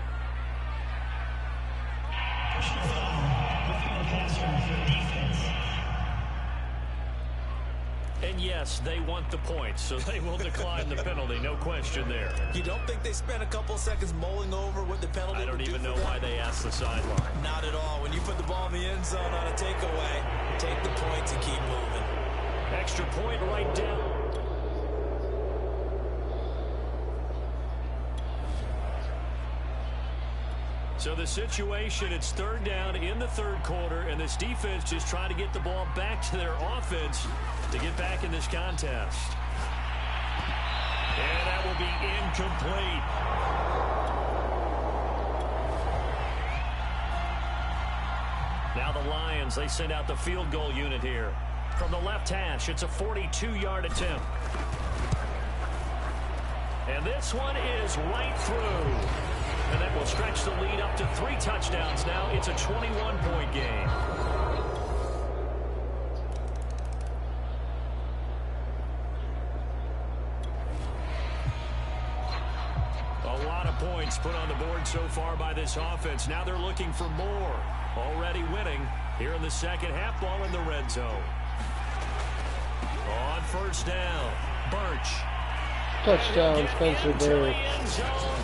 Speaker 1: And yes, they want the points, so they will decline the penalty. No question there.
Speaker 2: You don't think they spent a couple seconds mulling over what the penalty
Speaker 1: I don't
Speaker 2: would do
Speaker 1: even know
Speaker 2: for them?
Speaker 1: why they asked the sideline.
Speaker 2: Not at all. When you put the ball in the end zone on a takeaway, take the points and keep moving.
Speaker 1: Extra point right down. So the situation, it's third down in the third quarter, and this defense just trying to get the ball back to their offense to get back in this contest. And that will be incomplete. Now the Lions, they send out the field goal unit here. From the left hash, it's a 42-yard attempt. And this one is right through. And that will stretch the lead up to 3 touchdowns now. It's a 21-point game. A lot of points put on the board so far by this offense. Now they're looking for more. Already winning here in the second half. Ball in the red zone. On first down, Birch.
Speaker 5: Touchdown, Spencer Birch.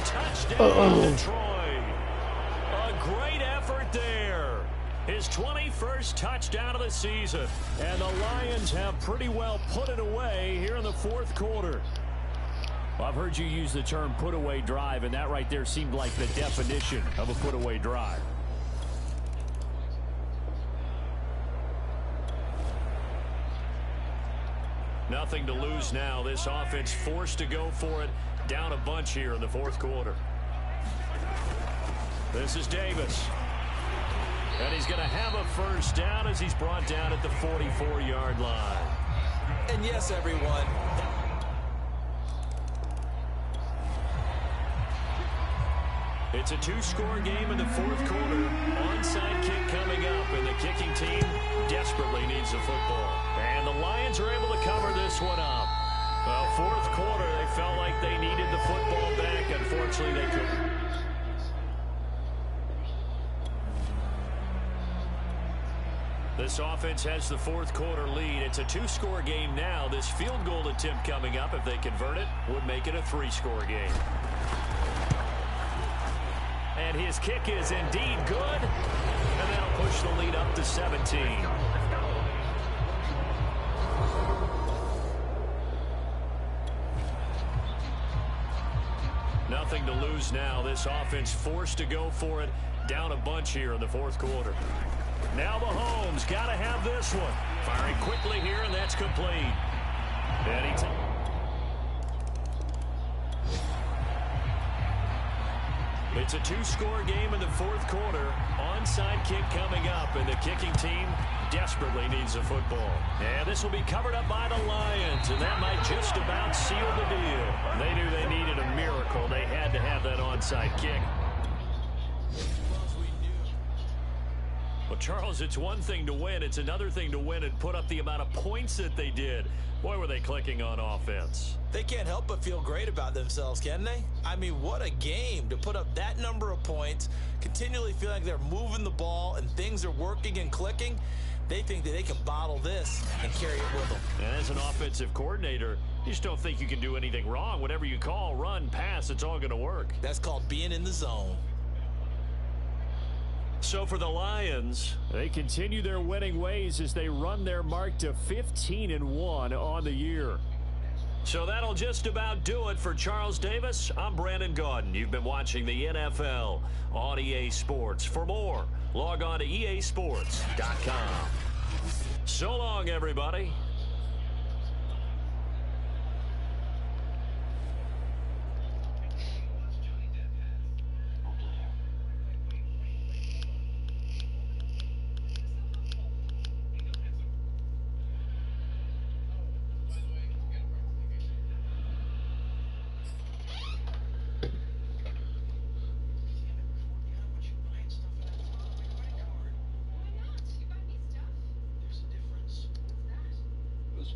Speaker 1: Touchdown, Detroit. A great effort there. His 21st touchdown of the season. And the Lions have pretty well put it away here in the fourth quarter. Well, I've heard you use the term put-away drive, and that right there seemed like the definition of a put-away drive. Nothing to lose now. This offense forced to go for it. Down a bunch here in the fourth quarter. This is Davis. And he's going to have a first down as he's brought down at the 44-yard line.
Speaker 2: And yes, everyone,
Speaker 1: it's a 2-score game in the fourth quarter. Onside kick coming up, and the kicking team desperately needs the football. And the Lions are able to cover this one up. Well, fourth quarter, they felt like they needed the football back. Unfortunately, they couldn't. This offense has the fourth quarter lead. It's a 2-score game now. This field goal attempt coming up, if they convert it, would make it a 3-score game. And his kick is indeed good. And that'll push the lead up to 17. Nothing to lose now. This offense forced to go for it. Down a bunch here in the fourth quarter. Now Mahomes got to have this one. Firing quickly here, and that's complete. It's a 2-score game in the fourth quarter. Onside kick coming up, and the kicking team desperately needs a football. And this will be covered up by the Lions, and that might just about seal the deal. They knew they needed a miracle. They had to have that onside kick. Well, Charles, it's one thing to win. It's another thing to win and put up the amount of points that they did. Boy, were they clicking on offense.
Speaker 2: they can't help but feel great about themselves, can they? I mean, what a game to put up that number of points, continually feel like they're moving the ball and things are working and clicking. They think that they can bottle this and carry it with them.
Speaker 1: And as an offensive coordinator, you just don't think you can do anything wrong. Whatever you call, run, pass, it's all going to work.
Speaker 2: That's called being in the zone.
Speaker 1: So for the Lions, they continue their winning ways as they run their mark to 15-1 on the year. So that'll just about do it for Charles Davis. I'm Brandon Gaudin. You've been watching the NFL on EA Sports. For more, log on to easports.com. So long, everybody.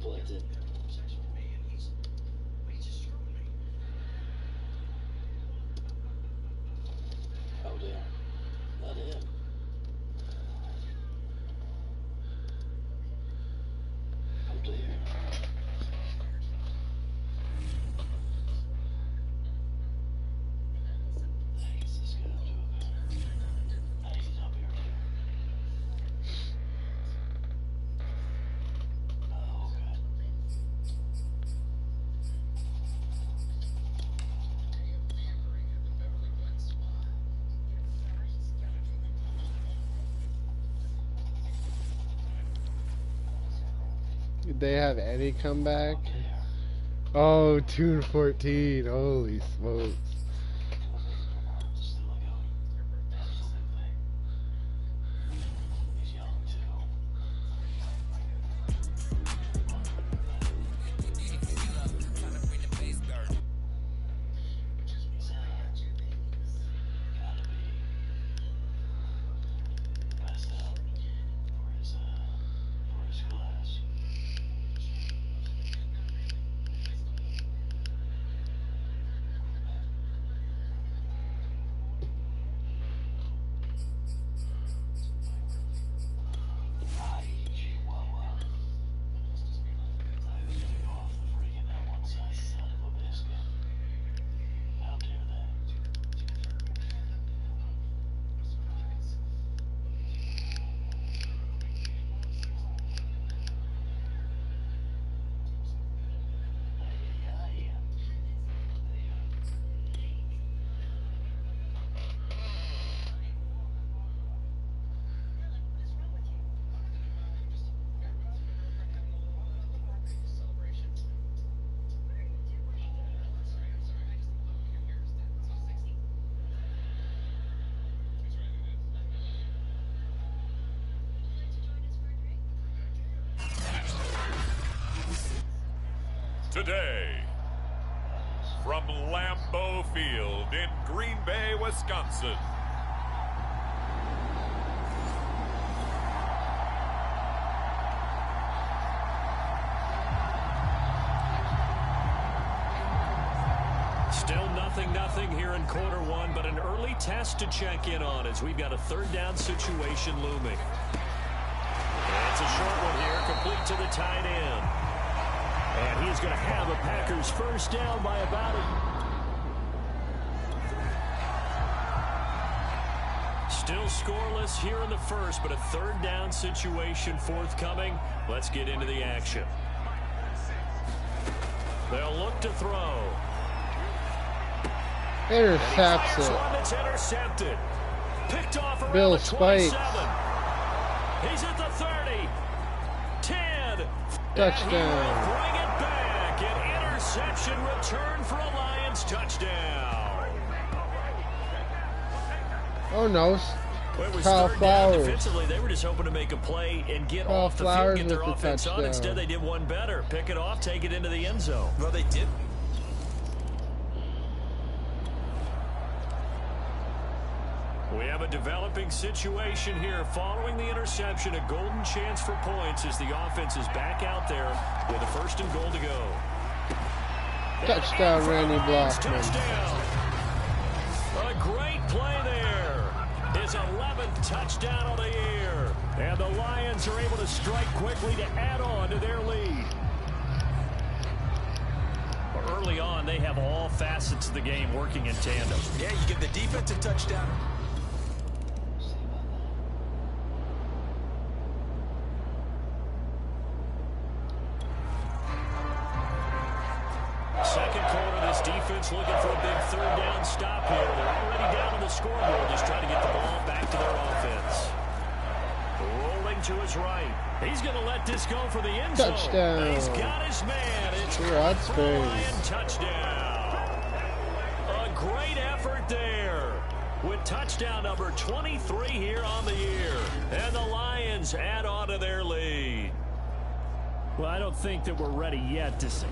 Speaker 4: Split it. Oh dear. Not him. Oh dear. Thanks, this guy up to it. Hey, he's up here too. Oh, okay.
Speaker 5: Did they have Eddie come back? Oh, 2-14. Holy smokes.
Speaker 4: Still a going. Absolutely. He's young too. He's gotta be passed out for his class. Ay, Chihuahua. I was gonna go off the freaking that one side son of a biscuit. How dare they? Ay, ay, ay.
Speaker 3: Today, from Lambeau Field in Green Bay, Wisconsin.
Speaker 1: Still 0-0 here in quarter one, but an early test to check in on as we've got a third down situation looming. And it's a short one here, complete to the tight end. And he's going to have a Packers first down by about Still scoreless here in the first, but a third down situation forthcoming. Let's get into the action. They'll look to throw.
Speaker 5: Intercepts it.
Speaker 1: One that's intercepted. Picked off around
Speaker 5: Bill
Speaker 1: the 27.
Speaker 5: Spikes.
Speaker 1: He's at the 30. 10.
Speaker 5: Touchdown.
Speaker 1: And he will bring it back. An interception return for a Lions touchdown.
Speaker 5: Oh no.
Speaker 1: It was
Speaker 5: Kyle
Speaker 1: third down
Speaker 5: Flowers.
Speaker 1: defensively. They were just hoping to make a play and get
Speaker 5: Kyle
Speaker 1: off the field,
Speaker 5: Flowers
Speaker 1: get their
Speaker 5: with the
Speaker 1: offense on.
Speaker 5: touchdown.
Speaker 1: Instead, they did one better. Pick it off, take it into the end zone.
Speaker 2: Well, they did.
Speaker 1: We have a developing situation here. Following the interception, a golden chance for points as the offense is back out there with a first and goal to go.
Speaker 5: Touchdown, Randy Blockman.
Speaker 1: Touchdown. A great play there. His 11th touchdown of the year. And the Lions are able to strike quickly to add on to their lead. Early on, they have all facets of the game working in tandem.
Speaker 2: Yeah, you give the defense a touchdown.
Speaker 1: Second quarter, this defense looking for a big third down stop here. They're already down on the scoreboard, just trying to get the ball back to their offense. Rolling to his right. He's going to let this go for the end zone.
Speaker 5: Touchdown.
Speaker 1: He's got his man. It's
Speaker 5: Rod
Speaker 1: for a Lion
Speaker 5: Space.
Speaker 1: touchdown. A great effort there with touchdown number 23 here on the year. And the Lions add on to their lead. Well, I don't think that we're ready yet to see.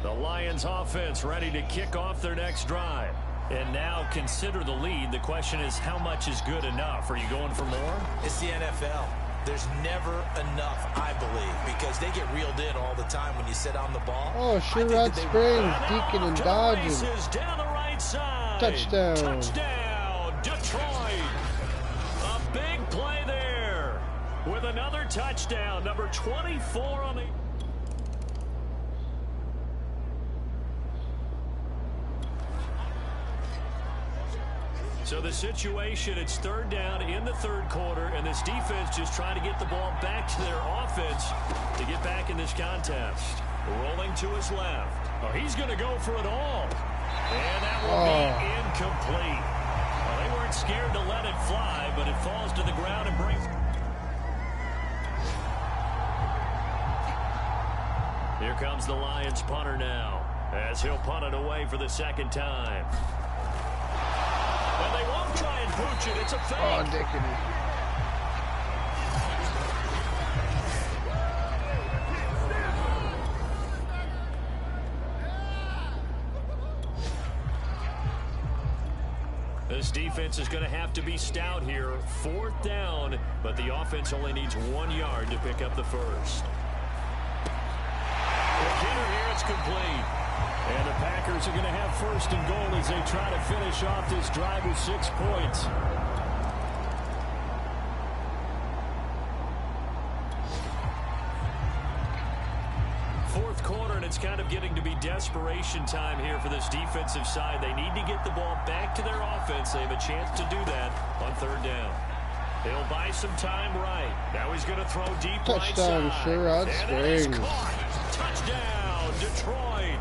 Speaker 1: The Lions offense ready to kick off their next drive. And now consider the lead. The question is, how much is good enough? Are you going for more?
Speaker 2: It's the NFL. There's never enough, I believe, because they get reeled in all the time when you sit on the ball.
Speaker 5: Oh, Sherrod Springs, deacon and dodging.
Speaker 1: Down the right side.
Speaker 5: Touchdown.
Speaker 1: Touchdown, Detroit. A big play there with another touchdown. Number 24 on the... So the situation, it's third down in the third quarter, and this defense just trying to get the ball back to their offense to get back in this contest. Rolling to his left. Oh, he's going to go for it all. And that will be incomplete. Well, they weren't scared to let it fly, but it falls to the ground and brings... Here comes the Lions punter now, as he'll punt it away for the second time. And they won't try and pooch it. It's a fake.
Speaker 5: Oh, dickity.
Speaker 1: This defense is going to have to be stout here. Fourth down, but the offense only needs 1 yard to pick up the first. The hitter here, it's complete. And the Packers are going to have first and goal as they try to finish off this drive with 6 points. Fourth quarter, and it's kind of getting to be desperation time here for this defensive side. They need to get the ball back to their offense. They have a chance to do that on third down. He'll buy some time right. Now he's going to throw deep right side.
Speaker 5: Touchdown, Sherrod Springs.
Speaker 1: Touchdown, Detroit.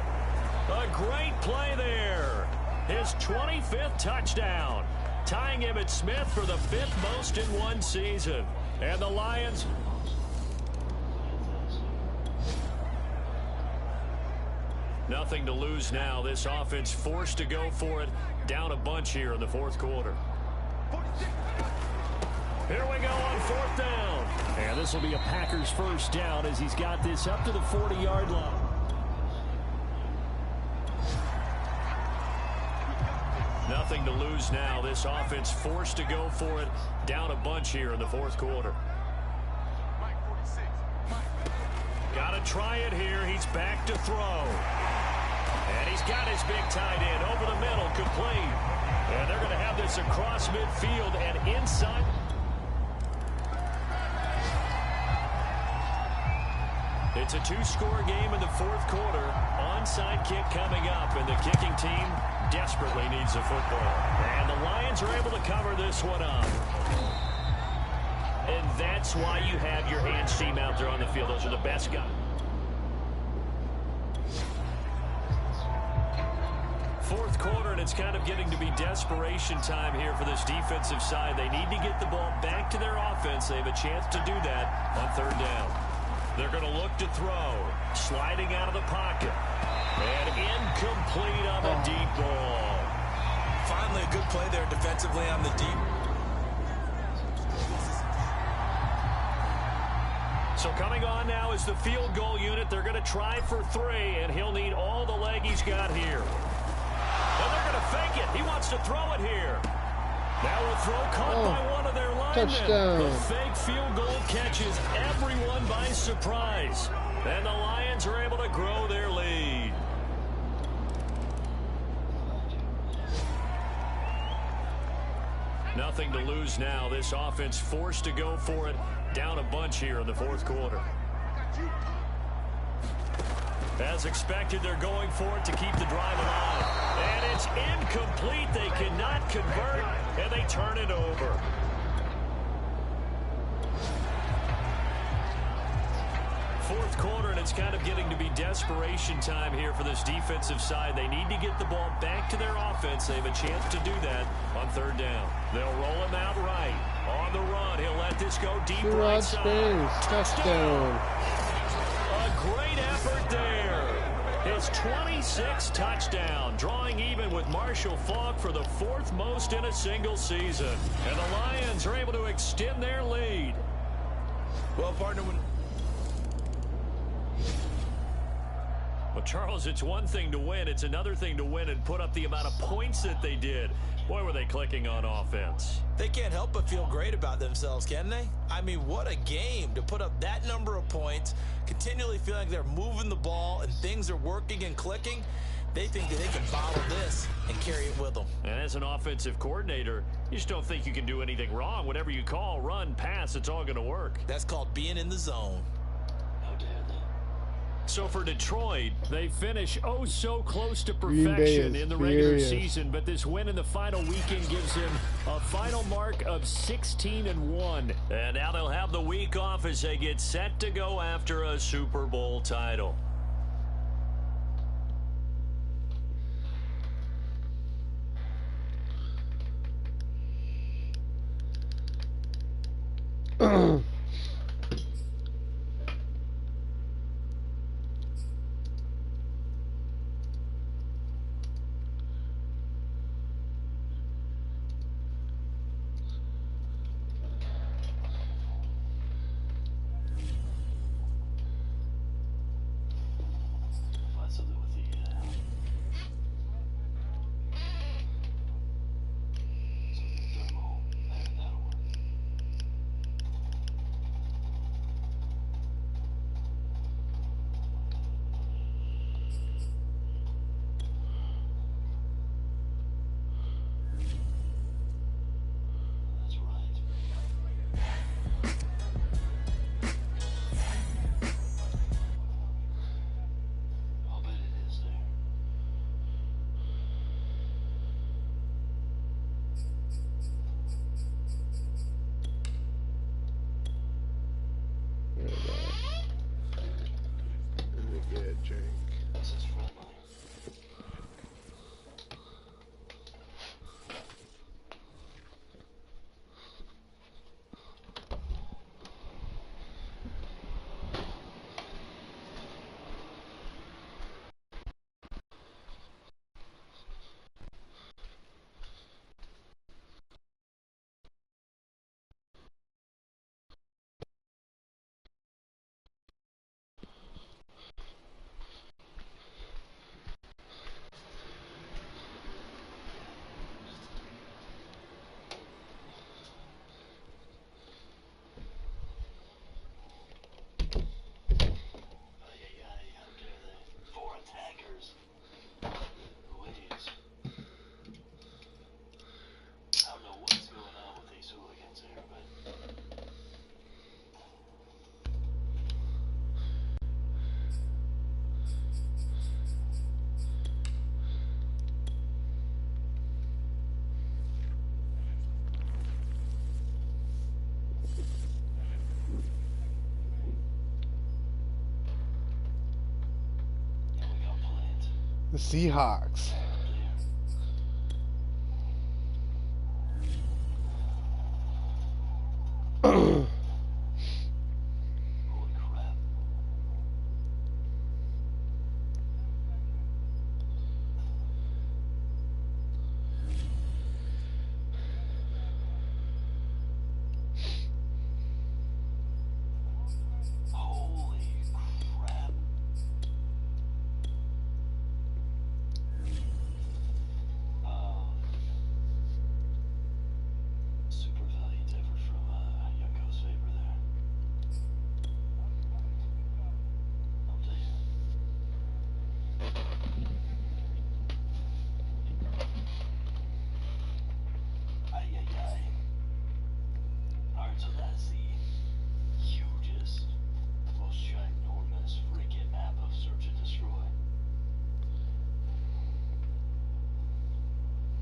Speaker 1: A great play there. His 25th touchdown. Tying Emmitt Smith for the 5th most in one season. And the Lions... Nothing to lose now. This offense forced to go for it. Down a bunch here in the fourth quarter. Here we go on fourth down. And this will be a Packers first down as he's got this up to the 40-yard line. Nothing to lose now. This offense forced to go for it. Down a bunch here in the fourth quarter. Got to try it here. He's back to throw. And he's got his big tight end over the middle, complete. And they're going to have this across midfield and inside. It's a 2-score game in the fourth quarter. Onside kick coming up, and the kicking team desperately needs a football. And the Lions are able to cover this one up. And that's why you have your hands team out there on the field. Those are the best guys. Fourth quarter, and it's kind of getting to be desperation time here for this defensive side. They need to get the ball back to their offense. They have a chance to do that on third down. They're going to look to throw. Sliding out of the pocket. And incomplete on the deep ball.
Speaker 2: Finally, a good play there defensively on the deep.
Speaker 1: So coming on now is the field goal unit. They're going to try for 3, and he'll need all the leg he's got here. And they're going to fake it. He wants to throw it here. Now a throw caught by one of their linemen.
Speaker 5: Touchdown.
Speaker 1: The fake field goal catches everyone by surprise. And the Lions are able to grow their lead. Nothing to lose now. This offense forced to go for it. Down a bunch here in the fourth quarter. As expected, they're going for it to keep the drive alive. And it's incomplete. They cannot convert, and they turn it over. Fourth quarter, and it's kind of getting to be desperation time here for this defensive side. They need to get the ball back to their offense. They have a chance to do that on third down. They'll roll him out right. On the run, he'll let this go deep right side.
Speaker 5: Touchdown.
Speaker 1: A great effort there. His 26th touchdown, drawing even with Marshall Faulk for the 4th most in a single season. And the Lions are able to extend their lead.
Speaker 2: Well, partner,
Speaker 1: Well, Charles, it's one thing to win. It's another thing to win and put up the amount of points that they did. Boy, were they clicking on offense.
Speaker 2: They can't help but feel great about themselves, can they? I mean, what a game to put up that number of points, continually feeling like they're moving the ball and things are working and clicking. They think that they can bottle this and carry it with them.
Speaker 1: And as an offensive coordinator, you just don't think you can do anything wrong. Whatever you call, run, pass, it's all going to work.
Speaker 2: That's called being in the zone.
Speaker 4: How dare they?
Speaker 1: So for Detroit, they finish oh so close to
Speaker 5: Green Bay
Speaker 1: perfection
Speaker 5: is
Speaker 1: in the regular
Speaker 5: furious.
Speaker 1: season, but this win in the final weekend gives them a final mark of 16-1. And now they'll have the week off as they get set to go after a Super Bowl title.
Speaker 4: Find something with the something thermal. That'll work. That's right. I'll bet it is there.
Speaker 5: Let me get a drink.
Speaker 4: This is friendly. How dare they? 4 attackers. Waves. I don't know what's going on with these hooligans here, but yeah, we got plans.
Speaker 5: The Seahawks.
Speaker 4: Holy crap. Holy crap. Super valiant effort from Youngo's favor there. I'll tell you. Ay, ay, ay. Alright, so that's the hugest, most ginormous freaking map of Search and Destroy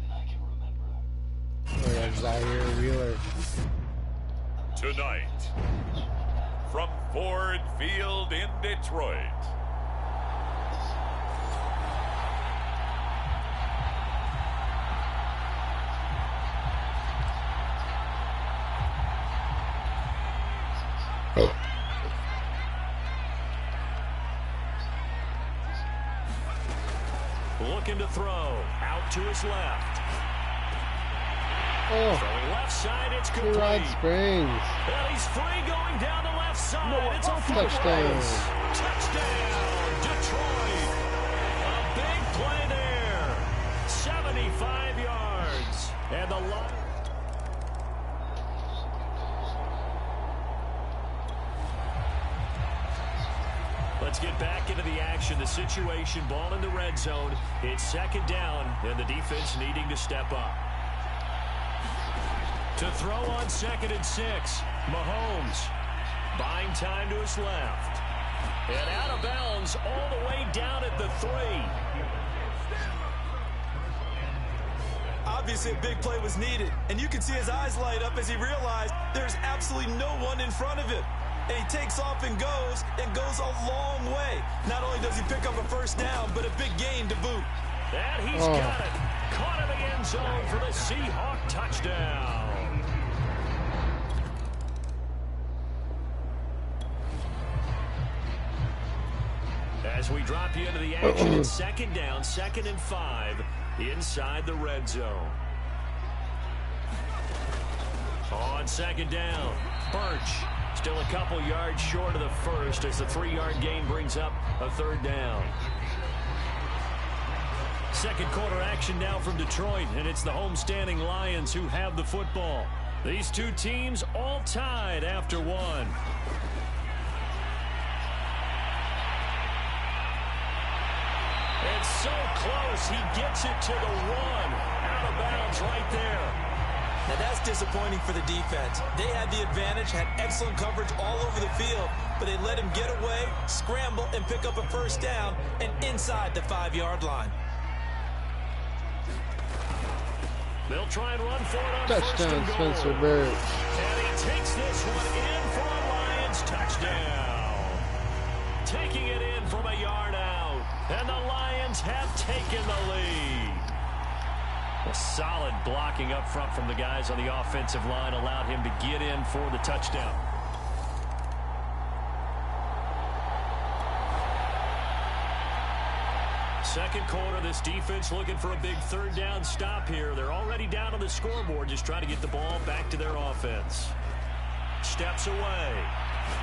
Speaker 4: that I can remember.
Speaker 5: Oh, yeah, Zaire Wheeler.
Speaker 3: Tonight, from Ford Field in Detroit,
Speaker 1: Looking to throw. Out to his left.
Speaker 5: Oh,
Speaker 1: Throwing left side, it's
Speaker 5: Two Rod
Speaker 1: complete.
Speaker 5: Springs.
Speaker 1: Well, he's free going down the left side. It's a
Speaker 5: Touchdown.
Speaker 1: Touchdown, Detroit. And the line. Let's get back into the action. The situation, ball in the red zone. It's second down, and the defense needing to step up. To throw on 2nd and 6, Mahomes buying time to his left. And out of bounds all the way down at the 3.
Speaker 2: Obviously, a big play was needed, and you can see his eyes light up as he realized there's absolutely no one in front of him. And he takes off and goes a long way. Not only does he pick up a first down, but a big gain to boot.
Speaker 1: And he's got it. Caught in the end zone for the Seahawk touchdown. As we drop you into the action, it's second down, 2nd and 5, inside the red zone. On 2nd down, Birch still a couple yards short of the first as the 3-yard gain brings up a 3rd down. Second quarter action now from Detroit, and it's the homestanding Lions who have the football. These two teams all tied after one. It's so close, he gets it to the 1. Out of bounds right there.
Speaker 2: Now that's disappointing for the defense. They had the advantage, had excellent coverage all over the field, but they let him get away, scramble, and pick up a first down, and inside the 5-yard line.
Speaker 1: They'll try and run for it on
Speaker 5: Touchdown, Spencer Bird.
Speaker 1: And he takes this one in for a Lions touchdown. Taking it in from a yard out. And the Lions have taken the lead. A solid blocking up front from the guys on the offensive line allowed him to get in for the touchdown. Second quarter, this defense looking for a big 3rd down stop here. They're already down on the scoreboard, just trying to get the ball back to their offense. Steps away.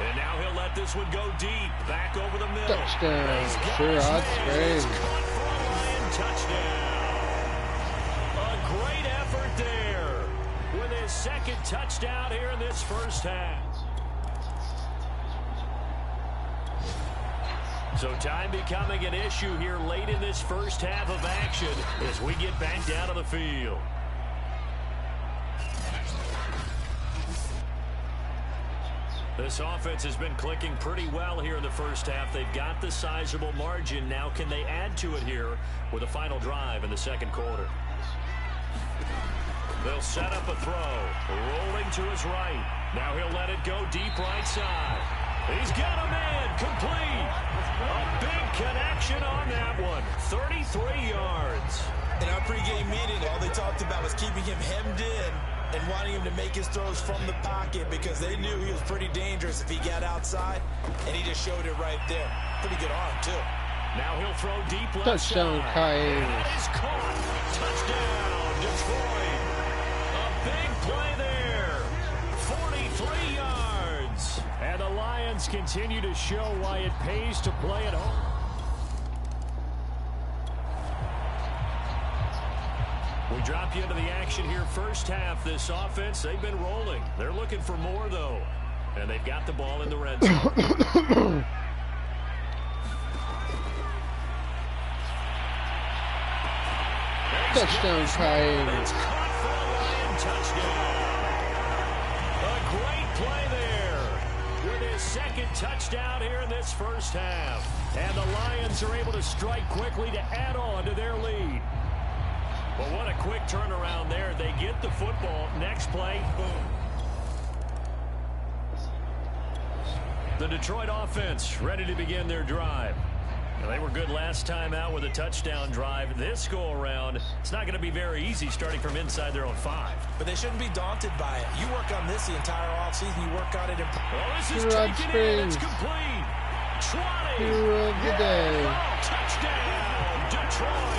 Speaker 1: And now he'll let this one go deep. Back over the middle.
Speaker 5: Touchdown. Sure, odds great.
Speaker 1: Touchdown. A great effort there with his 2nd touchdown here in this first half. So time becoming an issue here late in this first half of action as we get back down to the field. This offense has been clicking pretty well here in the first half. They've got the sizable margin. Now can they add to it here with a final drive in the second quarter? They'll set up a throw. Rolling to his right. Now he'll let it go deep right side. He's got a man complete. A big connection on that one. 33 yards.
Speaker 2: In our pregame meeting, all they talked about was keeping him hemmed in and wanting him to make his throws from the pocket because they knew he was pretty dangerous if he got outside, and he just showed it right there. Pretty good arm, too.
Speaker 1: Now he'll throw deep left
Speaker 5: Touchdown,
Speaker 1: side.
Speaker 5: Coyotes.
Speaker 1: And that is caught. Touchdown, Detroit. A big play there. 43 yards. And the Lions continue to show why it pays to play at home. We drop you into the action here first half. This offense, they've been rolling. They're looking for more, though. And they've got the ball in the red zone.
Speaker 5: Touchdown, Coyotes.
Speaker 1: It's caught for a Lion touchdown. A great play there with his 2nd touchdown here in this first half. And the Lions are able to strike quickly to add on to their lead. Well, what a quick turnaround there. They get the football. Next play, boom. The Detroit offense ready to begin their drive. Now, they were good last time out with a touchdown drive. This go-around, it's not going to be very easy starting from inside their own 5.
Speaker 2: But they shouldn't be daunted by it. You work on this the entire offseason. You work on it in...
Speaker 1: Well, this is
Speaker 5: Rod
Speaker 1: taken in. It's complete. 20.
Speaker 5: Hero of the day.
Speaker 1: Touchdown, Detroit.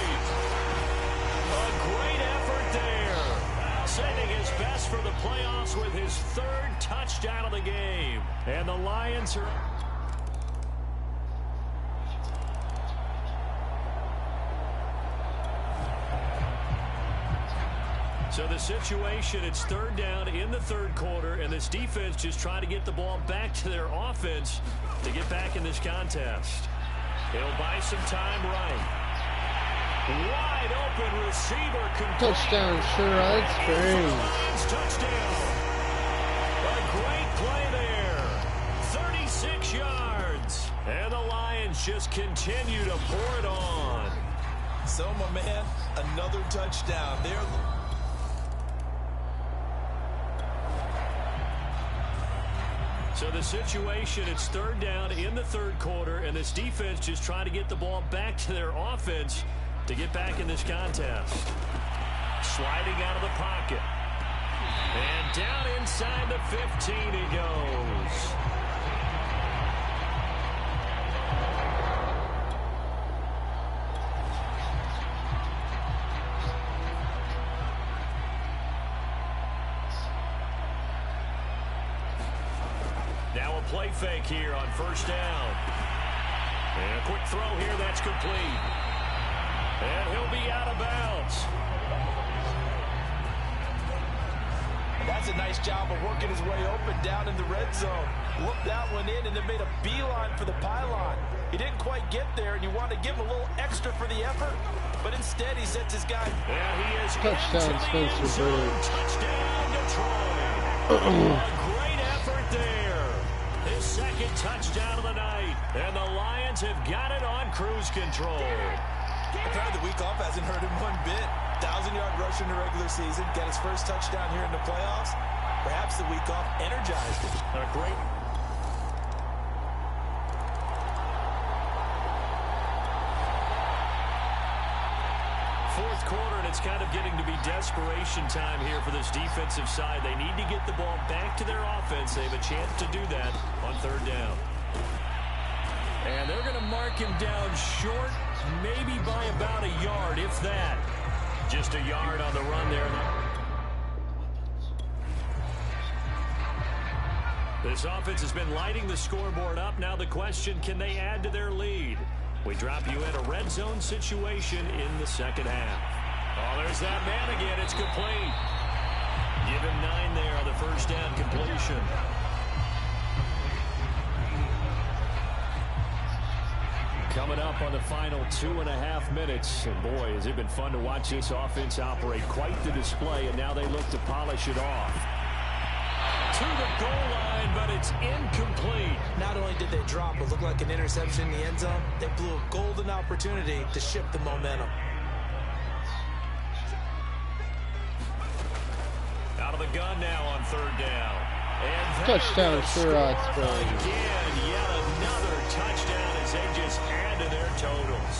Speaker 1: A great effort there. Sending his best for the playoffs with his 3rd touchdown of the game. And the Lions are... So the situation, it's third down in the third quarter, and this defense just trying to get the ball back to their offense to get back in this contest. He'll buy some time right. Wide open receiver.
Speaker 5: Touchdown, Sherrod Springs.
Speaker 1: Touchdown. A great play there. 36 yards. And the Lions just continue to pour it on.
Speaker 2: So, my man, another touchdown. There.
Speaker 1: So the situation, it's third down in the third quarter, and this defense just trying to get the ball back to their offense to get back in this contest. Sliding out of the pocket. And down inside the 15 he goes. Now a play fake here on first down. And a quick throw here, that's complete. And he'll be out of bounds.
Speaker 2: That's a nice job of working his way open down in the red zone. Looked that one in and then made a beeline for the pylon. He didn't quite get there, and you want to give him a little extra for the effort, but instead he sets his guy.
Speaker 1: Yeah, he is
Speaker 5: Touchdown, Spencer Bird.
Speaker 1: Touchdown, Detroit. A great effort there. His second touchdown of the night, and the Lions have got it on cruise control.
Speaker 2: Apparently the week off hasn't hurt him one bit. 1,000-yard rush in the regular season, got his first touchdown here in the playoffs. Perhaps the week off energized him.
Speaker 1: A great. Fourth quarter, and it's kind of getting to be desperation time here for this defensive side. They need to get the ball back to their offense. They have a chance to do that on third down. And they're going to mark him down short, maybe by about a yard, if that. Just a yard on the run there. This offense has been lighting the scoreboard up. Now the question, can they add to their lead? We drop you in a red zone situation in the second half. Oh, there's that man again. It's complete. Give him 9 there on the first down completion. Coming up on the final 2.5 minutes. And boy, has it been fun to watch this offense operate. Quite the display, and now they look to polish it off. To the goal line, but it's incomplete.
Speaker 2: Not only did they drop what looked like an interception in the end zone, they blew a golden opportunity to shift the momentum.
Speaker 1: Out of the gun now on third down. And
Speaker 5: Touchdown, Sherrod Springs.
Speaker 1: Again, yet another touchdown as they just add to their totals.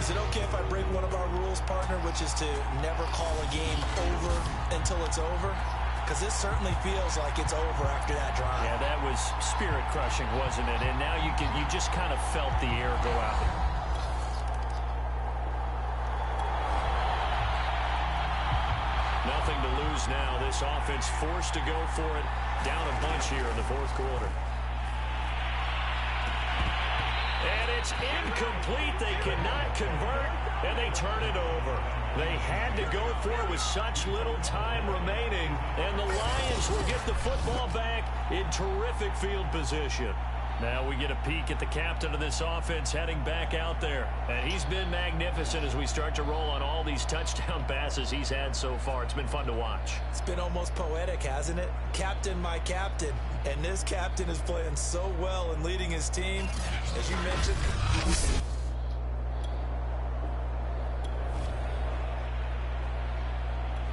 Speaker 2: Is it okay if I break one of our rules, partner, which is to never call a game over until it's over? Because this certainly feels like it's over after that drive.
Speaker 1: Yeah, that was spirit-crushing, wasn't it? And now you just kind of felt the air go out. Nothing to lose now. This offense forced to go for it. Down a bunch here in the fourth quarter. And it's incomplete. They cannot convert, and they turn it over. They had to go for it with such little time remaining, and the Lions will get the football back in terrific field position. Now we get a peek at the captain of this offense heading back out there. And he's been magnificent as we start to roll on all these touchdown passes he's had so far. It's been fun to watch.
Speaker 2: It's been almost poetic, hasn't it? Captain, my captain. And this captain is playing so well and leading his team. As you mentioned,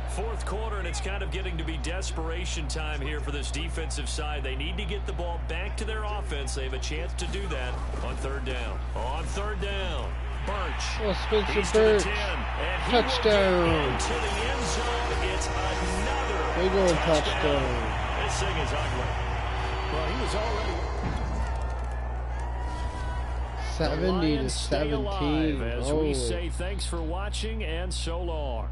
Speaker 1: fourth quarter, and it's kind of getting to be desperation time here for this defensive side. They need to get the ball back to their offense. They have a chance to do that on third down. On third down, Birch.
Speaker 5: Oh, Spencer
Speaker 1: He's to the
Speaker 5: Birch.
Speaker 1: 10, and he
Speaker 5: Touchdown.
Speaker 1: will get into the end zone. It's another
Speaker 5: Big old touchdown.
Speaker 1: This thing is ugly. Well, he was already
Speaker 5: 70 to
Speaker 1: stay
Speaker 5: 17.
Speaker 1: alive as we
Speaker 5: Holy.
Speaker 1: say thanks for watching and so long.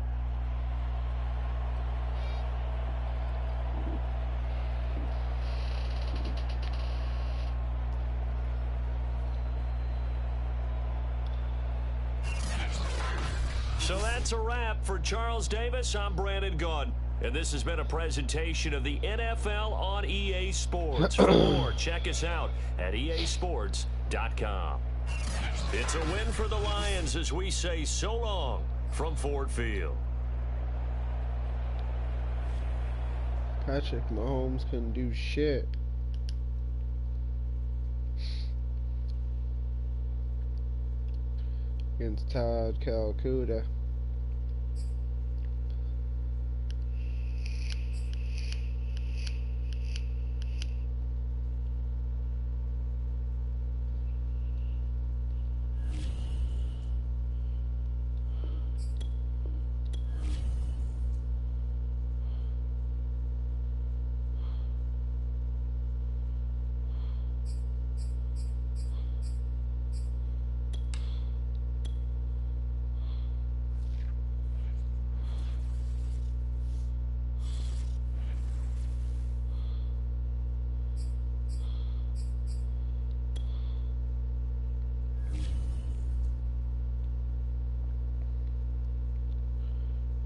Speaker 1: So that That's a wrap for Charles Davis. I'm Brandon Gaudin. And this has been a presentation of the NFL on EA Sports. For more, check us out at easports.com. It's a win for the Lions as we say so long from Ford Field.
Speaker 5: Patrick Mahomes couldn't do shit. Against Todd, Calcutta.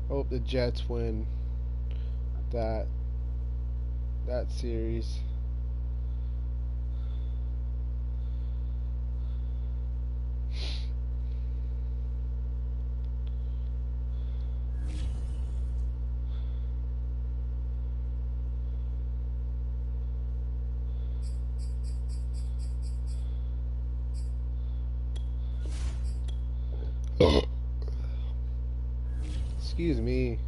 Speaker 5: Hope the Jets win that series. Excuse me.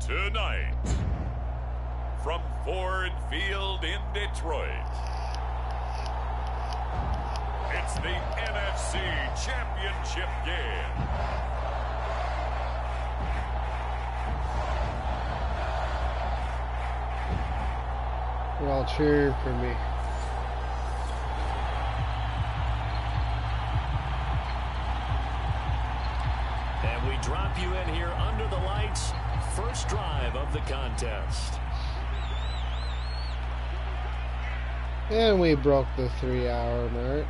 Speaker 3: Tonight, from Ford Field in Detroit, it's the NFC Championship game.
Speaker 5: They're all cheering for me.
Speaker 1: And we drop you in here under the lights. First drive of the contest.
Speaker 5: And we broke the 3-hour mark.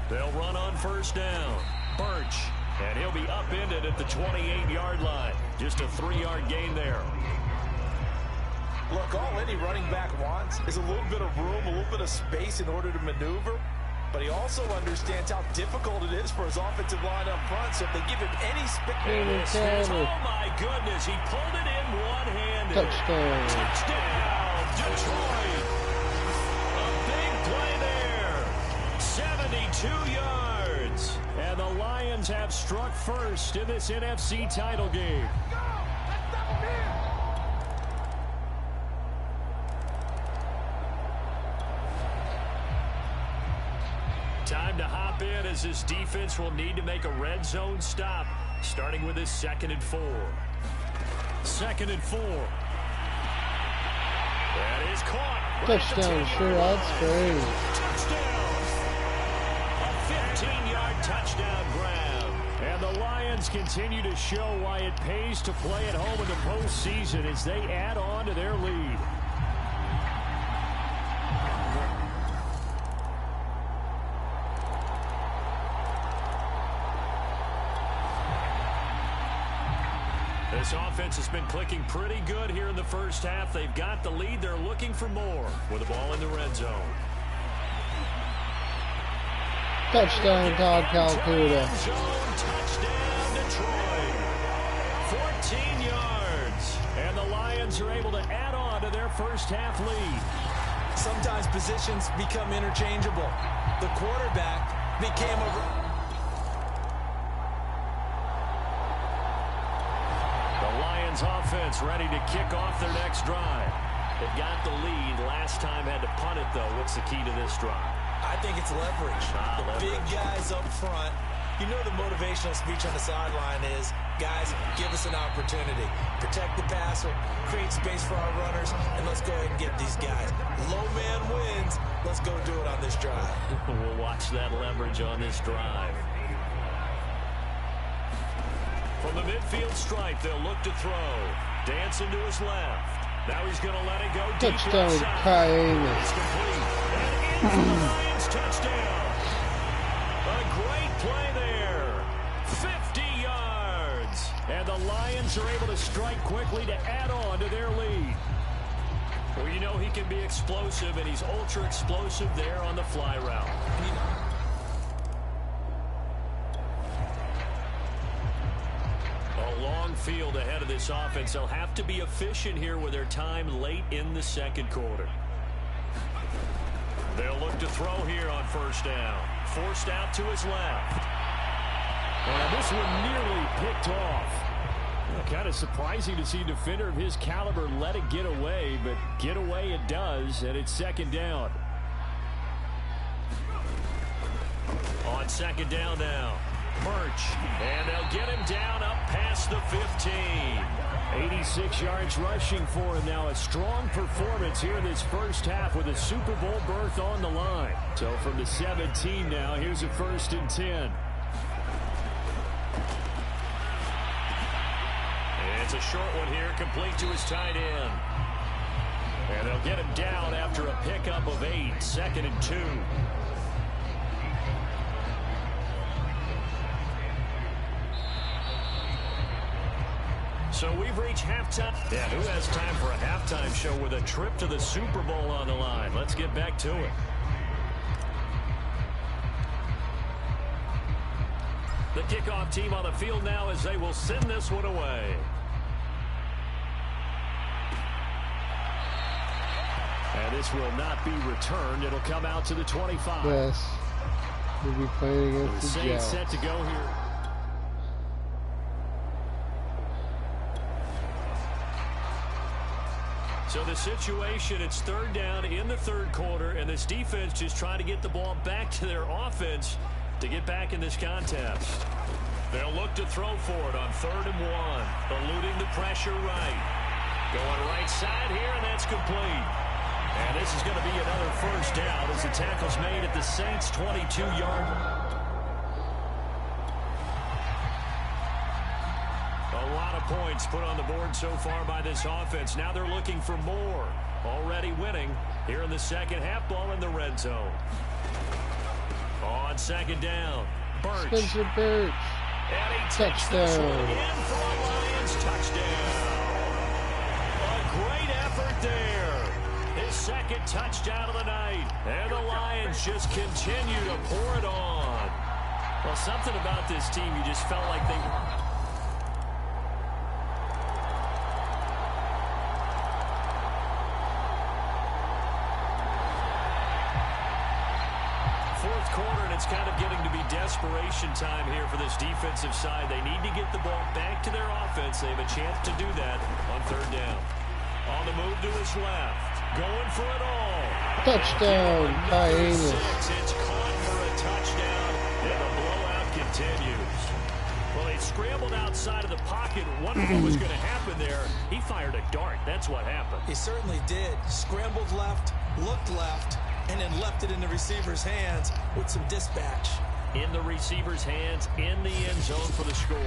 Speaker 1: They'll run on first down. Birch. And he'll be upended at the 28-yard line. Just a 3-yard gain there.
Speaker 2: Look, all any running back wants is a little bit of room, a little bit of space in order to maneuver. But he also understands how difficult it is for his offensive line up front. So if they give him any space.
Speaker 1: Oh, my goodness. He pulled it in one-handed.
Speaker 5: Touchdown.
Speaker 1: Touchdown, Detroit. A big play there. 72 yards. And the Lions have struck first in this NFC title game. Time to hop in as this defense will need to make a red zone stop, starting with his 2nd and 4. 2nd and 4. That is caught.
Speaker 5: Touchdown, sure, that's great.
Speaker 1: Touchdown. A 15-yard touchdown grab. And the Lions continue to show why it pays to play at home in the postseason as they add on to their lead. This offense has been clicking pretty good here in the first half. They've got the lead. They're looking for more with the ball in the red zone.
Speaker 5: Touchdown, Todd, Calcutta.
Speaker 1: Touchdown, Detroit. 14 yards. And the Lions are able to add on to their first half lead.
Speaker 2: Sometimes positions become interchangeable. The quarterback became a...
Speaker 1: Offense ready to kick off their next drive. They've got the lead. Last time had to punt it, though. What's the key to this drive?
Speaker 2: I think it's leverage. The big guys up front. You know the motivational speech on the sideline is, guys, give us an opportunity. Protect the passer, create space for our runners, and let's go ahead and get these guys. Low man wins. Let's go do it on this drive.
Speaker 1: We'll watch that leverage on this drive. From the midfield stripe, they'll look to throw. Dancing to his left. Now he's going to let it go deep.
Speaker 5: Touchdown, Kyle.
Speaker 1: It's complete. And in for the Lions touchdown. A great play there. 50 yards. And the Lions are able to strike quickly to add on to their lead. Well, you know he can be explosive, and he's ultra explosive there on the fly route. A long field ahead of this offense. They'll have to be efficient here with their time late in the second quarter. They'll look to throw here on first down. Forced out to his left. And this one nearly picked off. Kind of surprising to see a defender of his caliber let it get away, but get away it does, and it's second down. On second down now, Birch, and they'll get him down up past the 15. 86 yards rushing for him now. A strong performance here in this first half with a Super Bowl berth on the line. So from the 17 now, here's a 1st and 10. It's a short one here, complete to his tight end. And they'll get him down after a pickup of 8, 2nd and 2. So we've reached halftime. Yeah, who has time for a halftime show with a trip to the Super Bowl on the line? Let's get back to it. The kickoff team on the field now as they will send this one away. And this will not be returned. It'll come out to the 25.
Speaker 5: Yes. We'll be playing against the Jets.
Speaker 1: Set to go here. So the situation, it's third down in the third quarter, and this defense just trying to get the ball back to their offense to get back in this contest. They'll look to throw for it on 3rd and 1. Eluding the pressure right. Going right side here, and that's complete. And this is going to be another first down as the tackle's made at the Saints' 22-yard line. A lot of points put on the board so far by this offense. Now they're looking for more. Already winning here in the second half, ball in the red zone. On second down, Birch.
Speaker 5: Spencer Birch.
Speaker 1: And he takes this one in for a Lions touchdown. A great effort there. His second touchdown of the night. And the Lions just continue to pour it on. Well, something about this team, you just felt like they... Fourth quarter, and it's kind of getting to be desperation time here for this defensive side. They need to get the ball back to their offense. They have a chance to do that on third down. On the move to his left. Going for it all.
Speaker 5: Touchdown, Kyle.
Speaker 1: It's caught for a touchdown, and the blowout continues. Well, they scrambled outside of the pocket, wondering what was going to happen there. He fired a dart. That's what happened.
Speaker 2: He certainly did. Scrambled left, looked left, and then left it in the receiver's hands with some dispatch.
Speaker 1: In the receiver's hands, in the end zone for the score.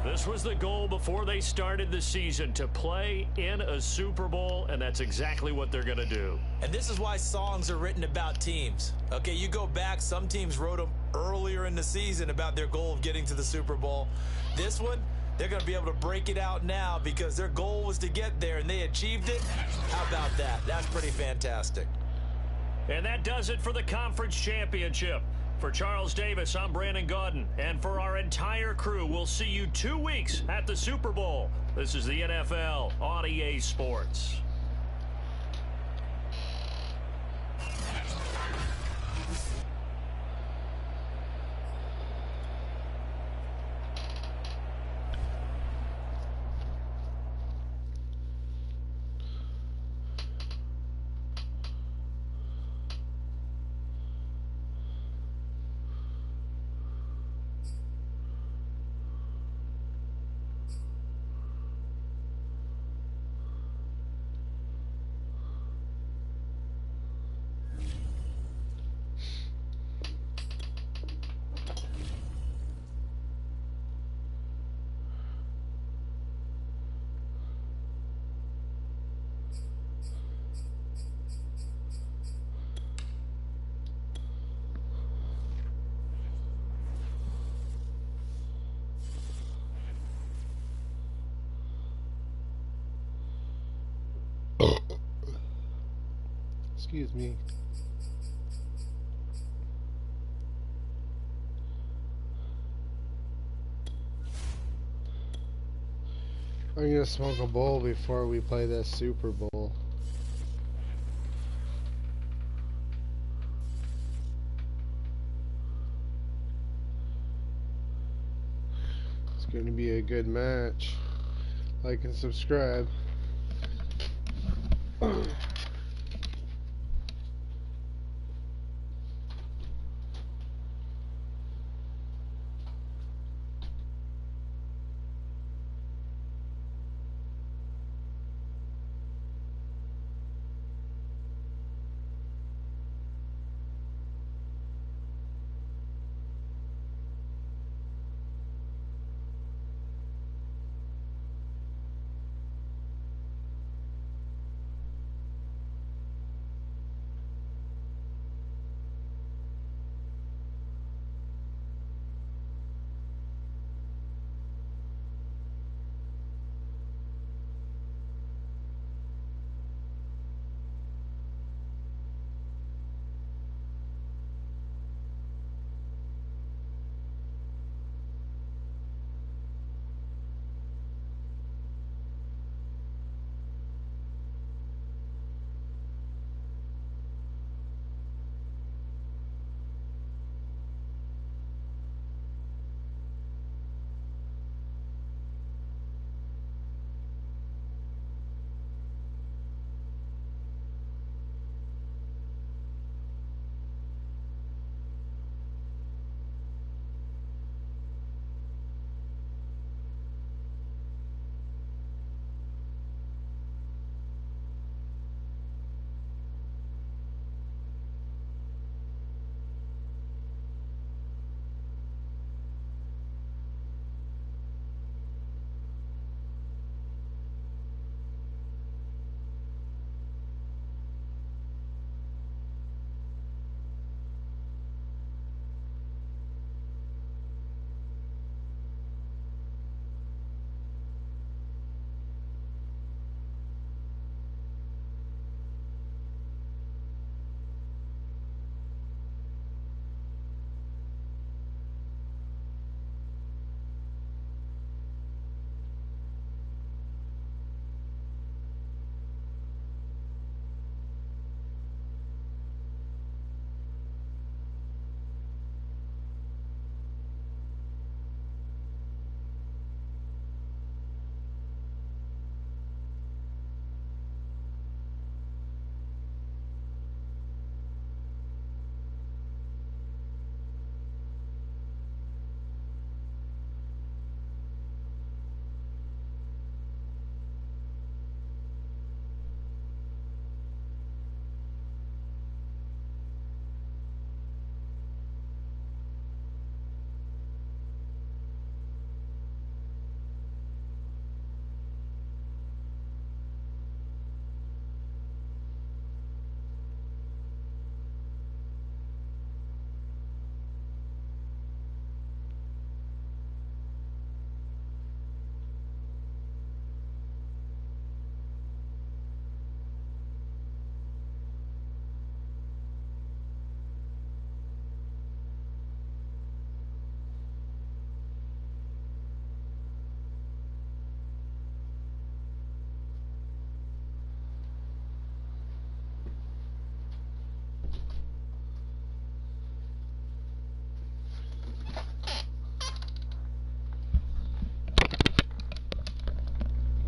Speaker 1: This was the goal before they started the season, to play in a Super Bowl, and that's exactly what they're going to do.
Speaker 2: And this is why songs are written about teams. Okay, you go back, some teams wrote them earlier in the season about their goal of getting to the Super Bowl. This one, they're going to be able to break it out now because their goal was to get there, and they achieved it. How about that? That's pretty fantastic.
Speaker 1: And that does it for the conference championship. For Charles Davis, I'm Brandon Gaudin. And for our entire crew, we'll see you 2 weeks at the Super Bowl. This is the NFL on EA Sports.
Speaker 5: Excuse me. I'm gonna smoke a bowl before we play this Super Bowl. It's gonna be a good match. Like and subscribe.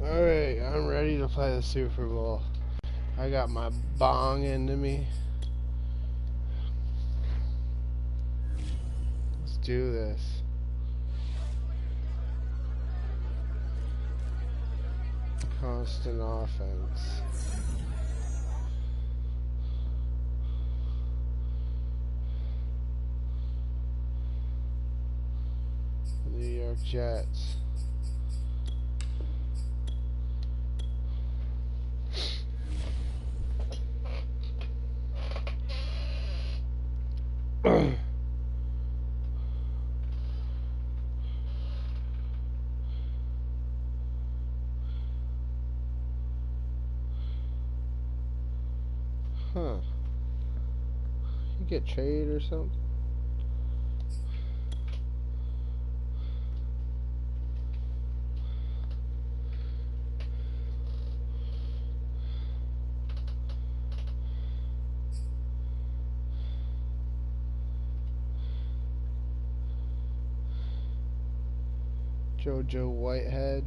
Speaker 5: Alright, I'm ready to play the Super Bowl. I got my bong into me. Let's do this. Constant offense. New York Jets. Huh. You get traded or something? JoJo Whitehead.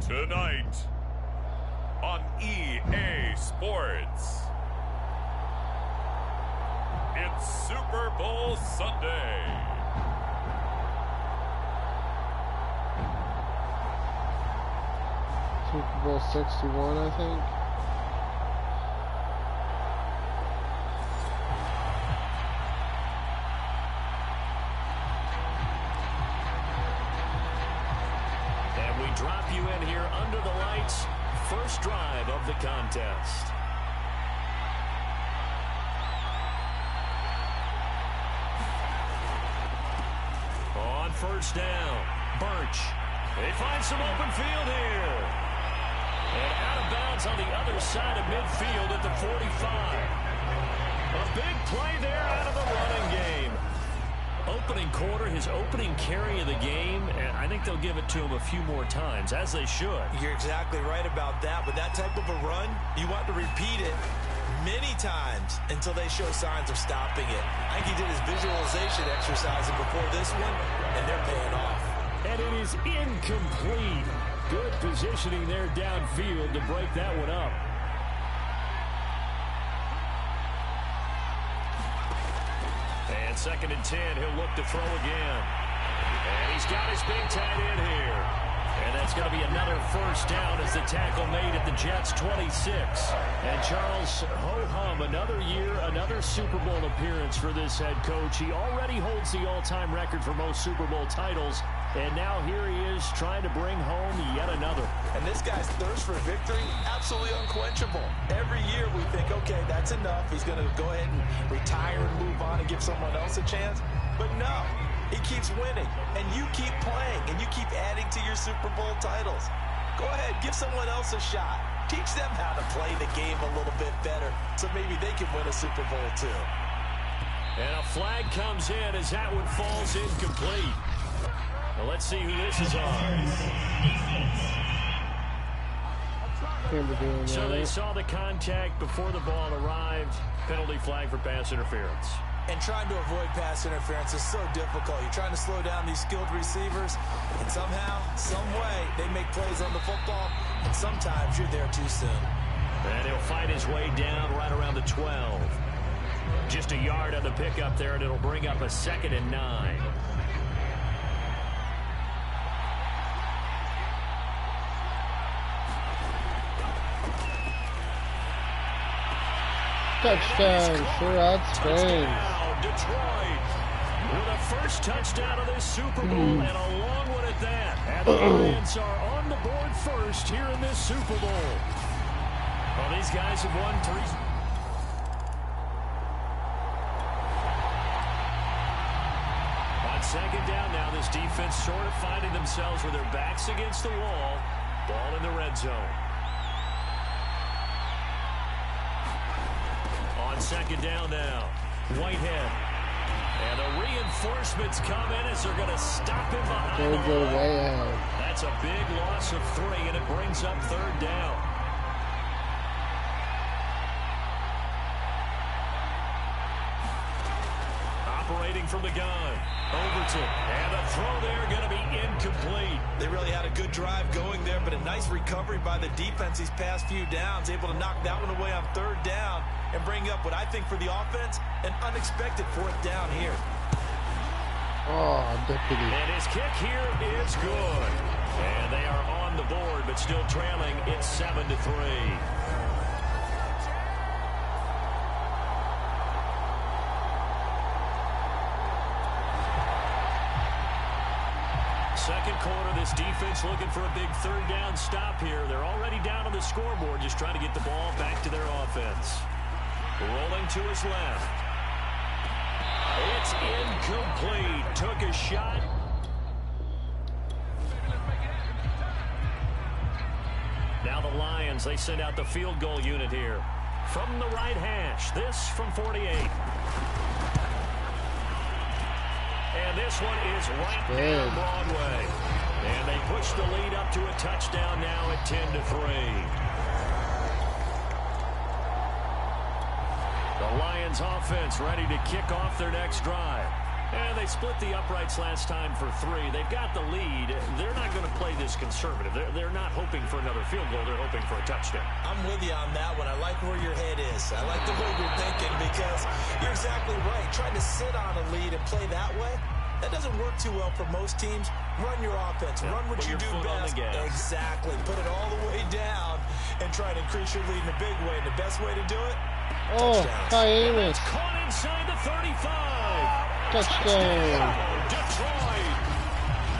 Speaker 3: Tonight on EA Sports, it's Super Bowl Sunday.
Speaker 5: Super Bowl 61, I think.
Speaker 1: Drop you in here under the lights. First drive of the contest. On first down, Birch. They find some open field here. And out of bounds on the other side of midfield at the 45. A big play there out of the running game. Opening quarter, his opening carry of the game, and I think they'll give it to him a few more times, as they should.
Speaker 2: You're exactly right about that, but that type of a run, you want to repeat it many times until they show signs of stopping it. I think he did his visualization exercise before this one, and they're paying off.
Speaker 1: And it is incomplete. Good positioning there downfield to break that one up. And 2nd and 10, he'll look to throw again. And he's got his big tight end here. And that's going to be another first down as the tackle made at the Jets' 26. And Charles, ho-hum, another year, another Super Bowl appearance for this head coach. He already holds the all-time record for most Super Bowl titles. And now here he is trying to bring home yet another.
Speaker 2: And this guy's thirst for victory, absolutely unquenchable. Every year we think, okay, that's enough. He's going to go ahead and retire and move on and give someone else a chance. But no, he keeps winning. And you keep playing. And you keep adding to your Super Bowl titles. Go ahead, give someone else a shot. Teach them how to play the game a little bit better so maybe they can win a Super Bowl too.
Speaker 1: And a flag comes in as that one falls incomplete. Well, let's see who this is on. So they saw the contact before the ball arrived. Penalty flag for pass interference.
Speaker 2: And trying to avoid pass interference is so difficult. You're trying to slow down these skilled receivers, and somehow, some way, they make plays on the football, and sometimes you're there too soon.
Speaker 1: And he'll fight his way down right around the 12. Just a yard on the pickup there, and it'll bring up a 2nd and 9.
Speaker 5: Touchdown, Sherrod Springs.
Speaker 1: Detroit with a first touchdown of this Super Bowl and a long one at that. And the Lions are on the board first here in this Super Bowl. Well, these guys have won 3. On 2nd down now, this defense sort of finding themselves with their backs against the wall. Ball in the red zone. On 2nd down now, Whitehead. And the reinforcements come in as they're going to stop him behind the line. That's a big loss of 3, and it brings up 3rd down. Operating from the gun, Overton. And the throw there going to be incomplete.
Speaker 2: They really had a good drive going there, but a nice recovery by the defense these past few downs, able to knock that one away on 3rd down and bring up what I think for the offense, an unexpected 4th down here.
Speaker 5: Oh, deputy.
Speaker 1: And his kick here is good. And they are on the board, but still trailing. It's 7-3. Second quarter, this defense looking for a big 3rd down stop here. They're already down on the scoreboard, just trying to get the ball back to their offense. Rolling to his left. It's incomplete. Took a shot. Lions. They send out the field goal unit here. From the right hash, this from 48. And this one is right down Broadway. And they push the lead up to a touchdown now at 10-3. The Lions offense ready to kick off their next drive. And they split the uprights last time for 3. They've got the lead. They're not going to play this conservative. They're not hoping for another field goal. They're hoping for a touchdown.
Speaker 2: I'm with you on that one. I like where your head is. I like the way you're thinking because you're exactly right. Trying to sit on a lead and play that way, that doesn't work too well for most teams. Run your offense. Run what you do best. Exactly. Put it all the way down and try to increase your lead in a big way. And the best way to do it,
Speaker 5: Amos.
Speaker 1: Caught inside the 35.
Speaker 5: Touchdown.
Speaker 1: Detroit.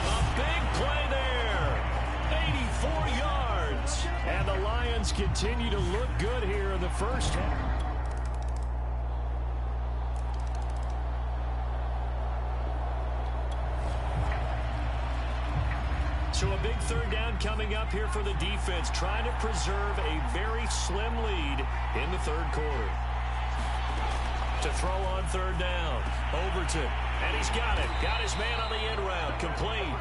Speaker 1: A big play there. 84 yards. And the Lions continue to look good here in the first half. So a big third down coming up here for the defense, trying to preserve a very slim lead in the third quarter. To throw on third down, Overton, and he's got it. Got his man on the end route, complete.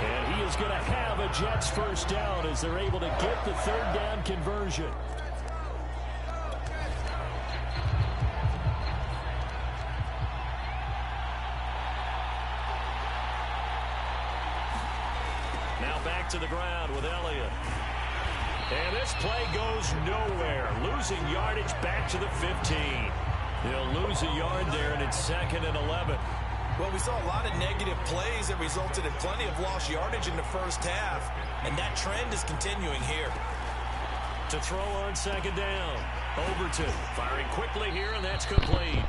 Speaker 1: And he is going to have a Jets first down as they're able to get the third down conversion. Now back to the ground with Elliott. And this play goes nowhere. Losing yardage back to the 15. He'll lose a yard there, and it's 2nd and 11.
Speaker 2: Well, we saw a lot of negative plays that resulted in plenty of lost yardage in the first half, and that trend is continuing here.
Speaker 1: To throw on second down, Overton firing quickly here, and that's complete.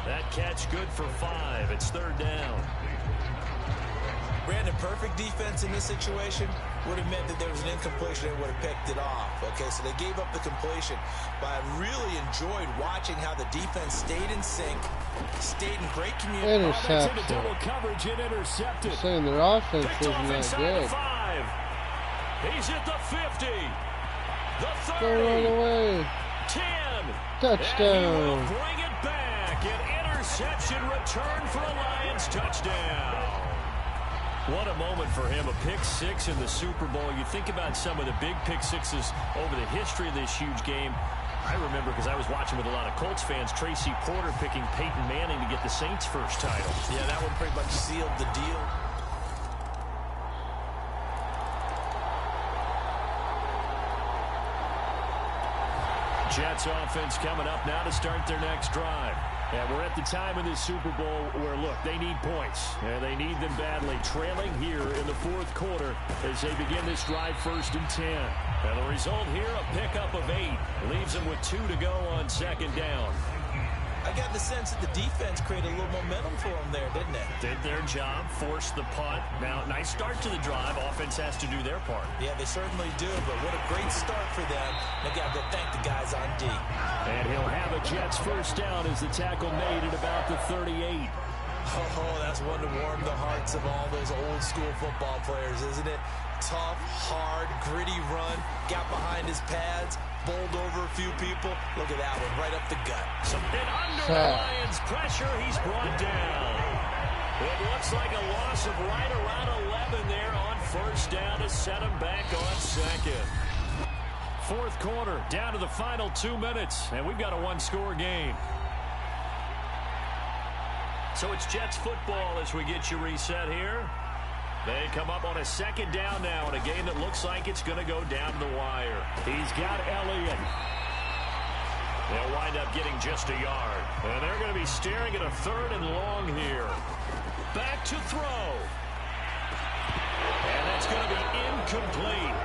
Speaker 1: That catch good for 5. It's third down.
Speaker 2: Brandon, perfect defense in this situation would have meant that there was an incompletion and would have picked it off. Okay, so they gave up the completion. But I really enjoyed watching how the defense stayed in sync, stayed in great communication.
Speaker 5: Intercepted.
Speaker 1: Double coverage and intercepted.
Speaker 5: I'm saying their offense isn't that good.
Speaker 1: 5. He's at the 50. The 30.
Speaker 5: Go right away.
Speaker 1: 10.
Speaker 5: Touchdown.
Speaker 1: And he will bring it back. An interception return for a Lions touchdown. What a moment for him, a pick 6 in the Super Bowl. You think about some of the big pick 6s over the history of this huge game. I remember, because I was watching with a lot of Colts fans, Tracy Porter picking Peyton Manning to get the Saints' first title.
Speaker 2: Yeah, that one pretty much sealed the deal.
Speaker 1: Jets offense coming up now to start their next drive. And we're at the time in this Super Bowl where, look, they need points. And they need them badly. Trailing here in the fourth quarter as they begin this drive 1st and 10. And the result here, a pickup of 8. Leaves them with 2 to go on second down.
Speaker 2: I got the sense that the defense created a little momentum for them there, didn't it?
Speaker 1: Did their job, forced the punt. Now, nice start to the drive. Offense has to do their part.
Speaker 2: Yeah, they certainly do, but what a great start for them. They've got to go thank the guys on D.
Speaker 1: And he'll have a Jets first down as the tackle made at about the 38.
Speaker 2: Oh, that's one to warm the hearts of all those old school football players, isn't it? Tough, hard, gritty run, got behind his pads, bowled over a few people. Look at that one, right up the gut.
Speaker 1: And under the Lions' pressure, he's brought down. It looks like a loss of right around 11 there on first down to set him back on second. Fourth quarter, down to the final 2 minutes, and we've got a one-score game. So it's Jets football as we get you reset here. They come up on a second down now in a game that looks like it's going to go down to the wire. He's got Elliott. They'll wind up getting just a yard. And they're going to be staring at a 3rd and long here. Back to throw. And that's going to be incomplete.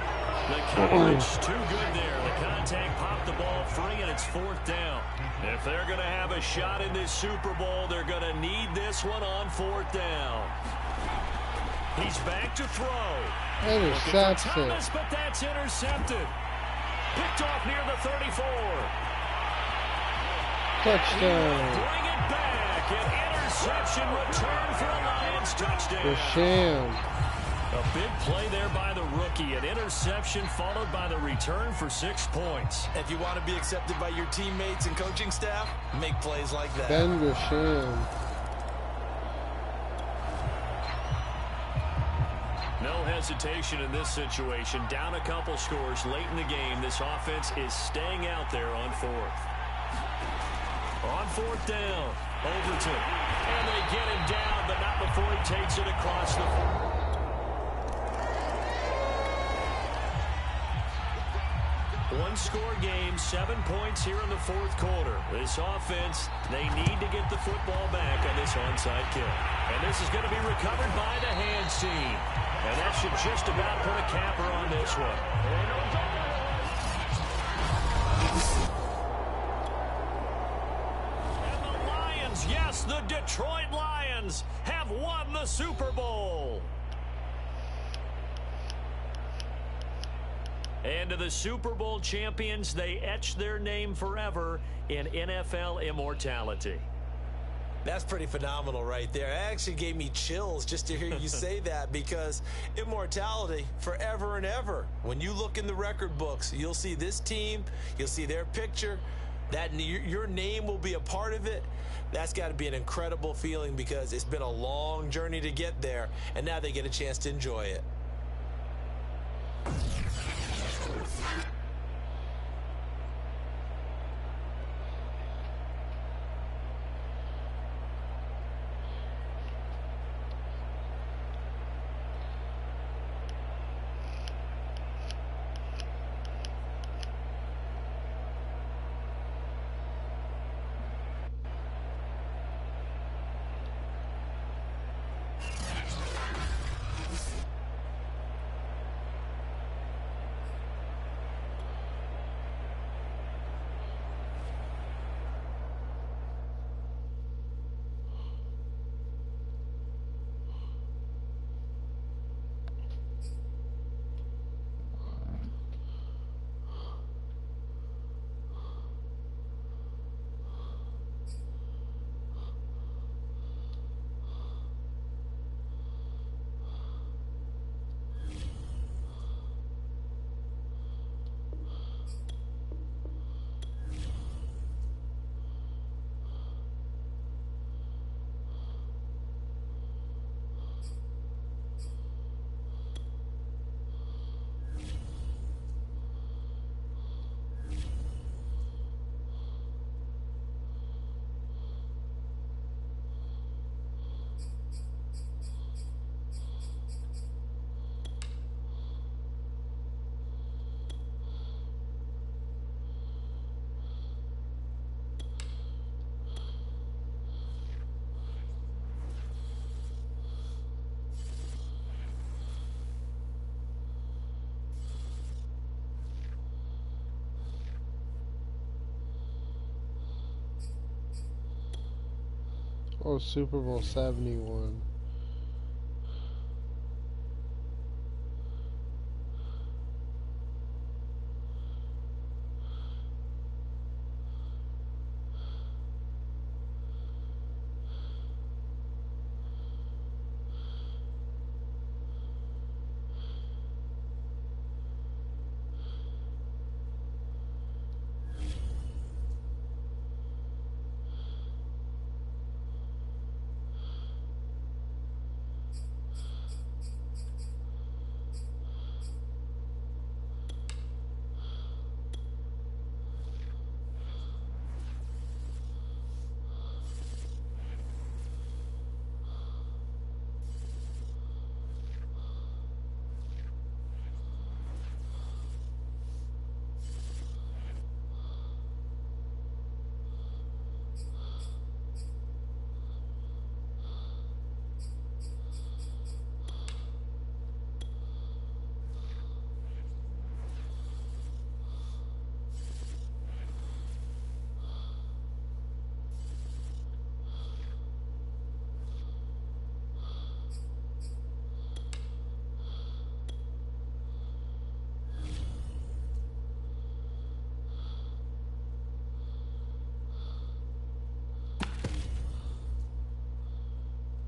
Speaker 1: The coverage too good there. The contact popped the ball free, and it's 4th down. If they're going to have a shot in this Super Bowl, they're going to need this one on 4th down. He's back to throw.
Speaker 5: Intercepted.
Speaker 1: Thomas, but that's intercepted. Picked off near the 34.
Speaker 5: Touchdown.
Speaker 1: Bring it back. An interception return for a Lions touchdown.
Speaker 5: Rasham.
Speaker 1: A big play there by the rookie. An interception followed by the return for 6 points.
Speaker 2: If you want to be accepted by your teammates and coaching staff, make plays like that.
Speaker 5: Ben Grisham.
Speaker 1: No hesitation in this situation. Down a couple scores late in the game. This offense is staying out there on 4th. On 4th down, Overton. And they get him down, but not before he takes it across the field. One-score game, 7 points here in the 4th quarter. This offense, they need to get the football back on this onside kick. And this is going to be recovered by the hands team. And that should just about put a capper on this one. And the Lions, yes, the Detroit Lions have won the Super Bowl. And to the Super Bowl champions, they etch their name forever in NFL immortality.
Speaker 2: That's pretty phenomenal right there. It actually gave me chills just to hear you say that, because immortality forever and ever. When you look in the record books, you'll see this team, you'll see their picture, that your name will be a part of it. That's got to be an incredible feeling, because it's been a long journey to get there, and now they get a chance to enjoy it.
Speaker 5: Oh, Super Bowl 71.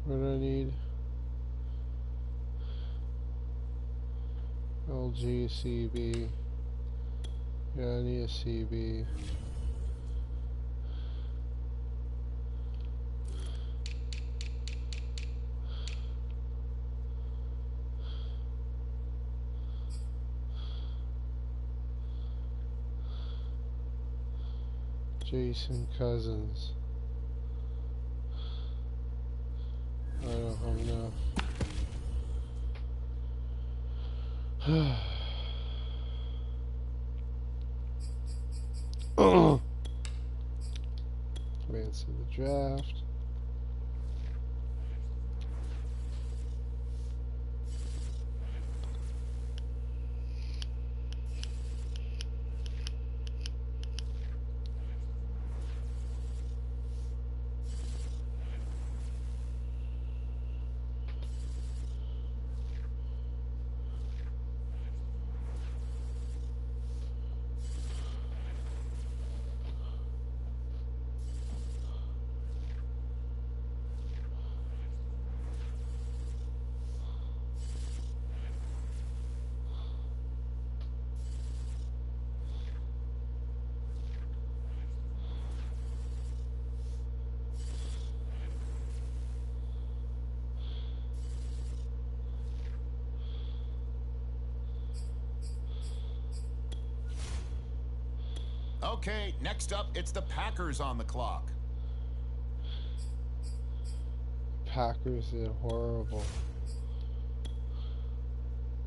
Speaker 5: What do I need? LG, CB. Yeah, I need a CB. Jason Cousins. I don't have enough. Advance to the draft.
Speaker 7: Okay, next up, it's the Packers on the clock.
Speaker 5: Packers are horrible.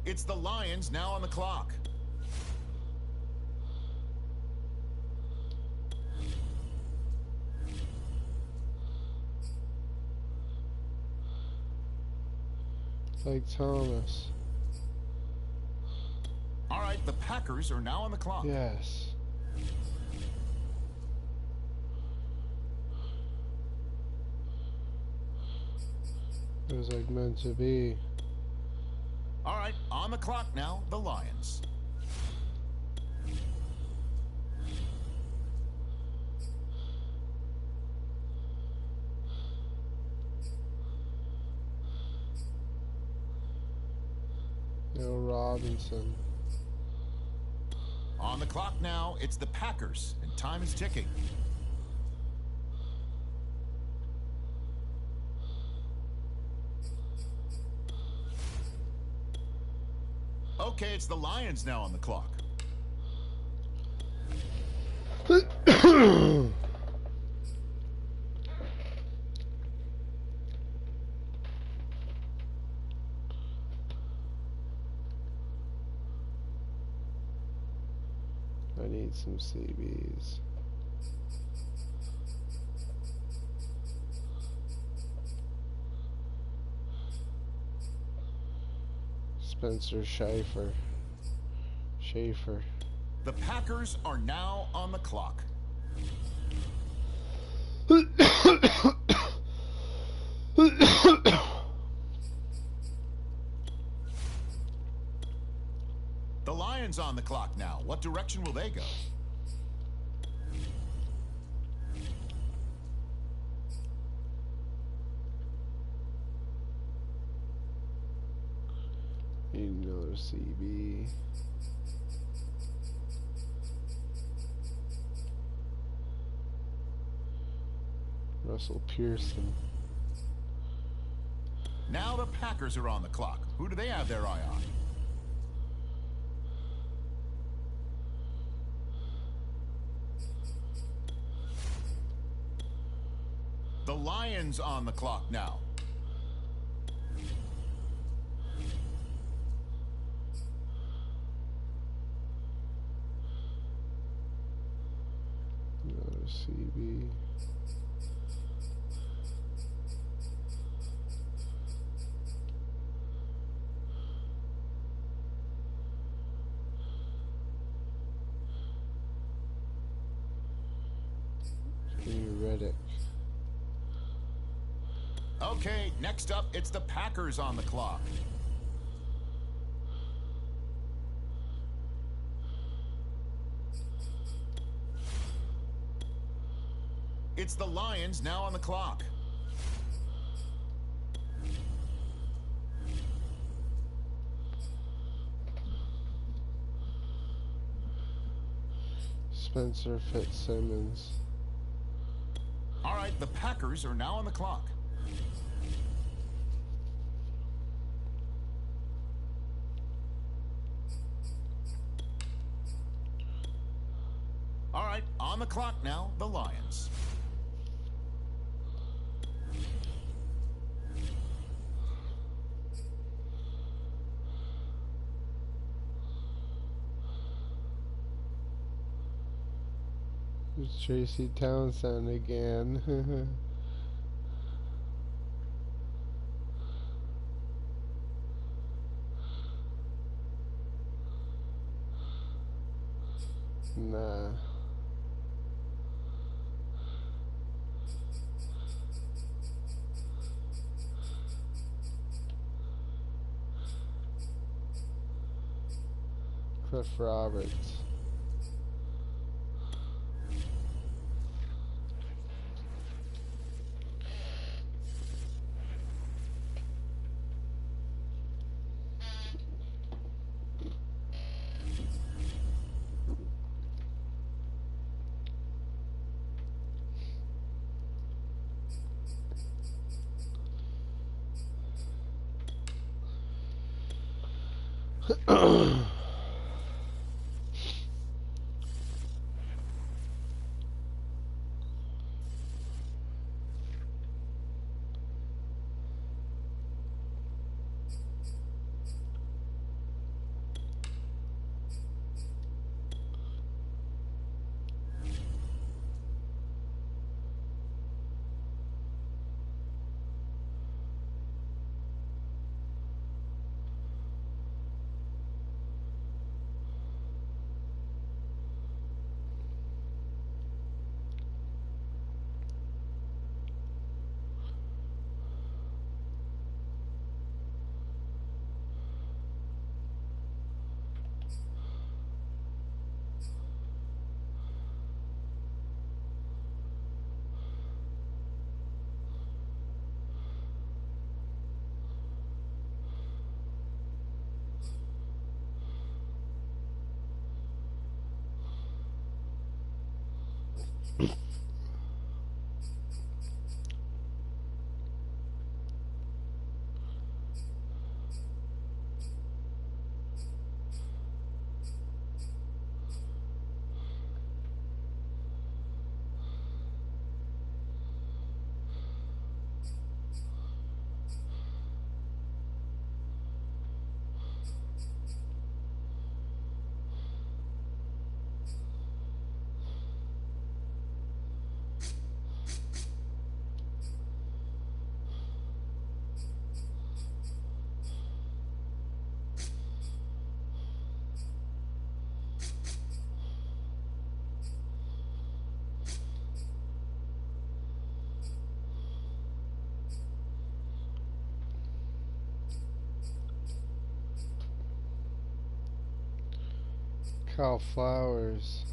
Speaker 7: It's the Lions now on the clock.
Speaker 5: Like Thomas.
Speaker 7: All right, the Packers are now on the clock.
Speaker 5: Yes. It was like meant to be.
Speaker 7: All right, on the clock now, the Lions.
Speaker 5: Bill Robinson.
Speaker 7: On the clock now, it's the Packers, and time is ticking. Okay, it's the Lions now on the clock.
Speaker 5: I need some CBs. Spencer Schaefer.
Speaker 7: The Packers are now on the clock. The Lions on the clock now. What direction will they go?
Speaker 5: Need another CB. Russell Pearson.
Speaker 7: Now the Packers are on the clock. Who do they have their eye on? The Lions on the clock now.
Speaker 5: Another CB. Reddick.
Speaker 7: Okay, next up, it's the Packers on the clock. It's the Lions now on the clock.
Speaker 5: Spencer Fitzsimmons.
Speaker 7: All right, the Packers are now on the clock. All right, on the clock now, the Lions.
Speaker 5: It's Tracy Townsend again. Nah. Cliff Roberts. Kyle Flowers.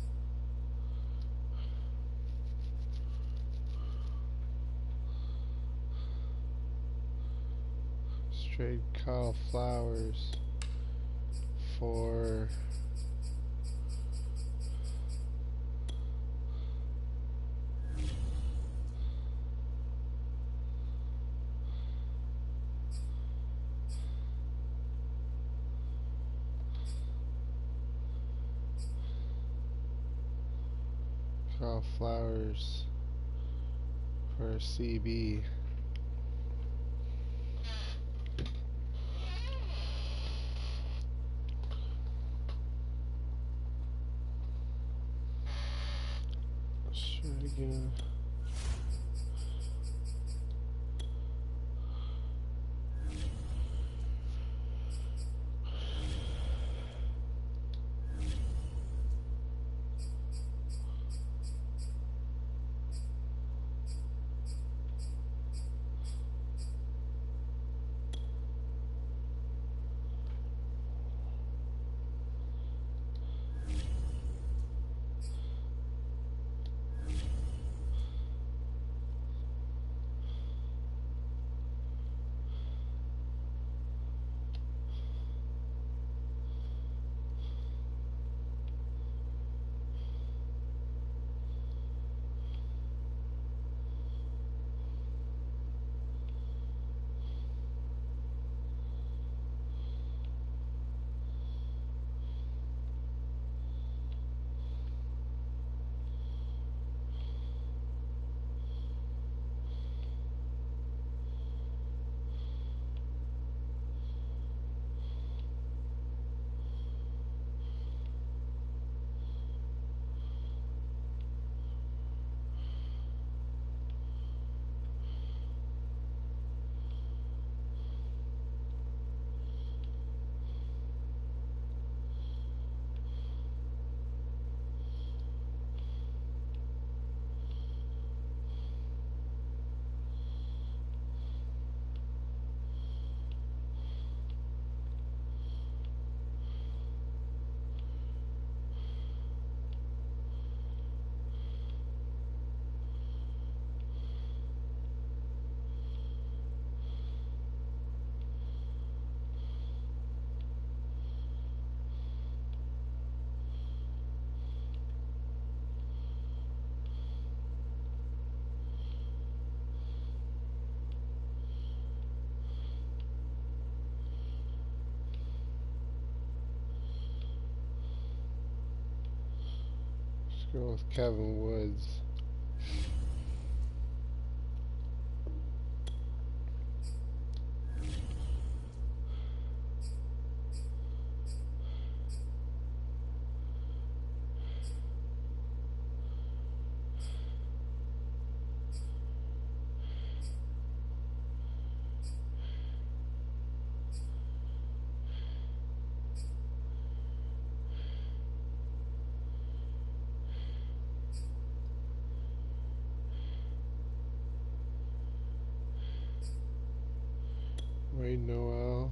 Speaker 5: Straight Kyle Flowers for Kyle Flowers for CB. Let's try again. Go with Kevin Woods. Wade Noel.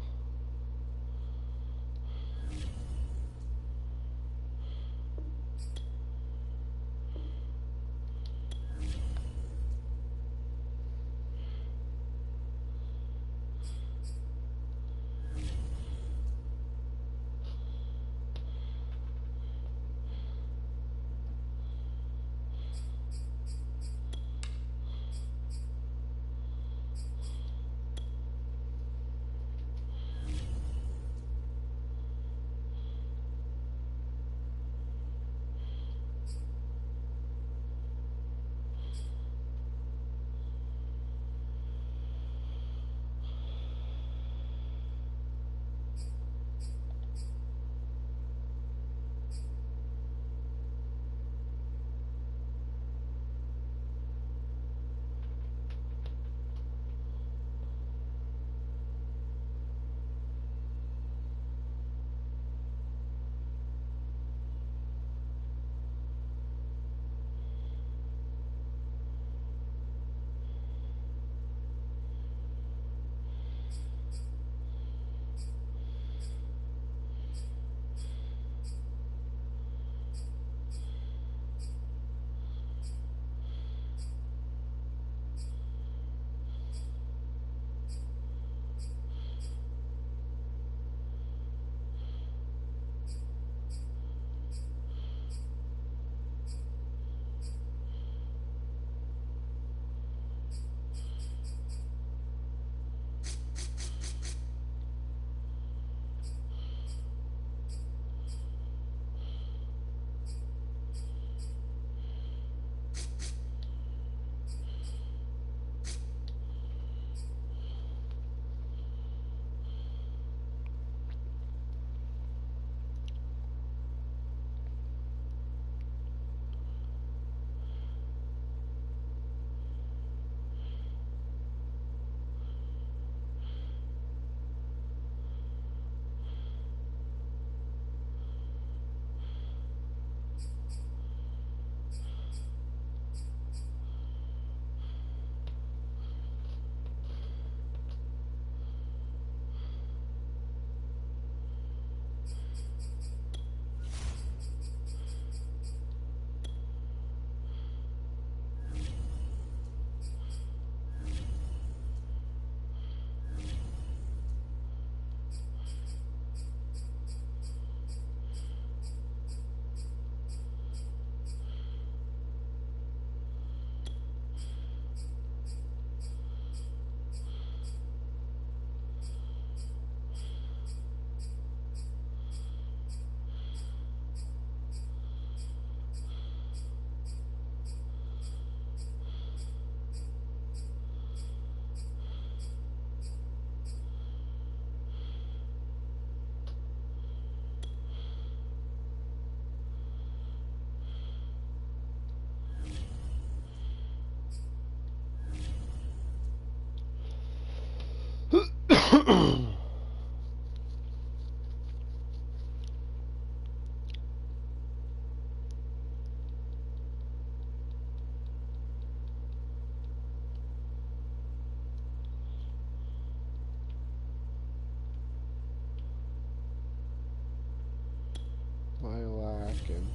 Speaker 5: Lilac and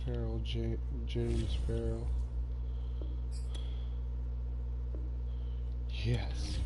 Speaker 5: Carol James Farrell. Yes.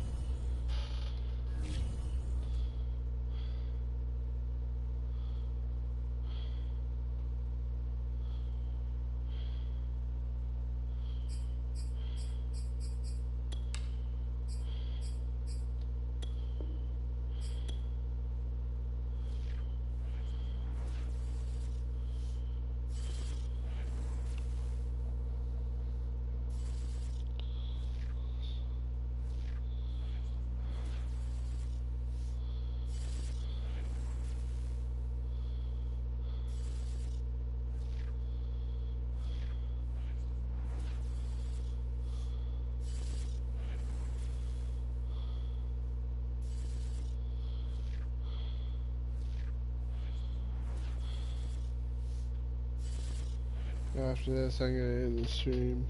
Speaker 5: After this, I'm gonna end the stream.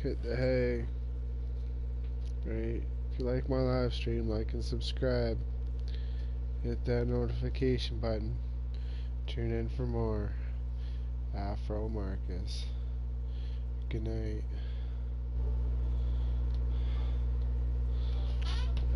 Speaker 5: Hit the hay. Right. If you like my live stream, like and subscribe. Hit that notification button. Tune in for more. Afro Marcus. Good night.